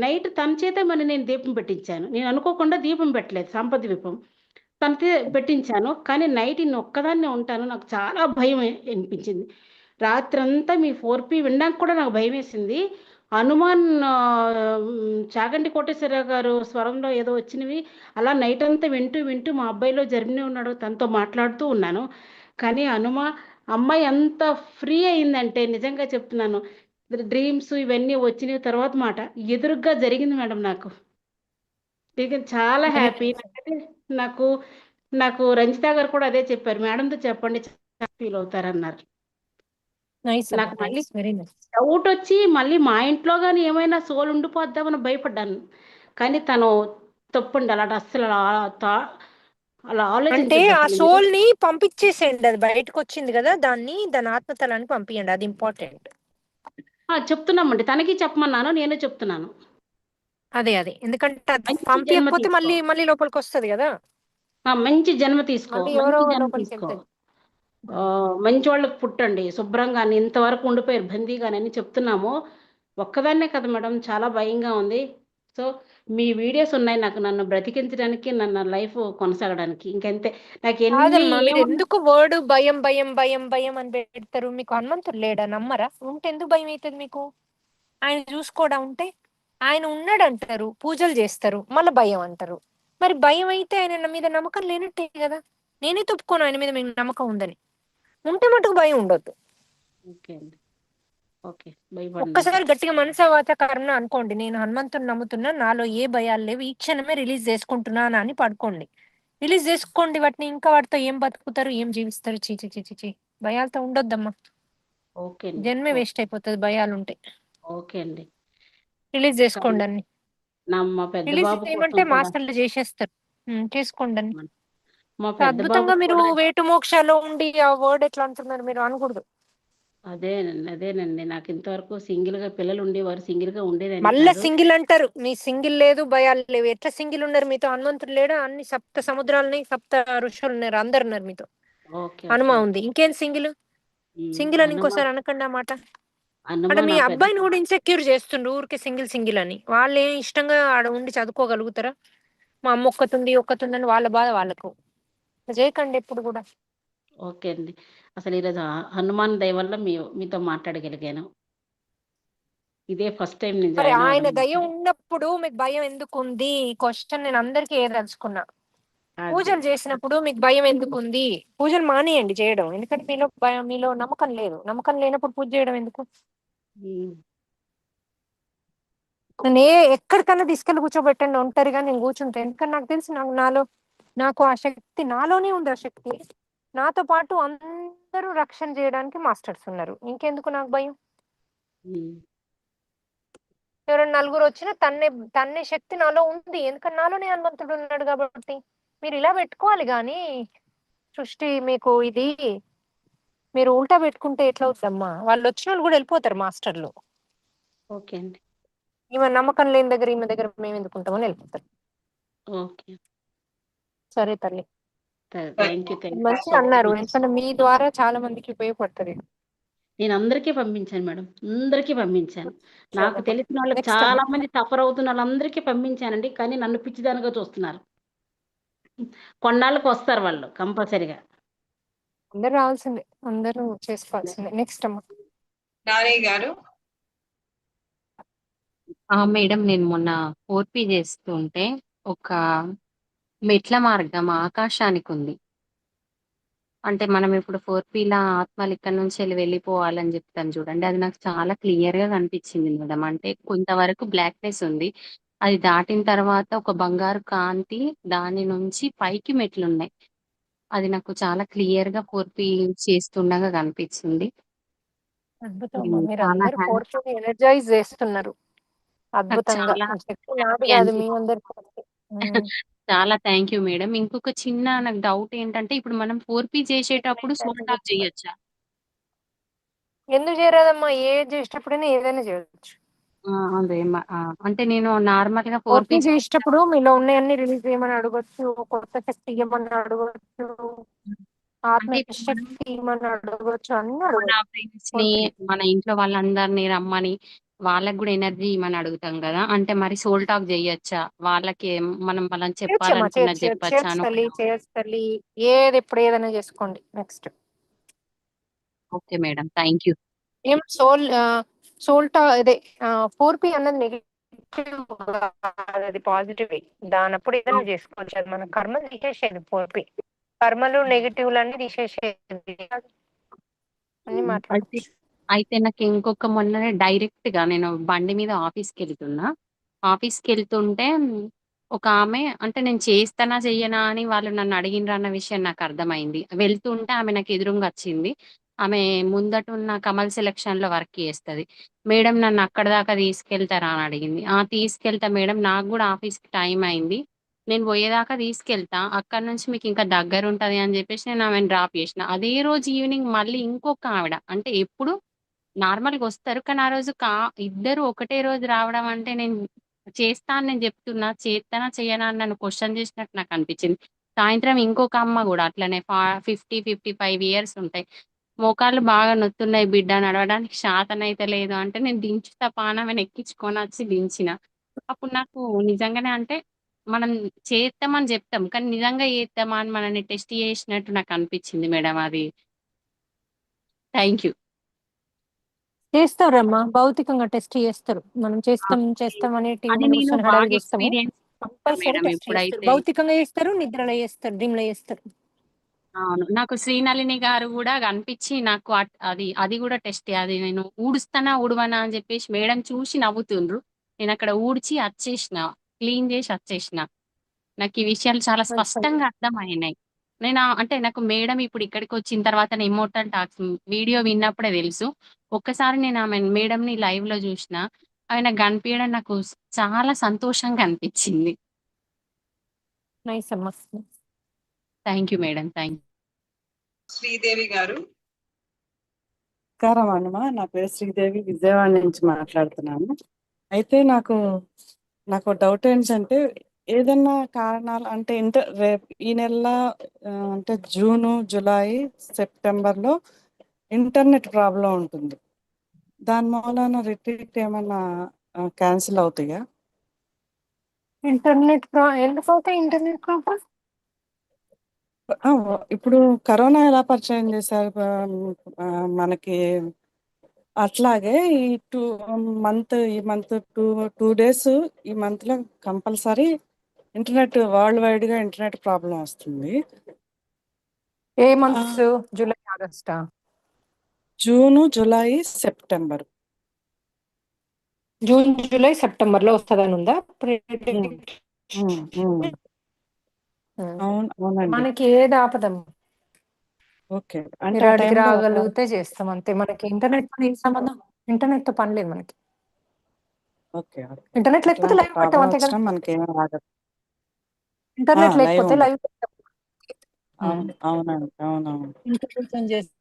Speaker 15: నైట్ తన చేతే మరి నేను దీపం పెట్టించాను. నేను అనుకోకుండా దీపం పెట్టలేదు, సంపద్వీపం. తనకే పెట్టించాను. కానీ నైట్ ఒక్కదాన్నే ఉంటాను. నాకు చాలా భయం అనిపించింది. రాత్రంతా మీ 4P వినడానికి కూడా నాకు భయమేసింది. హనుమాన్ చాగంటి కోటేశ్వరరావు గారు స్వరంలో ఏదో వచ్చినవి అలా నైట్ అంతా వింటూ మా అబ్బాయిలో జర్మనీ ఉన్నాడు, తనతో మాట్లాడుతూ ఉన్నాను. కానీ అమ్మాయి ఎంత ఫ్రీ అయిందంటే నిజంగా చెప్తున్నాను, డ్రీమ్స్ ఇవన్నీ వచ్చిన తర్వాత మాట ఎదురుగ్గా జరిగింది మేడం నాకు. చాలా హ్యాపీ. నాకు నాకు రంజిత గారు కూడా అదే చెప్పారు, మేడంతో చెప్పండి ఫీల్ అవుతారన్నారు. నాకు మళ్ళీ డౌట్ వచ్చి మళ్ళీ మా ఇంట్లో కానీ ఏమైనా సోల్ ఉండిపోద్దామని భయపడ్డాను. కానీ తను తప్పండి, అలాంటి అస్సలు అలా
Speaker 1: అంటే ఆ
Speaker 15: ఆలోచించదు.
Speaker 1: సోల్ ని పంపించేసేయండి, అది బయటకు వచ్చింది కదా, దాని ఆత్మతలానికి పంపించండి, అది ఇంపార్టెంట్.
Speaker 15: చెప్తున్నామండి, తనకి చెప్పమన్నాను, నేను చెప్తున్నాను.
Speaker 1: అదే ఎందుకంటే అది
Speaker 15: మంచి జన్మ
Speaker 1: పంపించకపోతే
Speaker 15: తీసుకో,
Speaker 1: మళ్ళీ లోపలికి వస్తుంది కదా,
Speaker 15: మంచి జన్మ తీసుకో,
Speaker 1: మళ్ళీ ఎవరో
Speaker 15: మంచి జన్మ
Speaker 1: లోపలికి
Speaker 15: తీసుకో,
Speaker 1: వెళ్తుంది.
Speaker 15: మంచి వాళ్ళకి పుట్టండి, శుభ్రంగా ఇంతవరకు ఉండిపోయారు బందీగానని చెప్తున్నాము. ఒక్కదాన్నే కదా మేడం, చాలా భయంగా ఉంది. సో మీ వీడియోస్ ఉన్నాయి నాకు, నన్ను బ్రతికించడానికి, నన్ను లైఫ్ కొనసాగడానికి. ఇంకంతే. నాకు ఎన్ని
Speaker 1: కాదమ్మా, మీరు ఎందుకు వర్డ్ భయం భయం భయం భయం అని పెడతారు? మీకు హనుమంతుడు లేడా? నమ్మరా? ఉంటే ఎందుకు భయం అవుతుంది మీకు? ఆయన చూసుకోవడం ఉంటే ఆయన ఉన్నాడు అంటారు, పూజలు చేస్తారు, మళ్ళీ భయం అంటారు. మరి భయం అయితే ఆయన మీద నమ్మకం లేనట్టే కదా. నేనే తప్పుకోను ఆయన మీద మీకు నమ్మకం ఉందని. ఉంటే మటుకు భయం ఉండొద్దు.
Speaker 15: ఓకే అండి, ఓకే. భయపడండి.
Speaker 1: ఒక్కసారి గట్టిగా మనసవాత కరుణ అనుకోండి, నేను హనుమంతుని నమ్ముతున్నా, నాలో ఏ భయాలు లేవు, ఈ క్షణమే రిలీజ్ చేసుకుంటున్నాను అని పడుకోండి. రిలీజ్ చేసుకోండి వాటిని. ఇంకా వాటితో ఏం బతుకుతారు, ఏం జీవిస్తారు? చీచి చీచి చీ, భయాలతో ఉండొద్దమ్మా.
Speaker 15: ఓకే అండి,
Speaker 1: జన్మే వేస్ట్ అయిపోతుంది భయాలు ఉంటే.
Speaker 15: ఓకే అండి.
Speaker 1: రిలీజ్ చేసుకోండి అన్ని.
Speaker 15: మా పెద్ద
Speaker 1: రిలీజ్
Speaker 15: బాబు
Speaker 1: చేయమంటే
Speaker 15: కోసం కూడా
Speaker 1: మాస్టర్లు చేసేస్తారు. చేసుకోండి అన్ని.
Speaker 15: మా పెద్ద
Speaker 1: అద్భుతంగా
Speaker 15: బాబు
Speaker 1: మీరు
Speaker 15: కూడా
Speaker 1: వేటు మోక్షాలో ఉండి ఆ వర్డ్ ఎట్లా అంటున్నారు మీరు అనకూడదు.
Speaker 15: అదేనండి. నాకు ఇంతవరకు సింగిల్ గా పిల్లలు ఉండేవారు, సింగిల్ గా ఉండేదాన్ని
Speaker 1: మళ్ళా
Speaker 15: కాదు.
Speaker 1: సింగిల్ అంటారు, మీ సింగిల్ లేదు, భయాలు లేవు. ఎట్లా సింగిల్ ఉన్నారు? మీతో హనుమంతుడు లేడా? అన్ని సప్త సముద్రాలని, సప్త ఋషులు ఉన్నారు, అందరు ఉన్నారు మీతో.
Speaker 15: Okay,
Speaker 1: Hanuma
Speaker 15: okay.
Speaker 1: ఉంది, ఇంకేం సింగిల్? సింగిల్ అని ఇంకోసారి అనకండి ఆ మాట. అంటే మీ
Speaker 15: నా పెద్ద
Speaker 1: అబ్బాయిని కూడా ఇన్సెక్యూర్ చేస్తుండ్రు ఊరికే సింగిల్ అని. వాళ్ళు ఏం ఇష్టంగా ఆడ ఉండి చదువుకోగలుగుతారా? మా అమ్మ ఒక్కతుందని వాళ్ళ బాధ వాళ్ళకు. చేయకండి ఎప్పుడు కూడా.
Speaker 15: ఓకే అండి. అసలు ఈరోజు హనుమాన్ దయ వల్ల మీతో మాట్లాడగలిగాను. ఇదే ఫస్ట్ టైం నేను
Speaker 1: మరి
Speaker 15: జాయిన్
Speaker 1: ఆయన
Speaker 15: అవ్వడం.
Speaker 1: దయ ఉన్నప్పుడు మీకు భయం ఎందుకు ఉంది? క్వశ్చన్ నేను అందరికీ ఏదలుచుకున్నా. పూజలు చేసినప్పుడు మీకు భయం ఎందుకు ఉంది? పూజలు మానేయండి చేయడం, ఎందుకంటే మీలో నమ్మకం లేదు. నమ్మకం లేనప్పుడు పూజ చేయడం ఎందుకు? నేను ఎక్కడికన్నా తీసుకెళ్ళి కూర్చోబెట్టండి ఒంటరిగా, నేను కూర్చుంటాను. ఎందుకంటే నాకు తెలిసి నాకు ఆ శక్తి నాలోనే ఉంది. ఆ శక్తి నాతో పాటు అందరూ రక్షణ చేయడానికి మాస్టర్స్ ఉన్నారు. ఇంకెందుకు నాకు భయం? ఎవరైనా నలుగురు వచ్చినా తన్నే శక్తి నాలో ఉంది, ఎందుకంటే నాలోనే హనుమంతుడు ఉన్నాడు కాబట్టి. మీరు ఇలా పెట్టుకోవాలి గాని సృష్టి మీకు ఇది మీరు ఉల్టా పెట్టుకుంటే ఎట్లా అవుతుందమ్మా? వాళ్ళు వచ్చిన వాళ్ళు కూడా వెళ్ళిపోతారు మాస్టర్లు.
Speaker 15: ఓకే అండి.
Speaker 1: ఈమె నమ్మకం లేని దగ్గర ఈమె దగ్గర మేము ఎందుకుంటామని వెళ్ళిపోతారు.
Speaker 15: ఓకే,
Speaker 1: సరే తల్లి,
Speaker 15: థ్యాంక్ యూ.
Speaker 1: మంచిగా అన్నారు. ఎందుకంటే మీ ద్వారా చాలా మందికి ఉపయోగపడుతుంది.
Speaker 15: నేను అందరికీ పంపించాను మేడం, అందరికీ పంపించాను. నాకు తెలిసిన వాళ్ళకి
Speaker 1: Next
Speaker 15: చాలా
Speaker 1: అమ్మా.
Speaker 15: మంది సఫర్ అవుతున్న వాళ్ళందరికీ పంపించానండి. కానీ నన్ను పిచ్చిదానిగా చూస్తున్నారు. కొన్నాళ్ళకి వస్తారు వాళ్ళు కంపల్సరిగా.
Speaker 1: అందరు రావాల్సిందే, అందరూ చేసుకోవాల్సిందే. నెక్స్ట్ అమ్మా.
Speaker 9: నాని గారు.
Speaker 16: మేడం, నేను మొన్న 4P చేస్తుంటే ఒక మెట్ల మార్గం ఆకాశానికి ఉంది. అంటే మనం ఇప్పుడు 4Pలా ఆత్మలు ఇక్కడ నుంచి వెళ్ళిపోవాలని చెప్తాను చూడండి, అది నాకు చాలా క్లియర్ గా కనిపించింది మేడం. అంటే కొంతవరకు బ్లాక్నెస్ ఉంది, అది దాటిన తర్వాత ఒక బంగారు కాంతి, దాని నుంచి పైకి మెట్లు ఉన్నాయి. అది నాకు చాలా క్లియర్ గా 4P చేస్తుండగా కనిపించింది.
Speaker 1: అద్భుతం అమ్మా, మీరు
Speaker 16: చాలా
Speaker 1: అందరూ కోర్టుని ఎనర్జైజ్ చేస్తున్నారు అద్భుతంగా.
Speaker 16: చాలా
Speaker 1: శక్తి నాది
Speaker 16: హ్యాపీ
Speaker 1: కాదు,
Speaker 16: అండి.
Speaker 1: మీ అందరికి.
Speaker 16: చాలా థ్యాంక్ యూ మేడం. ఇంకొక చిన్న నాకు డౌట్ ఏంటంటే, ఇప్పుడు మనం 4P చేసేటప్పుడు స్విచ్ ఆఫ్ చేయొచ్చా?
Speaker 1: ఎందుకు చేయరాదమ్మా? ఏ చేసేటప్పుడైనా ఏదైనా చేయొచ్చు.
Speaker 16: అదే అంటే నేను నార్మల్ గా 4P
Speaker 1: ఓకే చేసేటప్పుడు మీలో ఉన్నాయన్ని రిలీజ్ చేయమని అడగొచ్చు, కొత్త శక్తి ఇవ్వమని అడగొచ్చు,
Speaker 16: అంటే ఇప్పుడు మనం
Speaker 1: తీయమని అడగొచ్చు అని
Speaker 16: మన
Speaker 1: అడగొచ్చు.
Speaker 16: ఫ్రెండ్స్‌ని, మన ఇంట్లో వాళ్ళందరిని రమ్మని, వాళ్ళకి గూడా ఎనర్జీ ఇమ్మని అడుగుతాం గదా! అంటే మరి సోల్ టాక్ జెయ్యొచ్చా? వాళ్ళకి మనం వాళ్ళని
Speaker 1: చేయొచ్చమ్మా,
Speaker 16: చెప్పాలనుకున్నది జెప్పొచ్చా
Speaker 1: చేయొచ్చు
Speaker 16: అని ఒక
Speaker 1: తల్లి,
Speaker 16: డౌట్.
Speaker 1: చేయొచ్చు తల్లి. ఇప్పుడు ఏదైనా చేసుకోండి. Next
Speaker 16: okay madam. Thank you.
Speaker 1: ఏం సోల్టా అదే 4P అన్నది నెగెటివ్ కాదు, అది పాజిటివే. దానప్పుడు ఏదైనా చేసుకోవచ్చు. అది మన కర్మలు తీసేసేది 4P. కర్మలు నెగెటివ్‌లన్నీ తీసేసేది. అన్నీ
Speaker 16: అయితే
Speaker 1: మాట్లాడొచ్చు.
Speaker 16: అయితే నాకు ఇంకొక మొన్ననే డైరెక్ట్‌గా నేను బండి మీద ఆఫీస్‌కెళ్తున్నా. ఆఫీస్‌కెళ్తుంటే ఒకామె అంటే నేను చేస్తానా, చెయ్యనా అని వాళ్ళు నన్ను అడిగిండ్రన్న విషయం నాకర్థమైంది. వెళ్తుంటే ఆమె నాకు ఎదురుంగా వచ్చింది. ఆమె ముందటున్న కమల్ సెలక్షన్‌లో వర్క్ చేస్తది. మేడం నన్ను అక్కడి దాకా తీసుకెళ్తారా అని అడిగింది. ఆ! తీసుకెళ్తా మేడం, నాకు గూడా ఆఫీస్‌కి టైం అయింది. నేను పోయేదాకా తీసుకెళ్తా. అక్కడి నుంచి మీకింకా దగ్గరుంటది అని జెప్పేసి నేను ఆమెను డ్రాప్ చేసిన. అదే రోజు ఈవినింగ్ మళ్ళీ ఇంకొక ఆవిడ అంటే ఎప్పుడు నార్మల్‌గొస్తారు. కానీ ఆ రోజు ఇద్దరు ఒకటే రోజు రావడం అంటే నేను చేస్తా అని నేను జెప్తున్నా. చేత్తనా, చెయ్యనా అని నన్ను క్వెషన్ జేసినట్టు నాకనిపిచ్చింది. సాయంత్రం ఇంకొక అమ్మ గూడా అట్లనే 50, 55 ఇయర్స్ ఉంటాయి. మోకాళ్ళు బాగా నొత్తున్నాయి బిడ్డ, నడవడానికి శాతనైత లేదు అంటే నేను దించుతా పా అని ఆమెను ఎక్కించుకొనొచ్చి దించిన. అప్పుడు నాకు నిజంగానే అంటే మనం చేత్తమని జెప్తాం. కానీ నిజంగా చేత్తమా అని మనల్ని టెస్ట్ చేసినట్టు నాకనిపిచ్చింది మేడం అది. Thank you.
Speaker 1: చేస్తారమ్మా. భౌతికంగా టెస్ట్ చేస్తారు. మనం చేస్తాం అని టీవీ
Speaker 16: అది
Speaker 1: ముందు
Speaker 16: నేను
Speaker 1: కూర్చొని
Speaker 16: బాగా
Speaker 1: హడావిడి చేస్తాము.
Speaker 16: ఎక్స్‌పీరియన్స్
Speaker 1: కంపల్సరీ
Speaker 16: మేడం
Speaker 1: టెస్ట్ చేస్తారు.
Speaker 16: ఎప్పుడైతే
Speaker 1: భౌతికంగా చేస్తారు, నిద్రలో చేస్తారు, డ్రీమ్‌లో చేస్తారు.
Speaker 16: అవును. నాకు శ్రీనళిని గారు గూడా కనిపిచ్చి నాకు అది గూడా టెస్టే. అది నేను ఊడుస్తానా, ఊడవనా అని జెప్పేసి మేడం చూసి నవ్వుతుండ్రు. నేనక్కడ ఊడ్చి అచ్చేసిన. క్లీన్ జేసి అచ్చేసిన. నాకీ విషయాలు చాలా
Speaker 1: మంచి పని.
Speaker 16: స్పష్టంగా అర్థమయినాయి. అంటే నాకు మేడం ఇప్పుడు ఇక్కడికొచ్చిన తర్వాతనే ఇమ్మోర్టల్ టాక్స్ వీడియో విన్నప్పుడే తెలుసు. ఒక్కసారి నేను మేడంని లైవ్‌లో జూషిన. ఆమె నాకు గనిపియడం నాకు చాలా సంతోషంగా అనిపిచ్చింది.
Speaker 1: నైస్ అమ్మా.
Speaker 16: Thank you madam. Thank
Speaker 9: Sridevi గారు.
Speaker 17: నమస్కారం అమ్మా. నా పేరు శ్రీదేవి, విజయవాడ నుంచి మాట్లాడుతున్నాను. అయితే నాకు డౌట్ ఏంటంటే ఏదన్నా కారణాలు అంటే రేపు ఈ నెల అంటే జూను, జులై, సెప్టెంబర్‌లో ఇంటర్నెట్ ప్రాబ్లమ్ ఉంటుంది. దాని మూలాన రిట్రీట్ ఏమన్నా క్యాన్సిల్ అవుతాయా?
Speaker 1: ఎందుకవుతాయి ఇంటర్నెట్ ప్రాబ్లమ్?
Speaker 17: ఇప్పుడు కరోనా ఎలా పరిచయం చేశారు మనకి, అట్లాగే ఈ ఈ మంత్ 2 డేస్ ఈ మంత్‌లో కంపల్సరీ వరల్డ్ వైడ్‌గా ఇంటర్నెట్ ప్రాబ్లమ్ వస్తుంది.
Speaker 1: ఏ మంత్స్? జూలై, ఆగస్టా?
Speaker 17: June, July, September.
Speaker 1: June, July, సెప్టెంబర్‌లో వస్తదని ఉందా?
Speaker 17: అవునండి.
Speaker 1: మనకి ఏది ఆపదమ్మా.
Speaker 17: ఓకే. అంటే
Speaker 1: మీరు
Speaker 17: ఆ
Speaker 1: అడిగి
Speaker 17: టైంలో
Speaker 1: రాగలిగితే చేస్తాం అంతే. మనకి ఇంటర్నెట్‌తో ఏం సంబంధం? ఇంటర్నెట్‌తో పని లేదు మనకి.
Speaker 17: ఓకే.
Speaker 1: ఇంటర్నెట్ లేకపోతే
Speaker 17: అట్లాంటి
Speaker 1: లైవ్ పెట్టాం
Speaker 17: ప్రాబ్లమ్
Speaker 1: అంతే కదా!
Speaker 17: వచ్చినా మనకేం రాదు.
Speaker 1: ఇంటర్నెట్
Speaker 17: లైవ్
Speaker 1: లేకపోతే
Speaker 17: ఉండదు.
Speaker 1: లైవ్ పెట్టాం.
Speaker 17: అవునండి. అవునవును.
Speaker 1: ఇంటిగ్రేషన్ చేసి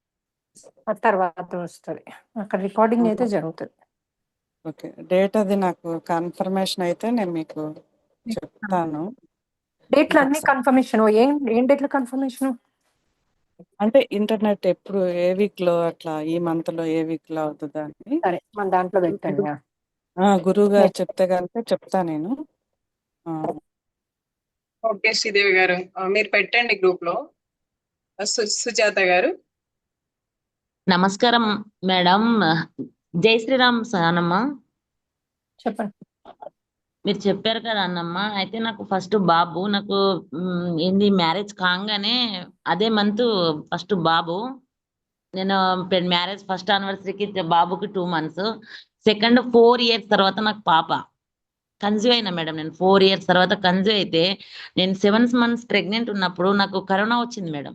Speaker 1: ఆ తర్వాత వస్తది. అక్కడ రికార్డింగ్ అయితే జరుగుతది.
Speaker 17: ఓకే. డేట్ అది నాకు కన్ఫర్మేషన్ అయితే నేను మీకు చెప్తాను.
Speaker 1: డేట్లు అన్ని కన్ఫర్మేషన్. ఏం డేట్‌లో కన్ఫర్మేషన్?
Speaker 17: అంటే ఇంటర్నెట్ ఎప్పుడు ఏ వీక్‌లో అట్లా ఈ మంత్‌లో ఏ వీక్‌లో అవుతదని.
Speaker 1: సరే, మన దాంట్లో పెట్టండి.
Speaker 17: గురువుగారు చెప్తే గనుక చెప్తా నేను.
Speaker 9: ఓకే శ్రీదేవి గారు, మీరు పెట్టండి గ్రూప్‌లో. సుజాత గారు.
Speaker 18: నమస్కారం మేడం. జై శ్రీరామ్ అన్నమ్మ.
Speaker 1: చెప్పండి.
Speaker 18: మీరు చెప్పారు కదా అన్నమ్మ. అయితే నాకు ఫస్ట్ బాబు, నాకు ఏంది మ్యారేజ్ కాగానే అదే మంత్ ఫస్ట్ బాబు. నేను మ్యారేజ్ ఫస్ట్ యానివర్సరీకి బాబుకి 2 months. సెకండ్ 4 years తర్వాత నాకు పాప. కన్సీవ్ అయినా మేడం. నేను 4 years తర్వాత కన్సీవ్ అయితే నేను 7 months ప్రెగ్నెంట్ ఉన్నప్పుడు నాకు కరోనా వచ్చింది మేడం.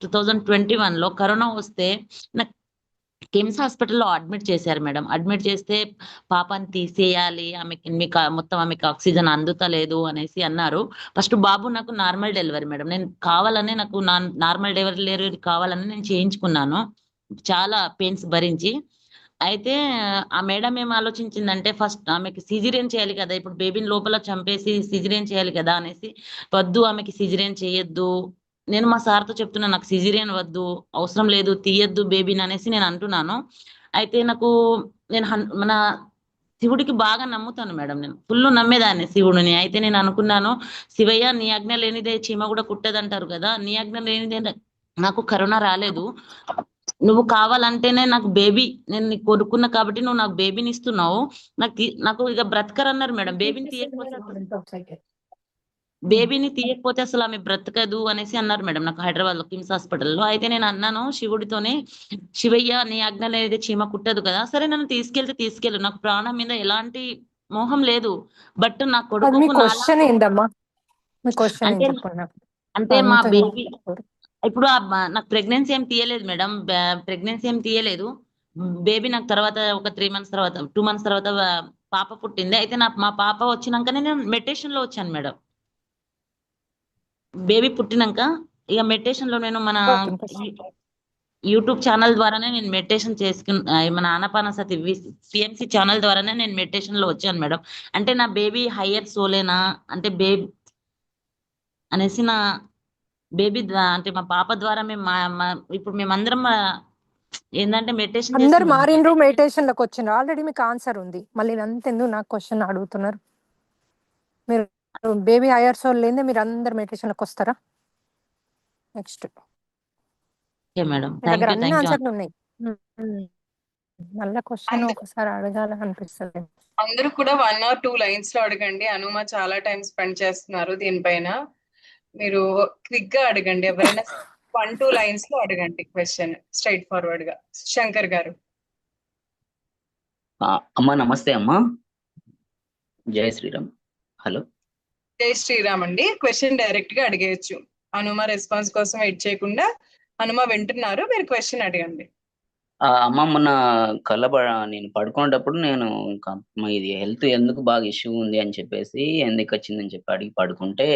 Speaker 18: 2021లో కరోనా వస్తే నాకు కిమ్స్ హాస్పిటల్‌లో అడ్మిట్ చేశారు మేడం. అడ్మిట్ చేస్తే పాపని తీసేయాలి, మొత్తం ఆమెకి ఆక్సిజన్ అందుతలేదు అనేసి అన్నారు. ఫస్ట్ బాబు నాకు నార్మల్ డెలివరీ మేడం. నేను కావాలనే నాకు నార్మల్ డెలివరీ కావాలని నేను చేయించుకున్నాను. చాలా పెయిన్స్ భరించి. అయితే ఆ మేడం ఏం ఆలోచించిందంటే ఫస్ట్ ఆమెకి సిజేరియన్ చేయాలి కదా! ఇప్పుడు బేబీని లోపల చంపేసి సిజేరియన్ చేయాలి కదా! అనేసి వద్దు ఆమెకి సిజేరియన్ చేయొద్దు నేను మా సార్తో చెప్తున్నా నాకు సిజేరియన్ వద్దు, అవసరం లేదు, తీయద్దు బేబీని అనేసి నేను అంటున్నాను. అయితే నాకు నేను మన శివుడికి బాగా నమ్ముతాను మేడం, నేను ఫుల్ నమ్మేదాన్ని శివుడిని. అయితే నేను అనుకున్నాను, శివయ్య నీ ఆజ్ఞ లేనిదే చీమ కూడా కుట్టదంటారు కదా, నీ ఆజ్ఞ లేనిదే నాకు కరోనా రాలేదు, నువ్వు కావాలంటేనే నాకు బేబీ, నేను నీకు కొనుక్కున్నా కాబట్టి నువ్వు నాకు బేబీని ఇస్తున్నావు, నాకు ఇక బ్రతకరన్నారు మేడం. బేబీని తీయకపోతే అసలు ఆమె బ్రతకదు అనేసి అన్నారు మేడం నాకు హైదరాబాద్ లో కిమ్స్ హాస్పిటల్లో. అయితే నేను అన్నాను శివుడితోనే, శివయ్య నీ ఆజ్ఞ లేనిదే చీమ కుట్టదు కదా, సరే నన్ను తీసుకెళ్ళు, నాకు ప్రాణం మీద ఎలాంటి మోహం లేదు, బట్ నా కొడుకు అంటే అంటే మా బేబీ ఇప్పుడు నాకు ప్రెగ్నెన్సీ ఏం తీయలేదు మేడం, ప్రెగ్నెన్సీ ఏం తీయలేదు. బేబీ నాకు తర్వాత ఒక 3 months తర్వాత 2 months తర్వాత పాప పుట్టింది. అయితే మా పాప వచ్చినాకనే నేను మెడిటేషన్ లో వచ్చాను మేడం. బేబీ పుట్టినాక ఇక మెడిటేషన్ లో నేను మన యూట్యూబ్ ఛానల్ ద్వారానే నేను మెడిటేషన్ మన ఆనాపానసతి సిఎంసి ఛానల్ ద్వారానే నేను మెడిటేషన్ లో వచ్చాను మేడం. అంటే నా బేబీ హయ్యర్ సోలేనా అంటే బేబీ అనేసి నా బేబీ అంటే మా పాప ద్వారా మేము ఇప్పుడు మేమందరం ఏంటంటే మెడిటేషన్
Speaker 1: అందరు మారిండ్రు, మెడిటేషన్ లోకి వచ్చిండ్రు. ఆల్రెడీ మీకు ఆన్సర్ ఉంది, మళ్ళీ అంతెందుకు నాకు క్వశ్చన్ అడుగుతున్నారు? మీరు బేబీ హైయర్ సోల్ లేదే మీరు అందరు మెడిటేషన్ లోకి వస్తారా? నెక్స్ట్
Speaker 18: మేడం
Speaker 1: దగ్గర అన్ని ఆన్సర్లు ఉన్నాయి, మళ్ళీ క్వశ్చన్ ఒకసారి అడగాలని అనిపిస్తుంది.
Speaker 9: అందరూ కూడా 1 or 2 lines లో అడగండి. అనుమ చాలా టైం స్పెండ్ చేస్తున్నారు దీనిపైన. మీరు క్విక్ గా అడగండి, ఎవరైనా 1-2 lines లో అడగండి క్వశ్చన్ స్ట్రైట్ ఫార్వర్డ్ గా. శంకర్ గారు.
Speaker 19: అమ్మా నమస్తే అమ్మా, జై శ్రీరామ్. హలో,
Speaker 9: జై శ్రీరామ్ అండి. క్వశ్చన్ డైరెక్ట్ గా అడిగేయచ్చు, అనుమ రెస్పాన్స్ కోసం వెయిట్ చేయకుండా. అనుమ వింటున్నారు, మీరు క్వశ్చన్ అడగండి.
Speaker 19: అమ్మ మొన్న నేను పడుకునేటప్పుడు నేను ఇది హెల్త్ ఎందుకు బాగా ఇష్యూ ఉంది అని చెప్పేసి ఎందుకు వచ్చిందని చెప్పి అడిగి పడుకుంటే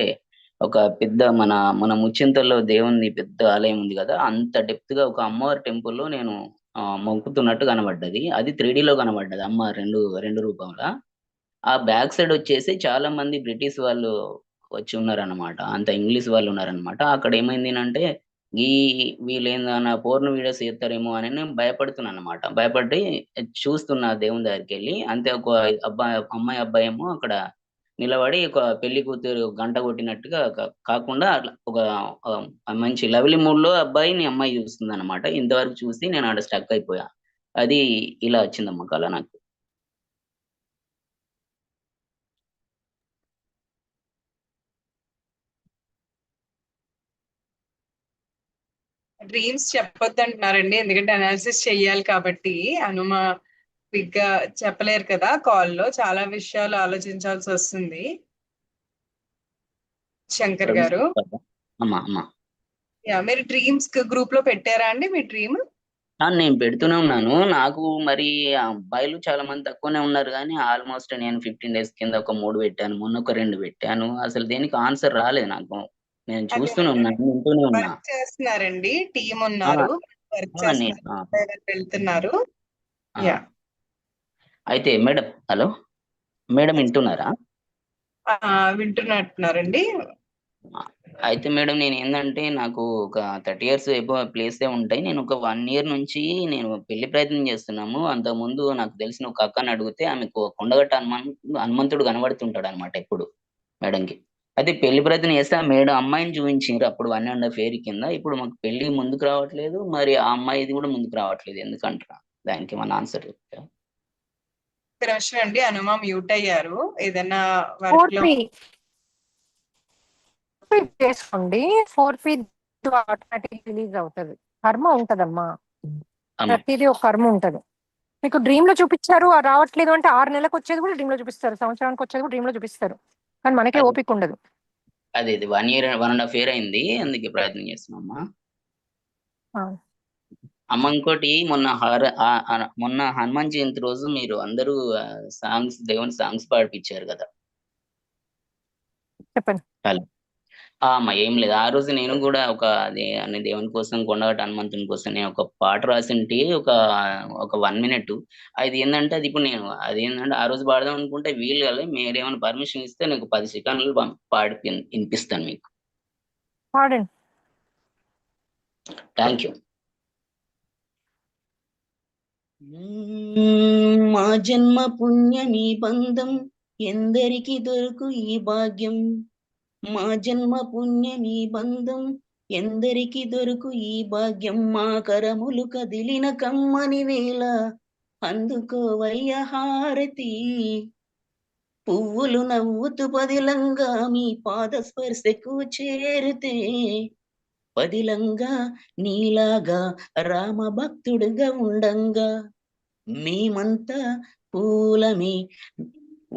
Speaker 19: ఒక పెద్ద మన ముచ్చింతల్లో దేవుని పెద్ద ఆలయం ఉంది కదా, అంత డెప్త్ గా ఒక అమ్మవారి టెంపుల్లో నేను మొక్కుతున్నట్టు కనబడ్డది. అది 3D లో కనబడ్డది అమ్మ రెండు రూపంలో. ఆ బ్యాక్ సైడ్ వచ్చేసి చాలా మంది బ్రిటిష్ వాళ్ళు వచ్చి ఉన్నారనమాట, అంత ఇంగ్లీష్ వాళ్ళు ఉన్నారనమాట. అక్కడ ఏమైంది అంటే వీళ్ళేందన్నా పోర్న్ వీడియోస్ చేస్తారేమో అని నేను భయపడుతున్నాను అనమాట. భయపడి చూస్తున్నా దేవుని దగ్గరికి వెళ్ళి. అంతే ఒక అమ్మాయి అబ్బాయి ఏమో అక్కడ నిలబడి ఒక పెళ్లి కూతురు గంట కొట్టినట్టుగా కాకుండా అట్లా ఒక మంచి లవ్లీ మూడ్ లో అబ్బాయిని అమ్మాయి చూస్తుంది అనమాట. ఇంతవరకు చూసి నేను ఆడ స్టక్ అయిపోయా. అది ఇలా వచ్చిందమ్మ కళ నాకు.
Speaker 9: డ్రీమ్స్ చెప్పొద్దు అంటున్నారండి, ఎందుకంటే అనాలిసిస్ చెయ్యాలి కాబట్టి. అనుమ క్విక్ గా చెప్పలేరు కదా, కాల్లో చాలా విషయాలు ఆలోచించాల్సి వస్తుంది. శంకర్ గారు, మీరు డ్రీమ్స్ గ్రూప్ లో పెట్టారా అండి మీ డ్రీమ్?
Speaker 19: నేను పెడుతూనే ఉన్నాను. నాకు మరి అబ్బాయిలు చాలా మంది తక్కువనే ఉన్నారు కానీ ఆల్మోస్ట్ నేను 15 days కింద ఒక 3 పెట్టాను, మొన్న ఒక 2 పెట్టాను. అసలు దేనికి ఆన్సర్ రాలేదు నాకు. నేను చూస్తూనే ఉన్నాను, వింటూనే ఉన్నా.
Speaker 9: చేస్తున్నారండి, టీం ఉన్నారు, వర్క్ చేస్తున్నారు, వెళ్తున్నారు.
Speaker 19: అయితే మేడం, హలో మేడం వింటున్నారా?
Speaker 9: వింటున్నట్టున్నారండి.
Speaker 19: అయితే మేడం నేను ఏంటంటే నాకు ఒక 30 years ప్లేసే ఉంటాయి. నేను ఒక 1 year నుంచి నేను పెళ్లి ప్రయత్నం చేస్తున్నాము. అంతకుముందు నాకు తెలిసిన ఒక అక్కని అడిగితే ఆమెకు కొండగట్ట హనుమంతుడు కనబడుతుంటాడు అనమాట ఎప్పుడు మేడంకి. అయితే పెళ్లి ప్రయత్నం చేస్తే ఆ మేడం అమ్మాయిని చూపించారు అప్పుడు 1.5 year కింద. ఇప్పుడు మాకు పెళ్లి ముందుకు రావట్లేదు, మరి ఆ అమ్మాయిది కూడా ముందుకు రావట్లేదు, ఎందుకంటారా? దానికి మన ఆన్సర్ చెప్తా.
Speaker 9: అండి, అనుమ మ్యూట్ అయ్యారు, ఏదైనా వర్క్ లో
Speaker 1: చేసుకోండి. 4P ఆటోమేటిక్ రిలీజ్ అవుతుంది. కర్మ ఉంటదమ్మా, ప్రతిదీ ఒక కర్మ ఉంటది. మీకు డ్రీమ్ లో చూపించారు రావట్లేదు అంటే 6 నెలలకు వచ్చేది కూడా డ్రీమ్ లో చూపిస్తారు, సంవత్సరానికి వచ్చేది కూడా డ్రీమ్ లో చూపిస్తారు, కానీ మనకే ఓపిక ఉండదు.
Speaker 19: అదే 1 year 1.5 year అయింది, అందుకే ప్రయత్నం చేస్తున్నామ్మా. అమ్మ ఇంకోటి మొన్న హనుమాన్ జయంతి రోజు మీరు అందరూ దేవుని సాంగ్స్ పాడిపించారు కదా.
Speaker 1: చెప్పండి.
Speaker 19: అమ్మ ఏం లేదు, ఆ రోజు నేను కూడా దేవుని కోసం కొండగట్ట హనుమంతుని కోసం నేను ఒక పాట రాసింటి, ఒక 1 minute. అది ఏంటంటే అది ఇప్పుడు నేను అది ఏంటంటే ఆ రోజు పాడదాం అనుకుంటే వీలు కాదు. మీరు ఏమైనా పర్మిషన్ ఇస్తే నేను 10 seconds పాడి వినిపిస్తాను మీకు.
Speaker 1: పాడండి.
Speaker 19: Thank you. మా జన్మ పుణ్యమీ బంధం ఎందరికి దొరకు ఈ భాగ్యం. మా జన్మ పుణ్యమీ బంధం ఎందరికి దొరకు ఈ భాగ్యం. మా కరములు కదిలిన కమ్మని వేళ అందుకోవయ్య హారతి. పువ్వులు నవ్వుతూ పదిలంగా మీ పాద స్పర్శకు చేరితే పదిలంగా నీలాగా రామ భక్తుడుగా ఉండంగా. మేమంతా పూలమే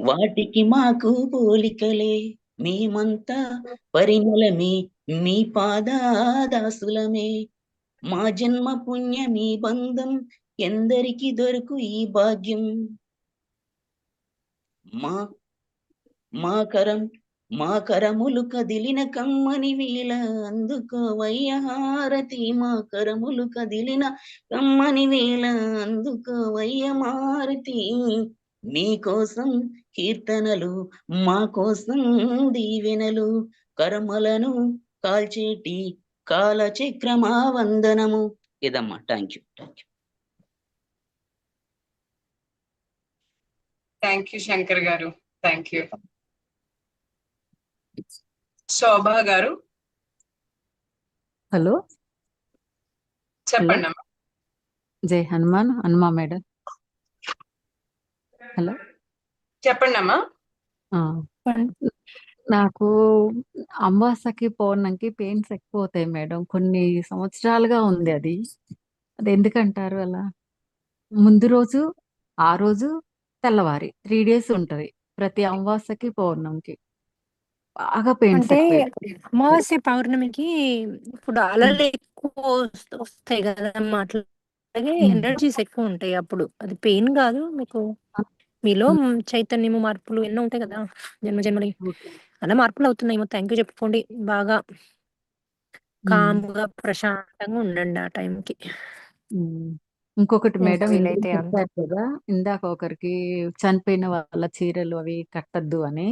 Speaker 19: వాటికి మాకు పోలికలే. మేమంతా పరిమళమే మీ పాదాదాసులమే. మా జన్మ పుణ్యమీ బంధం ఎందరికి దొరకు ఈ భాగ్యం. మా కరములు కదిలిన కమ్మని వేళ అందుకోవయ్య హారతి. మా కరములు కదిలిన కమ్మని వేళ అందుకోవయ్య హారతి. మీకోసం కీర్తనలు మా కోసం దీవెనలు. కర్మలను కాల్చేటి కాలచక్రమా వందనము. ఇదమ్మా. Thank you.
Speaker 9: Thank you Shankar గారు. Thank you. శోభా గారు
Speaker 20: హలో
Speaker 9: చెప్పండి అమ్మా.
Speaker 20: జై హనుమాన్. హనుమా మేడం. హలో
Speaker 9: చెప్పండి అమ్మా.
Speaker 20: నాకు అమావాస్యకి పౌర్ణమికి పెయిన్స్ ఎక్కువ అవుతాయి మేడం. కొన్ని సంవత్సరాలుగా ఉంది అది. అది ఎందుకంటారు అలా? ముందు రోజు, ఆ రోజు, తెల్లవారి 3 days ఉంటది ప్రతి అమావాస్యకి పౌర్ణమికి. బాగా పెయిన్స్
Speaker 1: అంటే
Speaker 20: ఎక్కువ.
Speaker 1: అమావాస్య పౌర్ణమికి ఇప్పుడు అలలు ఎక్కువ వస్తాయి కదమ్మా, అట్లాగే ఎనర్జీస్ ఎక్కువ ఉంటాయి అప్పుడు. అది పెయిన్ కాదు మీకు, మీలో చైతన్యము మార్పులు ఎన్నో ఉంటాయి కదా జన్మ జన్మలి, అలా మార్పులు అవుతున్నాయేమో. థ్యాంక్ యూ చెప్పుకోండి. బాగా కామ్గా ప్రశాంతంగా ఉండండి ఆ టైంకి.
Speaker 20: ఇంకొకటి
Speaker 1: మీకు
Speaker 20: మేడం, ఇందాక
Speaker 1: వీలైతే అంతే.
Speaker 20: చెప్పారు కదా, ఇందాక ఒకరికి చనిపోయిన వాళ్ళ చీరలు అవి కట్టద్దు అని.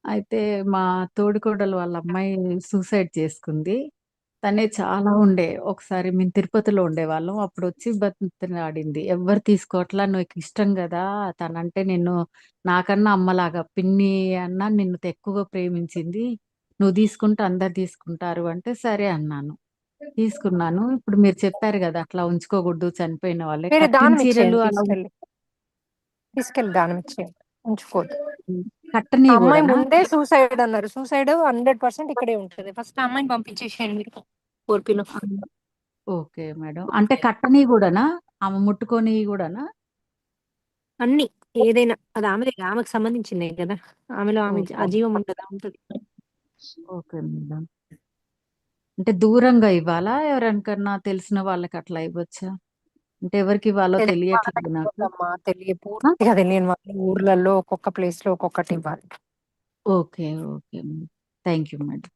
Speaker 20: అయితే మా తోడికోడలు వాళ్ళ అమ్మాయి సూసైడ్ చేసుకుంది. తనే చాలా ఉండే. ఒకసారి మేము తిరుపతిలో ఉండేవాళ్ళం. అప్పుడు వచ్చి బతిమలాడింది. ఎవ్వరు తీసుకోవట్లా, నీకు ఇష్టం కదా తనంటే, నిన్ను నాకన్నా అమ్మలాగా, పిన్ని అన్నా నిన్ను ఎక్కువగా ప్రేమించింది, నువ్వు తీసుకుంటే అందరు తీసుకుంటారు అంటే సరే అన్నాను. తీసుకున్నాను. ఇప్పుడు మీరు చెప్పారు కదా అట్లా ఉంచుకోకూడదు చనిపోయిన వాళ్ళే.
Speaker 1: మీరు
Speaker 20: కట్టిన
Speaker 1: దానం
Speaker 20: చీరలు
Speaker 1: ఇచ్చేయండి,
Speaker 20: అలా
Speaker 1: తీసుకెళ్ళి దానం ఇచ్చేయండి, ఉంచుకోవద్దు.
Speaker 20: కట్టని
Speaker 1: ఆ అమ్మాయి
Speaker 20: కూడానా?
Speaker 1: ముందే సూసైడ్ అన్నారు. సూసైడ్ 100% ఇక్కడే ఉంటుంది. ఫస్ట్ ఆ అమ్మాయిని పంపించేసేయండి మీరు ఓర్పిలో.
Speaker 20: Okay madam. అంటే కట్టని కూడానా? ఆమె ముట్టుకొని కూడానా?
Speaker 1: అన్ని ఏదైనా అది ఆమెకు సంబంధించిందే కదా. ఆమెలో ఆమె
Speaker 20: ఓకే.
Speaker 1: అజీవం ఉండదా? ఉంటుంది.
Speaker 20: Okay madam. అంటే దూరంగా ఇవ్వాలా? ఎవరికన్నా తెలిసిన వాళ్ళకి అట్లా ఇవ్వచ్చా? అంటే ఎవరికి ఇవ్వాలో తెలియట్లేదు నాకు.
Speaker 1: పూర్తిగా తెలియని వాళ్ళు ఊర్లలో ఒక్కొక్క ప్లేస్ లో ఒక్కొక్కటి ఇవ్వాలి.
Speaker 20: Okay. Okay. Thank you madam.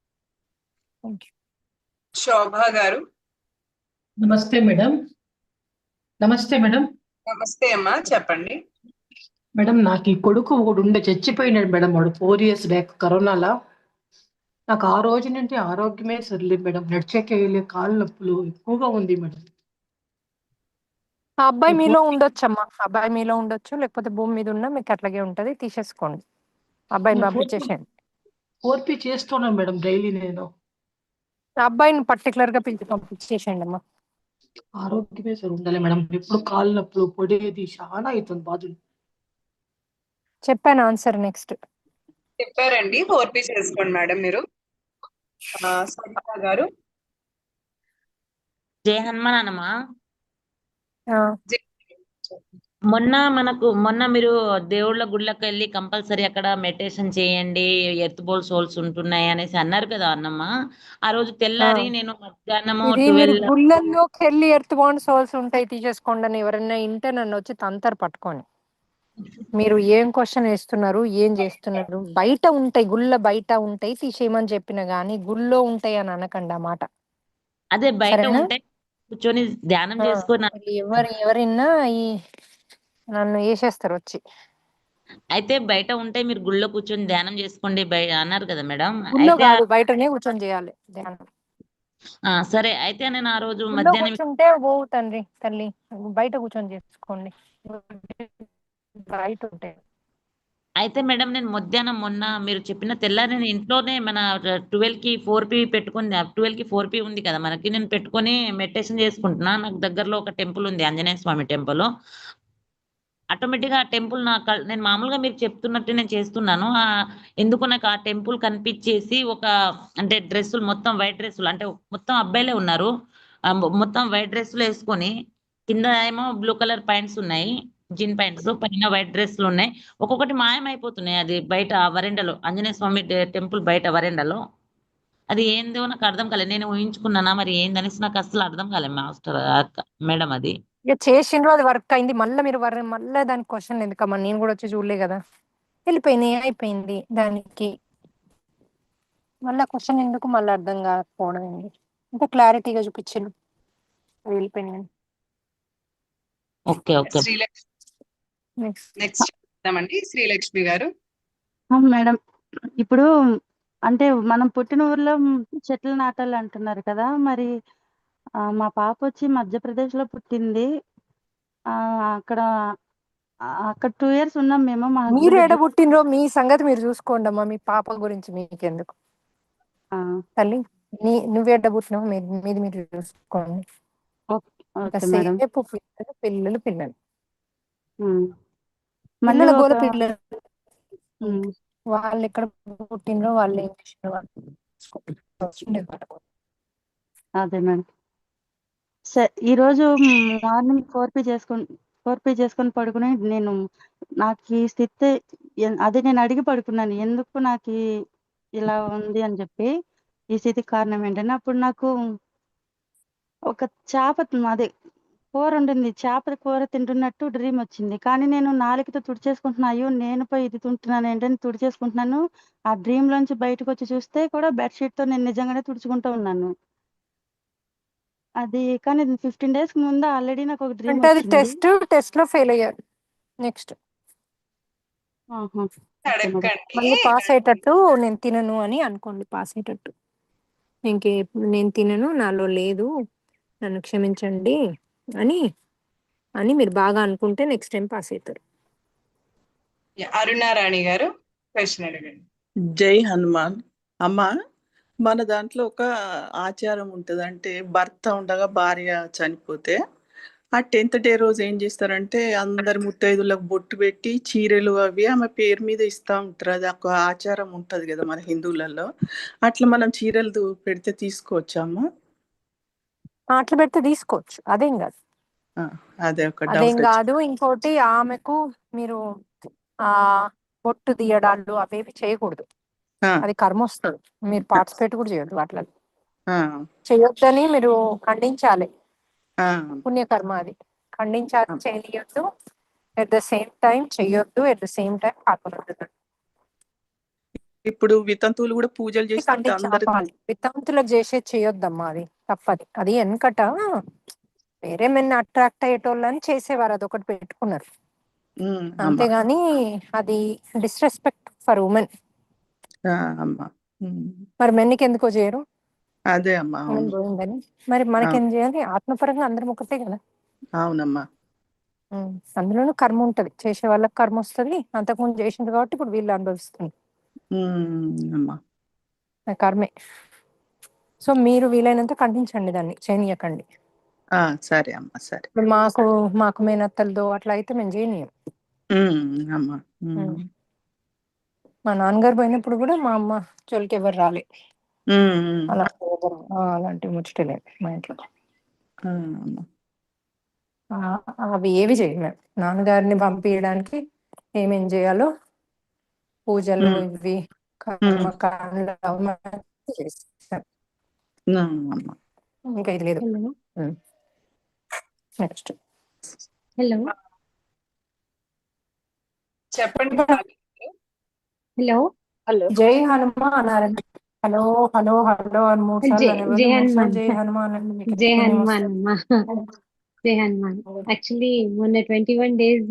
Speaker 9: Shobha గారు.
Speaker 21: నమస్తే మేడం. నమస్తే మేడం.
Speaker 9: నమస్తే అమ్మా, చెప్పండి.
Speaker 21: మేడం, నాకు ఈ కొడుకు ఒకడు ఉండే చచ్చిపోయినాడు మేడం. వాడు 4 years బ్యాక్ కరోనాలో. నాకు ఆ రోజు నుండి ఆరోగ్యమే సరిలేదు మేడం. నడిచేకేయలే, కాళ్ళు నొప్పులు ఎక్కువగా ఉంది మేడం.
Speaker 1: ఆ అబ్బాయి మీలో ఉండొచ్చమ్మా, అబ్బాయి మీలో ఉండొచ్చు, లేకపోతే భూమి మీద ఉన్నా మీకు అట్లాగే ఉంటది. తీసేసుకోండి, అబ్బాయిని పంపించేసేయండి.
Speaker 21: 4P చేస్తున్నాను మేడం డైలీ నేను.
Speaker 1: ఆ అబ్బాయిని పర్టికులర్ గా పిలిచి పంపించేసేయండి అమ్మా.
Speaker 21: ఆరోగ్యమే సరి ఉండాలి మేడం. ఎప్పుడు కాళ్ళు నొప్పులు, పొడేది చాలా అవుతుంది బాధలు.
Speaker 1: చెప్పాను ఆన్సర్. నెక్స్ట్
Speaker 9: చెప్పారండి. 4P చేసుకోండి మేడం మీరు. సంగీత గారు.
Speaker 18: జై హనుమాన్ అన్నమా. మొన్న మీరు దేవుళ్ళ గుళ్ళకి వెళ్ళి కంపల్సరీ అక్కడ మెడిటేషన్ చేయండి, ఎర్త్ బోల్ సోల్స్ ఉంటున్నాయి అనేసి అన్నారు కదా అన్నమ్మ. ఆ రోజు తెల్లారి నేను మధ్యాహ్నము
Speaker 1: ఇది మీరు
Speaker 18: 12
Speaker 1: గుళ్ళల్లోకి వెళ్ళి ఎర్త్ బాండ్ సోల్స్ ఉంటాయి తీసేసుకోండి అని ఎవరైనా ఇంటే నన్ను వచ్చి తంతరు పట్టుకొని. మీరు ఏం క్వశ్చన్ వేస్తున్నారు, ఏం చేస్తున్నారు? బయట ఉంటాయి, గుళ్ళ బయట ఉంటాయి తీసేయమని చెప్పిన గానీ గుళ్ళో ఉంటాయి అని అనకండి ఆ మాట.
Speaker 18: అదే బయట
Speaker 1: సరేనా?
Speaker 18: ఉంటే కూర్చొని ధ్యానం చేసుకున్నా.
Speaker 1: ఎవరిన్నా ఈ నన్ను వేసేస్తారు వచ్చి.
Speaker 18: అయితే బయట ఉంటే మీరు గుళ్ళో కూర్చొని ధ్యానం చేసుకోండి అన్నారు కదా మేడం.
Speaker 1: గుళ్ళో
Speaker 18: అయితే
Speaker 1: కాదు, బయటనే కూర్చొని చేయాలి ధ్యానం.
Speaker 18: సరే అయితే నేను ఆ రోజు
Speaker 1: ఊళ్ళో
Speaker 18: మధ్యాహ్నం
Speaker 1: కూర్చుంటే పోవు తల్లి బయట కూర్చొని చేసుకోండి. బయట ఉంటాయి.
Speaker 18: అయితే మేడం నేను మధ్యాహ్నం మొన్న మీరు చెప్పిన తెల్లారి నేను ఇంట్లోనే మన 12కి 4P పెట్టుకుని 12కి 4P ఉంది కదా మనకి, నేను పెట్టుకొని మెడిటేషన్ చేసుకుంటున్నా. నాకు దగ్గరలో ఒక టెంపుల్ ఉంది, ఆంజనేయ స్వామి టెంపుల్. ఆటోమేటిక్గా ఆ టెంపుల్ నేను మామూలుగా మీరు చెప్తున్నట్టు నేను చేస్తున్నాను. ఎందుకు నాకు ఆ టెంపుల్ కనిపించేసి అంటే డ్రెస్సులు మొత్తం వైట్ డ్రెస్సులు, అంటే మొత్తం అబ్బాయిలే ఉన్నారు. మొత్తం వైట్ డ్రెస్సులు వేసుకొని కింద ఏమో బ్లూ కలర్ ప్యాంట్స్ ఉన్నాయి, జీన్ ప్యాంట్స్, పైన వైట్ డ్రెస్సులు ఉన్నాయి. ఒక్కొక్కటి మాయమైపోతున్నాయి. అది బయట వరండాలో, ఆంజనేయ స్వామి టెంపుల్ బయట వరండాలో. అది ఏందో నాకు అర్థం కాలేదు. నేను ఊహించుకున్నానా మరి ఏందనేసి నాకు అసలు అర్థం కాలేదు మాస్టర్ మేడం. అది
Speaker 1: ఇక చేసిండ్రు, అది వర్క్ అయింది. మళ్ళీ మీరు మళ్ళీ దానికి క్వశ్చన్ ఎందుకమ్మా? నేను కూడా వచ్చి చూడలే కదా. వెళ్ళిపోయినాయి, అయిపోయింది. దానికి మళ్ళీ క్వశ్చన్ ఎందుకు? మళ్ళీ అర్థం కాకపోవడం ఏంటి? ఇంకా క్లారిటీగా చూపించిండు, వెళ్ళిపోయినాయి.
Speaker 18: ఓకే ఓకే
Speaker 9: నెక్స్ట్ చెప్తామండి శ్రీలక్ష్మి గారు.
Speaker 4: మేడం, ఇప్పుడు అంటే మనం పుట్టిన ఊర్లో చెట్లు నాటాలి అంటున్నారు కదా, మరి మా పాప వచ్చి మధ్యప్రదేశ్లో పుట్టింది. అక్కడ 2 years ఉన్నాం మేము. మా
Speaker 1: మీరు
Speaker 4: హస్బెండ్
Speaker 1: ఎడ పుట్టినరో మీ సంగతి మీరు చూసుకోండి అమ్మా. మీ పాప గురించి మీకెందుకు తల్లి? నువ్వు ఎడ పుట్టినావు మీది మీరు చూసుకోండి. సేపు పిల్లలు పిల్లల గోల పిల్లలు, వాళ్ళు ఎక్కడ పుట్టినరో వాళ్ళు ఏం చేసినారో
Speaker 4: అదే మేడం. సరే, ఈరోజు మార్నింగ్ 4P చేసుకొని పడుకుని నాకు ఈ స్థితి, అదే నేను అడిగి పడుకున్నాను, ఎందుకు నాకు ఇలా ఉంది అని చెప్పి, ఈ స్థితికి కారణం ఏంటని. అప్పుడు నాకు ఒక చేప, అదే కూర ఉండింది, చేప కూర తింటున్నట్టు డ్రీమ్ వచ్చింది. కానీ నేను నాలుకతో తుడిచేసుకుంటున్నా, అయ్యో నేను పోయి ఇది తింటున్నాను ఏంటని తుడిచేసుకుంటున్నాను. ఆ డ్రీమ్ లోంచి బయటకు వచ్చి చూస్తే కూడా బెడ్షీట్తో నేను నిజంగానే తుడుచుకుంటూ ఉన్నాను. అది కానీ 15 days ముందు ఆల్రెడీ నాకు ఒక డ్రీమ్
Speaker 1: అంటే అది
Speaker 4: వచ్చింది.
Speaker 1: టెస్ట్ లో ఫెయిల్ అయ్యారు. నెక్స్ట్ మళ్ళీ పాస్ అయ్యేటట్టు నేను తినను అని అనుకోండి. పాస్ అయ్యేటట్టు, నేను తినను, నాలో లేదు, నన్ను క్షమించండి అని మీరు బాగా అనుకుంటే నెక్స్ట్ టైం పాస్ అవుతారు.
Speaker 9: అరుణారాణి గారు క్వశ్చన్ అడగండి.
Speaker 22: జై హనుమాన్. అమ్మ, మన దాంట్లో ఒక ఆచారం ఉంటుంది. అంటే భర్త ఉండగా భార్య చనిపోతే ఆ 10th day రోజు ఏం చేస్తారంటే అందరు ముత్తైదులకు బొట్టు పెట్టి చీరలు అవి ఆమె పేరు మీద ఇస్తూ ఉంటారు. అది ఒక ఆచారం ఉంటుంది కదా మన హిందువులలో. అట్లా మనం చీరలు పెడితే తీసుకోవచ్చాము?
Speaker 1: అట్లా పెడితే తీసుకోవచ్చు, అదేం కాదు.
Speaker 22: అదే ఒక
Speaker 1: అదేం
Speaker 22: డౌట్.
Speaker 1: కాదు. ఇంకోటి, ఆమెకు మీరు బొట్టు తీయడాలు అవేవి చేయకూడదు. అది కర్మ వస్తుంది. మీరు పార్టిసిపేట్ కూడా చేయొద్దు అట్లా. చేయొద్దని మీరు ఖండించాలి. పుణ్యకర్మ అది ఖండించాలి, చేయొద్దు. ఎట్ ద సేమ్ టైం చెయ్యొద్దు, ఎట్ ద సేమ్ టైం పాల్గొనొద్దు.
Speaker 22: ఇప్పుడు వితంతువులు కూడా పూజలు చేస్తుంటే అందరు
Speaker 1: వితంతులకు చేసేది చేయొద్దమ్మా, అది తప్పది. అది వెనకట వేరే మెన్ అట్రాక్ట్ అయ్యేటోళ్ళని చేసేవారు, అదొకటి పెట్టుకున్నారు. అంతేగాని అది డిస్రెస్పెక్ట్ ఫర్ ఉమెన్. మరి మెన్కి ఎందుకో చేయరు?
Speaker 22: అదే అమ్మా.
Speaker 1: పోయిందని మరి మనకేం చేయాలి? ఆత్మపరంగా అందరం ఒకటే కదా.
Speaker 22: అవునమ్మా.
Speaker 1: అందులోనూ కర్మ ఉంటది, చేసే వాళ్ళకి కర్మ వస్తుంది. అంతకుముందు చేసింది కాబట్టి ఇప్పుడు వీళ్ళు అనుభవిస్తుంది కర్మే. సో మీరు వీలైనంత ఖండించండి, దాన్ని చేయనీయకండి.
Speaker 22: సరే అమ్మా, సరే.
Speaker 1: మాకు మేనత్తలతో అట్లా అయితే మేము చేయనీయం. మా నాన్నగారు పోయినప్పుడు కూడా మా అమ్మ చోలికి ఎవరు రాలే. అలాంటి ముచ్చటలేదు మా ఇంట్లో. అవి ఏవి చేయము. నాన్నగారిని పంపించడానికి ఏమేం చేయాలో పూజలు ఇవి కర్మకాండ చేస్తాం. ఇంకా ఇది లేదు. నెక్స్ట్
Speaker 23: హలో
Speaker 9: చెప్పండి.
Speaker 23: హలో
Speaker 1: హలో జై హనుమాన్ అన్నారండి. హలో హలో హలో అని 3 సార్లు
Speaker 23: జై హనుమాన్.
Speaker 1: జై హనుమాన్ అండి.
Speaker 23: జై హనుమాన్ అమ్మా. జై హనుమాన్. యాక్చువల్లీ మొన్న 21 days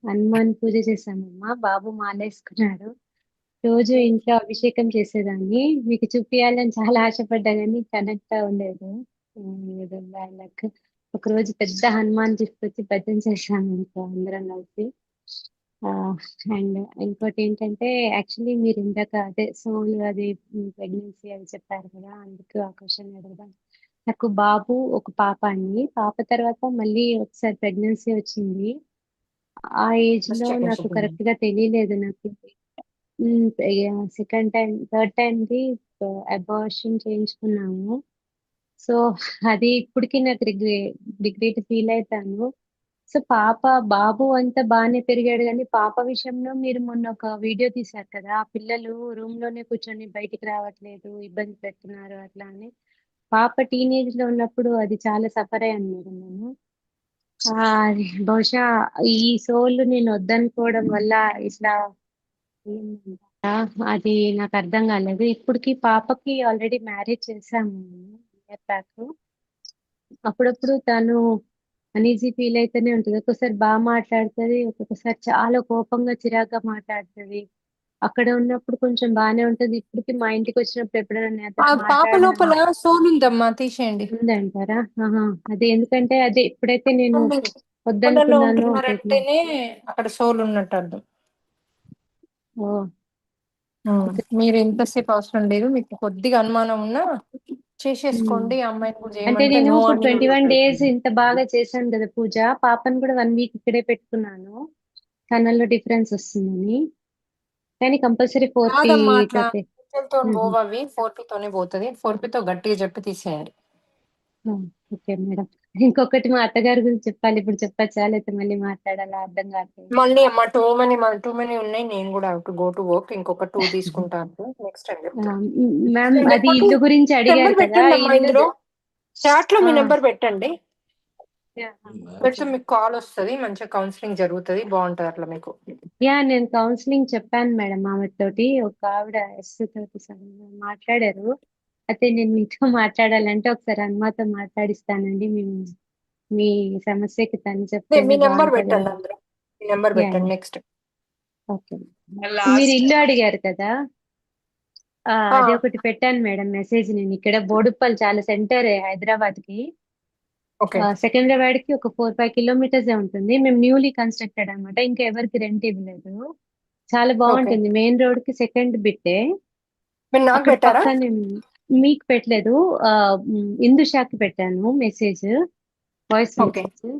Speaker 23: హనుమాన్ పూజ చేశామమ్మా. బాబు మాలేసుకున్నాడు. రోజు ఇంట్లో అభిషేకం చేసేదాన్ని. మీకు చూపియాలని చాలా ఆశపడ్డా గానీ కనెక్ట్ అవ్వలేదు. ఏదో బ్యాడ్ లక్. ఒకరోజు పెద్ద హనుమాన్ తీసుకొచ్చి భజన చేశాము ఇంట్లో అందరం కలిసి. అండ్ ఇంకోటి ఏంటంటే యాక్చువల్లీ మీరు ఇందాక అదే సోల్ అది ప్రెగ్నెన్సీ అది చెప్పారు కదా, అందుకు ఆ క్వశ్చన్ అడగదాం. నాకు బాబు ఒక పాప అండి. పాప తర్వాత మళ్ళీ ఒకసారి ప్రెగ్నెన్సీ వచ్చింది. ఆ ఏజ్
Speaker 1: జస్ట్
Speaker 23: లో
Speaker 1: సెకండ్
Speaker 23: నాకు
Speaker 1: చెప్పండి.
Speaker 23: కరెక్ట్ గా తెలియలేదు నాకు. సెకండ్ టైం థర్డ్ టైంది అబార్షన్ చేయించుకున్నాము. సో అది ఇప్పటికీ నాకు రిగ్రెట్ ఫీల్ అవుతాను. సో బాబు అంతా బాగానే పెరిగాడు కానీ పాప విషయంలో మీరు మొన్న ఒక వీడియో తీశారు కదా, ఆ పిల్లలు రూమ్ లోనే కూర్చొని బయటికి రావట్లేదు, ఇబ్బంది పెడుతున్నారు అట్లా అని. పాప టీనేజ్ లో ఉన్నప్పుడు అది చాలా సఫర్ అయ్యాను మేడం నేను. అది బహుశా ఈ సోల్ నేను వద్దనుకోవడం వల్ల ఇట్లా అయిందంటారా? అది నాకు అర్థం కాలేదు. ఇప్పటికి పాపకి ఆల్రెడీ మ్యారేజ్ చేశాము ఇయర్ బ్యాక్. అప్పుడప్పుడు తను అనీజీ ఫీల్ అయితేనే ఉంటుంది. ఒక్కొక్కసారి బాగా మాట్లాడుతుంది, ఒక్కొక్కసారి చాలా కోపంగా చిరాగ్గా మాట్లాడుతుంది. అక్కడ ఉన్నప్పుడు కొంచెం బాగానే ఉంటుంది. ఇప్పటికి మా ఇంటికి వచ్చినప్పుడు ఎప్పుడైనా నాతో
Speaker 1: పాప లోపల
Speaker 23: మాట్లాడినా
Speaker 1: సోల్ ఉందమ్మా, తీసేయండి.
Speaker 23: ఉందంటారా? ఆహా. అదే ఎందుకంటే అదే ఎప్పుడైతే నేను
Speaker 1: మీకు లోపలలో
Speaker 23: వద్దనుకున్నానో
Speaker 1: ఉంటున్నారంటేనే అక్కడ సోల్ ఉన్నట్టు అర్థం.
Speaker 23: ఓ
Speaker 1: మీరు ఎంతసేపు అవసరం లేదు. మీకు కొద్దిగా అనుమానం ఉన్నా చేసేసుకోండి. అమ్మాయిని కూడా
Speaker 23: అంటే
Speaker 1: చేయమంటే
Speaker 23: నేను
Speaker 1: నో
Speaker 23: ఇప్పుడు
Speaker 1: అని
Speaker 23: 21 డేస్ ఇంత బాగా చేశాను కదా పూజ. పాపను కూడా 1 వీక్ ఇక్కడే పెట్టుకున్నాను, తనలో డిఫరెన్స్ వస్తుందని. కానీ కంపల్సరీ 4P
Speaker 1: కాదమ్మా, అట్లా
Speaker 23: తోటి.
Speaker 1: పూజలతో పోవవి. 4P తోనే పోతుంది. 4P తో గట్టిగా చెప్పి తీసేయండి.
Speaker 23: Okay madam. ఇంకొకటి మా అత్తగారి గురించి చెప్పాలి. ఇప్పుడు చెప్పచ్చా లేకపోతే మళ్ళీ మాట్లాడాలా? అర్థం కావట్లేదు.
Speaker 1: మళ్ళీ అమ్మా టూ మెనీ ఉన్నాయి. నేను కూడా గో టు వర్క్. ఇంకొక 2 తీసుకుంటాను. నెక్స్ట్ టైం చెప్తాను.
Speaker 23: మ్యామ్ అది
Speaker 1: లేకపోతే
Speaker 23: ఇల్లు గురించి అడిగారు
Speaker 1: నెంబర్
Speaker 23: కదా,
Speaker 1: పెట్టండి అమ్మా.
Speaker 23: ఇల్లు
Speaker 1: ఇందులో చాట్ లో మీ
Speaker 23: ఆ,
Speaker 1: నెంబర్ పెట్టండి.
Speaker 23: ఓకే.
Speaker 1: పెడితే మీకు కాల్ వస్తుంది. మంచిగా కౌన్సిలింగ్ జరుగుతుంది. బాగుంటుంది అట్లా మీకు.
Speaker 23: నేను కౌన్సిలింగ్ చెప్పాను మేడం ఆవిడతోటి. ఒక ఆవిడ తోటి మాట్లాడారు. అయితే నేను మీతో మాట్లాడాలంటే ఒకసారి అమ్మతో మాట్లాడిస్తానండి. మీ సమస్యకి తను
Speaker 1: మీ
Speaker 23: చెప్తేనే
Speaker 1: నెంబర్
Speaker 23: బాగుంటది
Speaker 1: పెట్టండి.
Speaker 23: అని.
Speaker 1: అందులో మీ నెంబర్
Speaker 23: యా
Speaker 1: పెట్టండి. Next
Speaker 23: okay. మీరు
Speaker 9: లాస్ట్
Speaker 23: ఇల్లు అడిగారు కదా, అది ఒకటి పెట్టాను మేడం మెసేజ్. నేను ఇక్కడ బోడుప్పల్ చాలా సెంటర్ హైదరాబాద్ కి.
Speaker 1: ఓకే
Speaker 23: సికింద్రాబాద్ కి ఒక 4-5 కిలోమీటర్స్ ఉంటుంది. మేము న్యూలీ కన్స్ట్రక్టెడ్ అనమాట. ఇంకా ఎవరికి రెంట్ ఇవ్వలేదు. చాలా
Speaker 1: ఓకే
Speaker 23: బాగుంటుంది. మెయిన్ రోడ్ కి సెకండ్ బిట్టే.
Speaker 1: మీరు నాకు
Speaker 23: అక్కడ
Speaker 1: పెట్టారా?
Speaker 23: పక్కనే. మీకు పెట్టలేదు, ఇందుషాకి పెట్టాను మెసేజ్, వాయిస్
Speaker 1: ఓకే
Speaker 23: మెసేజ్.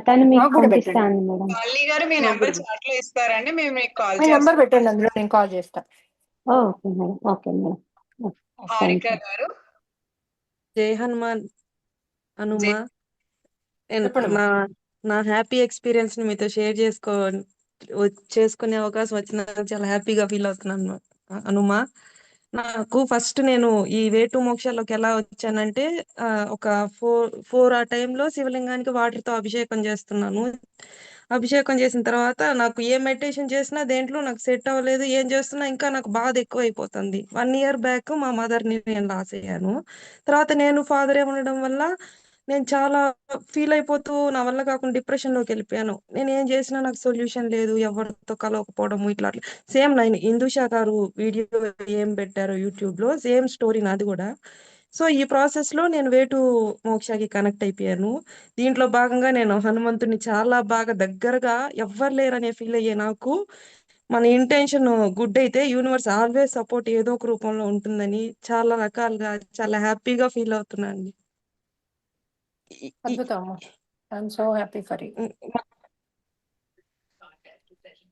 Speaker 23: తను మీకు
Speaker 1: నాకు కూడా పెట్టండి.
Speaker 23: పంపిస్తాను మేడం.
Speaker 9: కాలనీ గారు మీ
Speaker 1: నాకు
Speaker 9: నెంబర్
Speaker 1: కూడా
Speaker 9: చాట్ లో ఇస్తారండి, మేము మీకు కాల్
Speaker 1: మీ నెంబర్
Speaker 9: చేస్తాం.
Speaker 1: పెట్టండి. అందులో నేను కాల్ చేస్తాను.
Speaker 23: Okay madam. Okay madam.
Speaker 9: Harika
Speaker 23: thank you.
Speaker 9: గారు
Speaker 3: జై హనుమాన్ హనుమా.
Speaker 1: చెప్పండి
Speaker 3: నా నా హ్యాపీ ఎక్స్పీరియన్స్ ని మీతో షేర్ చేసుకునే అవకాశం వచ్చినందుకు చాలా హ్యాపీగా ఫీల్ అవుతున్నాను హనుమా. నాకు ఫస్ట్ నేను ఈ వేటు మోక్షాల్లోకి ఎలా వచ్చానంటే, ఒక 4 ఆ టైంలో శివలింగానికి వాటర్ తో అభిషేకం చేస్తున్నాను. అభిషేకం చేసిన తర్వాత నాకు ఏ మెడిటేషన్ చేసినా దేంట్లో నాకు సెట్ అవ్వలేదు. ఏం చేస్తున్నా ఇంకా నాకు బాధ ఎక్కువైపోతుంది. 1 ఇయర్ బ్యాక్ మా మదర్ ని నేను లాస్ అయ్యాను. తర్వాత నేను ఫాదర్ ఉండడం వల్ల నేను చాలా ఫీల్ అయిపోతూ నా వల్ల కాకుండా డిప్రెషన్ లోకి వెళ్ళిపోయాను. నేను ఏం చేసినా నాకు సొల్యూషన్ లేదు, ఎవరితో కలవకపోవడము ఇట్లా అట్లా. సేమ్ నేను ఇందుషా గారు వీడియో ఏం పెట్టారో యూట్యూబ్ లో సేమ్ స్టోరీ నాది కూడా. సో ఈ ప్రాసెస్ లో నేను వేటు మోక్షకి కనెక్ట్ అయిపోయాను. దీంట్లో భాగంగా నేను హనుమంతుని చాలా బాగా దగ్గరగా, ఎవ్వరు లేరనే ఫీల్ అయ్యే నాకు మన ఇంటెన్షన్ గుడ్ అయితే యూనివర్స్ ఆల్వేస్ సపోర్ట్ ఏదో ఒక రూపంలో ఉంటుందని చాలా రకాలుగా చాలా హ్యాపీగా ఫీల్ అవుతున్నాను.
Speaker 1: అద్భుతం. I'm so happy for you.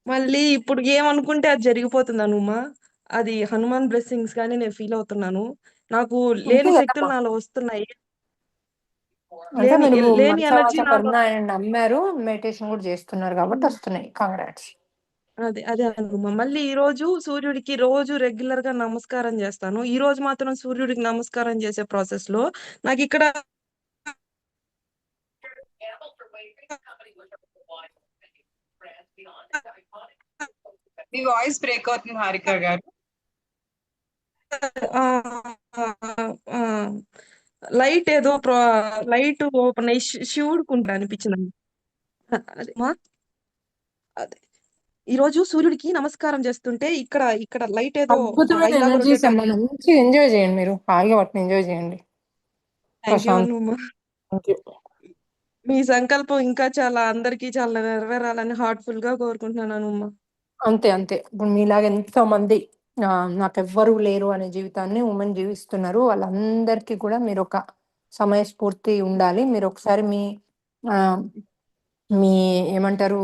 Speaker 3: మళ్ళీ ఇప్పుడు ఏమనుకుంటే అది జరిగిపోతుంది హనుమా. అది హనుమాన్ బ్లెస్సింగ్స్ గానీ నేను ఫీల్ అవుతున్నాను. నాకు
Speaker 1: అంతే
Speaker 3: లేని
Speaker 1: కదమ్మా.
Speaker 3: శక్తులు నాలో వస్తున్నాయి.
Speaker 1: అంటే మీరు
Speaker 3: లేని ఎనర్జీ
Speaker 1: మనసావాచ
Speaker 3: నాలో.
Speaker 1: కర్మ అండ్ నమ్మారు, మెడిటేషన్ కూడా చేస్తున్నారు కాబట్టి వస్తున్నాయి. కంగ్రాట్స్.
Speaker 3: అదే హనుమా. మళ్ళీ ఈ రోజు సూర్యుడికి రోజు రెగ్యులర్ గా నమస్కారం చేస్తాను. ఈ రోజు మాత్రం సూర్యుడికి నమస్కారం చేసే ప్రాసెస్ లో నాకు ఇక్కడ
Speaker 9: మీ వాయిస్ బ్రేక్ అవుతుంది హారిక గారు.
Speaker 3: లైట్ ఏదో లైట్ ఓపెన్ అయ్యి శివుడుకుంటా అనిపించింది. అదే ఈ రోజు సూర్యుడికి నమస్కారం చేస్తుంటే ఇక్కడ ఇక్కడ లైట్ ఏదో
Speaker 1: అద్భుతమైన
Speaker 3: రైలాగా
Speaker 1: ఎనర్జీస్
Speaker 3: రొటేట్
Speaker 1: అమ్మ, మంచిగా ఎంజాయ్ చేయండి, మీరు హాయిగా వాటిని ఎంజాయ్ చేయండి.
Speaker 3: Thank you
Speaker 1: Prashanth,
Speaker 3: Anuma.
Speaker 1: Thank you.
Speaker 3: మీ సంకల్పం ఇంకా చాలా అందరికీ చాలా నెరవేరాలని హార్ట్ఫుల్ గా కోరుకుంటున్నాను అనుమా.
Speaker 1: అంతే అంతే. ఇప్పుడు మీలాగా ఎంతో మంది నాకెవ్వరూ లేరు అనే జీవితాన్ని ఉమెన్ జీవిస్తున్నారు. వాళ్ళందరికీ కూడా మీరు ఒక సమయస్ఫూర్తి ఉండాలి. మీరు ఒకసారి మీ ఆ, మీ ఏమంటారు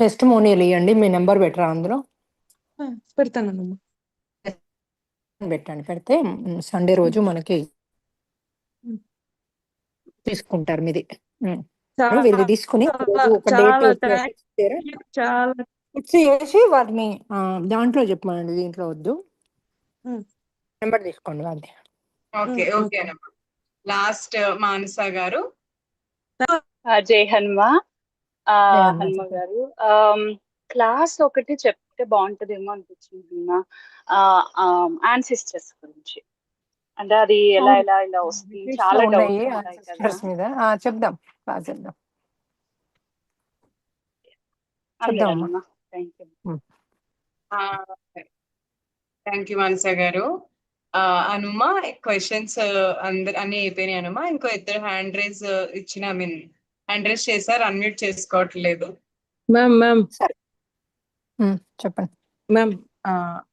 Speaker 1: టెస్టిమోనియల్ ఇవ్వండి. మీ నెంబర్ పెట్టరా అందులో
Speaker 3: పెడతాను అనుమా.
Speaker 1: పెట్టండి. పెడితే సండే రోజు మనకి తీసుకుంటారు మీది. వీళ్ళది తీసుకుని
Speaker 3: చాలా
Speaker 1: రోజు ఒక డేట్
Speaker 3: చాలా చాలా
Speaker 1: ఫిక్స్ చేసి వాటిని దాంట్లో చెప్పమనండి, దీంట్లో వద్దు. నెంబర్ తీసుకోండి వాళ్ళది.
Speaker 9: Okay okay Annamma. Last Manasa గారు.
Speaker 5: జై హనుమ.
Speaker 1: జై హనుమ
Speaker 5: హనుమ
Speaker 1: చెప్పండి.
Speaker 5: గారు, క్లాస్ ఒకటి చెప్తే బాగుంటదేమో అనిపించింది హనుమ. యాన్సిస్టర్స్ గురించి, అంటే అది ఎలా
Speaker 1: అవును,
Speaker 5: ఎలా ఇలా వస్తుంది,
Speaker 1: British లో
Speaker 5: చాలా
Speaker 1: ఉన్నాయి
Speaker 5: డౌట్స్ ఉంటాయి కదా.
Speaker 1: ancestors మీద. చెప్దాం, క్లాస్ చెప్దాం,
Speaker 5: అందులో
Speaker 1: చెప్దామమ్మా.
Speaker 5: Hanuma. Thank you.
Speaker 9: Thank you Manasa గారు. అనుమా, క్వశ్చన్స్ అన్ని అయిపోయినాయి అనుమా. ఇంకో ఇద్దరు హ్యాండ్ రైజ్ ఇచ్చిన హ్యాండ్ రైజ్ చేశారు, అన్మ్యూట్ చేసుకోవట్లేదు.
Speaker 3: మ్యామ్
Speaker 1: సరే, చెప్పండి
Speaker 17: మ్యామ్.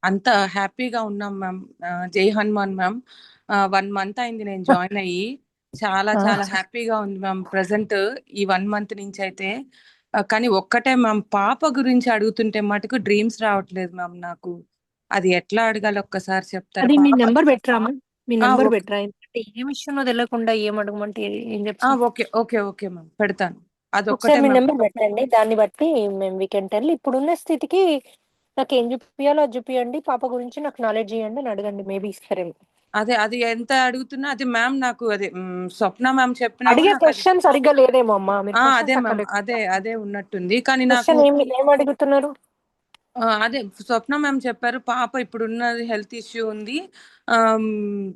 Speaker 17: అంత హ్యాపీగా ఉన్నాం మ్యామ్. జై హనుమాన్ మ్యామ్. 1 మంత్ అయింది నేను జాయిన్ అయ్యి. చాలా చాలా హ్యాపీగా ఉంది మ్యామ్ ప్రజెంట్ ఈ 1 మంత్ నుంచి అయితే. కానీ ఒక్కటే మ్యామ్, పాప గురించి అడుగుతుంటే మటుకు డ్రీమ్స్ రావట్లేదు మ్యామ్ నాకు. అది ఎట్లా అడగాలి ఒక్కసారి చెప్తారా?
Speaker 1: అది మీ
Speaker 17: పాప
Speaker 1: నెంబర్ పెట్టరామా? మీ నెంబర్
Speaker 17: ఓకే
Speaker 1: పెట్టరా? ఎందుకంటే ఏ విషయంలో తెలియకుండా ఏం అడగమంటే ఏం చెప్తాం.
Speaker 17: ఓకే ఓకే ఓకే మ్యామ్, పెడతాను. అదొక్కటే
Speaker 1: ఒకసారి మీ
Speaker 17: మ్యామ్.
Speaker 1: నెంబర్ పెట్టండి, దాన్ని బట్టి మేము వీకెండ్ టెల్. ఇప్పుడున్న స్థితికి నాకు ఏం చూపియాలో అది చూపియండి, పాప గురించి నాకు నాలెడ్జ్ ఇవ్వండి అని అడగండి, మేబీ ఇస్తారేమో.
Speaker 17: అదే అది ఎంత అడుగుతున్నా అది మ్యామ్ నాకు అది స్వప్న మ్యామ్ చెప్పినా
Speaker 1: అడిగే
Speaker 17: కూడా నాకు అది
Speaker 1: క్వశ్చన్ సరిగ్గా లేదేమో అమ్మా, మీరు
Speaker 17: అదే
Speaker 1: క్వశ్చన్స్
Speaker 17: మ్యామ్,
Speaker 1: అక్కడ
Speaker 17: అదే ఉన్నట్టుంది. కానీ నాకు
Speaker 1: క్వశ్చన్ ఏం అడుగుతున్నారు?
Speaker 17: అదే స్వప్న మ్యామ్ చెప్పారు, పాప ఇప్పుడున్న హెల్త్ ఇష్యూ ఉంది,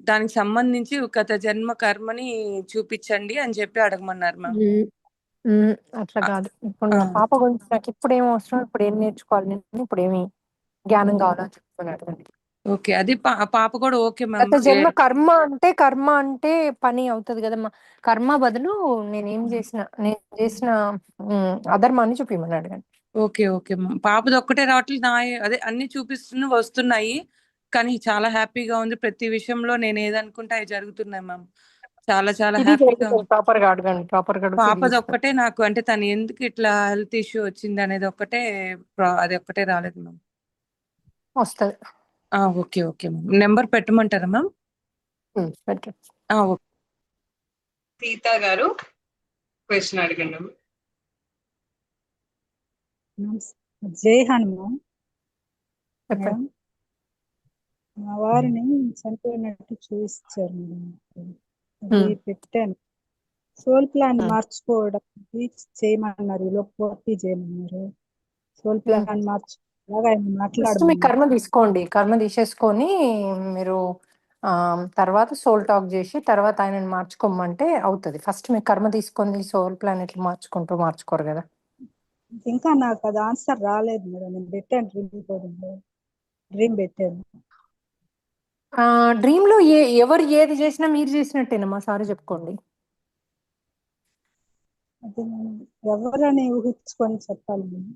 Speaker 17: దానికి సంబంధించి గత జన్మ కర్మని చూపించండి అని చెప్పి అడగమన్నారు మ్యామ్.
Speaker 1: అట్లా కాదు. ఇప్పుడు నా పాప గురించి నాకు ఇప్పుడు ఏం అవసరం, ఇప్పుడు ఏం నేర్చుకోవాలి, నేను ఇప్పుడు ఏమి జ్ఞానం కావాలని చెప్తున్నాడు.
Speaker 17: ఓకే, అది పాప కూడా ఓకే మ్యామ్.
Speaker 1: గత జన్మ కర్మ అంటే పని అవుతుంది కదమ్మా. కర్మ బదులు నేను చేసిన అధర్మాన్ని చూపిమన్నాడు కానీ.
Speaker 17: Okay okay ma'am. పాపది ఒక్కటే రావట్లేదు, అదే అన్ని వస్తున్నాయి. కానీ చాలా హ్యాపీగా ఉంది. ప్రతి విషయంలో నేను ఏదనుకుంటే అవి జరుగుతున్నాయి మ్యామ్. చాలా చాలా హ్యాపీగా ఉంది.
Speaker 1: ప్రాపర్ గా అడగండి, ప్రాపర్ గా అడిగితే
Speaker 17: పాపది ఒక్కటే నాకు, అంటే తను ఎందుకు ఇట్లా హెల్త్ ఇష్యూ వచ్చింది అనేది ఒక్కటే, అది ఒక్కటే రాలేదు మ్యామ్.
Speaker 1: వస్తుంది.
Speaker 17: Okay okay ma'am. నెంబర్ పెట్టమంటారా మ్యామ్?
Speaker 1: పెట్టండి.
Speaker 17: ఓకే.
Speaker 9: సీత గారు క్వశ్చన్ అడగండి.
Speaker 6: జై హనుమాన్. మా వారిని చనిపోయినట్టు చూపించారు మేడం. అది పెట్టాను. సోల్ ప్లాన్ మార్చుకోవడానికి చేయమన్నారు, పూర్తి చేయమన్నారు. సోల్ ప్లాన్ మార్చుకోవడానికి ఆయన
Speaker 1: ఫస్ట్ మీ
Speaker 6: మాట్లాడమన్నారు.
Speaker 1: కర్మ తీసుకోండి, కర్మ తీసేసుకొని మీరు తర్వాత సోల్ టాక్ చేసి తర్వాత ఆయనని మార్చుకోమంటే అవుతుంది. ఫస్ట్ మీ కర్మ తీసుకొని సోల్ ప్లాన్ ఎట్లా మార్చుకోరు కదా.
Speaker 6: ఇంకా నాకు అది ఆన్సర్ రాలేదు మేడం. నేను పెట్టాను డ్రీమ్ పెట్టాను.
Speaker 1: డ్రీమ్ లో ఎవరు ఏది చేసినా మీరు చేసినట్టేనమ్మా, సారీ చెప్పుకోండి.
Speaker 6: అది ఎవరని ఊహించుకొని చెప్పాలి మేడం.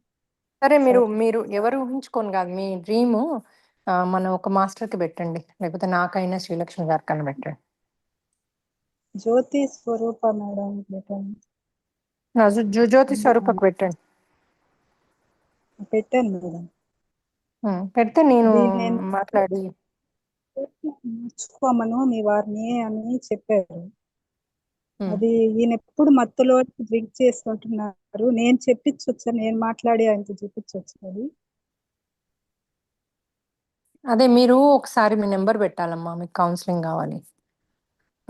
Speaker 1: సరే, మీరు ఎవరు ఊహించుకోని కాదు, మీ డ్రీమ్ మనం ఒక మాస్టర్ కి పెట్టండి, లేకపోతే నాకైనా శ్రీలక్ష్మి గారికి కన్నా పెట్టండి.
Speaker 6: జ్యోతి స్వరూప మేడం పెట్టండి.
Speaker 1: జ్యోతి స్వరూపకు పెట్టండి.
Speaker 6: పెట్టాను మేడం.
Speaker 1: పెడితే నేను మాట్లాడి
Speaker 6: మార్చుకోమను మీ వారిని అని చెప్పారు. అది ఈయన ఎప్పుడు మత్తులో డ్రింక్ చేసుకుంటున్నారు. నేను చెప్పించొచ్చా, నేను మాట్లాడి ఆయనతో చెప్పించొచ్చు. అది
Speaker 1: అదే మీరు ఒకసారి మీ నెంబర్ పెట్టాలమ్మా, మీకు కౌన్సిలింగ్ కావాలి.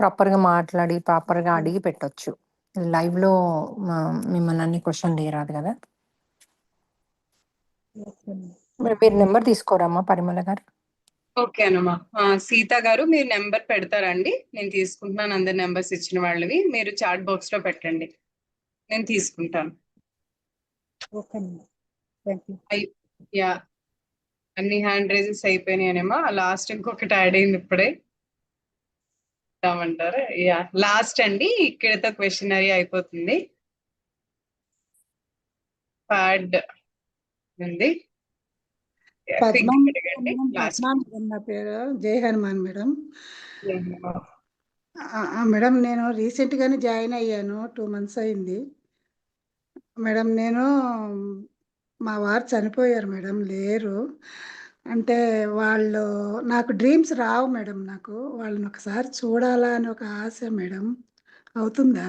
Speaker 1: ప్రాపర్గా మాట్లాడి ప్రాపర్గా అడిగి పెట్టొచ్చు. లైవ్ లో మిమ్మల్ని అన్ని క్వశ్చన్ తీయరాదు కదా. మీరు నెంబర్ తీసుకోరమ్మా పరిమళ గారు.
Speaker 9: ఓకే అనమ్మా. సీత గారు మీరు నెంబర్ పెడతారండి? నేను తీసుకుంటున్నాను అందరి నెంబర్స్ ఇచ్చిన వాళ్ళవి. మీరు చాట్ బాక్స్ లో పెట్టండి, నేను తీసుకుంటాను.
Speaker 6: Okay madam, thank you.
Speaker 9: Yeah, అన్ని హ్యాండ్ రైజెస్ అయిపోయినాయనేమో. లాస్ట్ ఇంకొకటి యాడ్ అయింది ఇప్పుడే. ఏమంటారు? యా, లాస్ట్ అండి, ఇక్కడతో క్వశ్చనరీ అయిపోతుంది. ప్యాడ్ ఉంది.
Speaker 6: పద్మా
Speaker 9: అడగండి
Speaker 6: మేడం,
Speaker 9: లాస్ట్.
Speaker 6: పద్మా మేడం నా పేరు, జై హనుమాన్ మేడం. మేడం నేను రీసెంట్గానే జాయిన్ అయ్యాను, 2 months అయింది మేడం. నేను మా వారు చనిపోయారు మేడం, లేరు. అంటే వాళ్ళు నాకు డ్రీమ్స్ రావు మేడం. నాకు వాళ్ళని ఒకసారి చూడాలా అని ఒక ఆశ మేడం. అవుతుందా?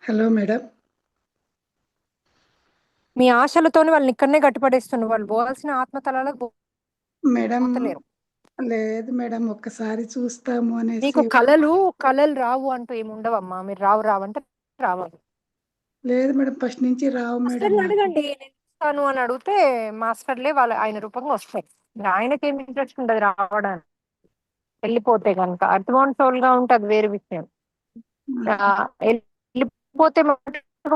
Speaker 6: Hello madam.
Speaker 1: మీ ఆశలతోని వాళ్ళని ఇక్కడనే గట్టిపడేస్తున్నారు. వాళ్ళు పోవాల్సిన ఆత్మతలాలకు
Speaker 6: మేడం
Speaker 1: పోతలేరు.
Speaker 6: లేదు మేడం, ఒక్కసారి చూస్తాము
Speaker 1: మీకు
Speaker 6: అనేసి.
Speaker 1: కళలు రావు అంటూ ఏమి ఉండవమ్మా. మీరు రావు అంటే రావాలి.
Speaker 6: లేదు మేడం, ఫస్ట్ నుంచి రావు మేడం
Speaker 1: మాస్టర్ని
Speaker 6: నాకు.
Speaker 1: అడగండి, నేను ఇస్తాను అని అడిగితే మాస్టర్లే ఆయన రూపంగా వస్తాయి. ఆయనకి ఏమి ఇంట్రెస్ట్ ఉండదు రావడానికి. వెళ్ళిపోతే కనుక అర్థవంత గా ఉంటే అది వేరే విషయం. వెళ్ళిపోతే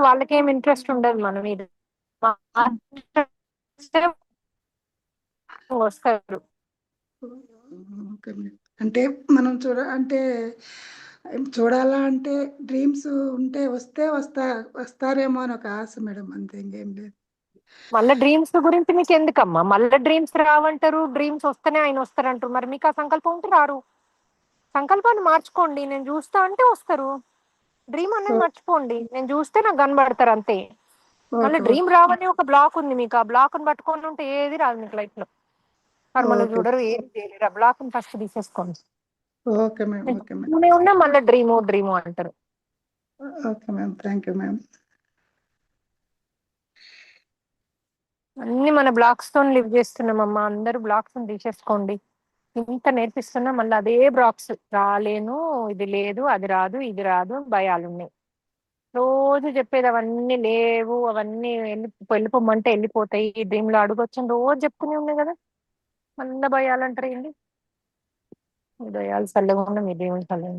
Speaker 1: వాళ్ళకేం ఇంట్రెస్ట్ ఉండదు మన మీద. వస్తారు.
Speaker 6: Okay madam. అంటే మనం అంటే చూడాలా అంటే డ్రీమ్స్ ఉంటే వస్తారేమో అని ఒక ఆశ మేడం, అంతే, ఇంకేం లేదు.
Speaker 1: మళ్ళీ డ్రీమ్స్ గురించి మీకు ఎందుకమ్మా? మళ్ళీ డ్రీమ్స్ రావంటారు, డ్రీమ్స్ వస్తేనే ఆయన వస్తారంటారు. మరి మీకు ఆ సంకల్పం ఉంటే రారు. సంకల్పాన్ని మార్చుకోండి. నేను చూస్తా అంటే వస్తారు. డ్రీమ్ అనేది మర్చిపోండి. నేను చూస్తే నాకు కనబడతారు అంతే. మళ్ళీ డ్రీమ్ రావని ఒక బ్లాక్ ఉంది మీకు. ఆ బ్లాక్ ని పట్టుకొని ఉంటే ఏది రాదు మీకు లైఫ్ లో. కర్మలు చూడరు, ఏం చేయలేరు. ఆ బ్లాక్ ని ఫస్ట్ తీసేసుకోండి.
Speaker 6: ఓకే మేడం, ఓకే మేడం,
Speaker 1: ఉన్నా మళ్ళీ డ్రీము అంటారు.
Speaker 6: Okay madam, thank you madam.
Speaker 1: అన్ని మన బ్లాక్స్ తో లివ్ చేస్తున్నామమ్మా. అందరూ బ్లాక్స్ తీసేసుకోండి. ఇంత నేర్పిస్తున్నా మళ్ళీ అదే బ్లాక్స్. రాలేను, ఇది లేదు, అది రాదు, ఇది రాదు, భయాలు ఉన్నాయి. రోజు చెప్పేది అవన్నీ లేవు, అవన్నీ వెళ్ళిపోమంటే వెళ్ళిపోతాయి. ఈ డ్రీమ్ లో అడుగొచ్చని రోజు చెప్తూనే ఉన్నాయి కదా. మళ్ళీ భయాలు అంటారు ఏంటి? మీ భయాలు చల్లగా ఉన్నా, మీ దేవుని చల్లగా.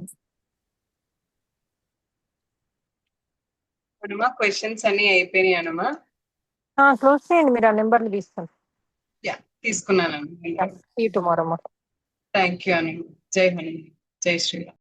Speaker 9: ఇప్పుడు మా క్వశ్చన్స్ అన్ని అయిపోయినాయి అనమా.
Speaker 1: క్లోజ్ చేయండి, మీరు ఆ నెంబర్లు తీసుకోండి.
Speaker 9: యా, తీసుకున్నాను.
Speaker 1: టుమారో.
Speaker 9: థ్యాంక్ యూ అని. జై హనుమాన్, జై శ్రీరామ్.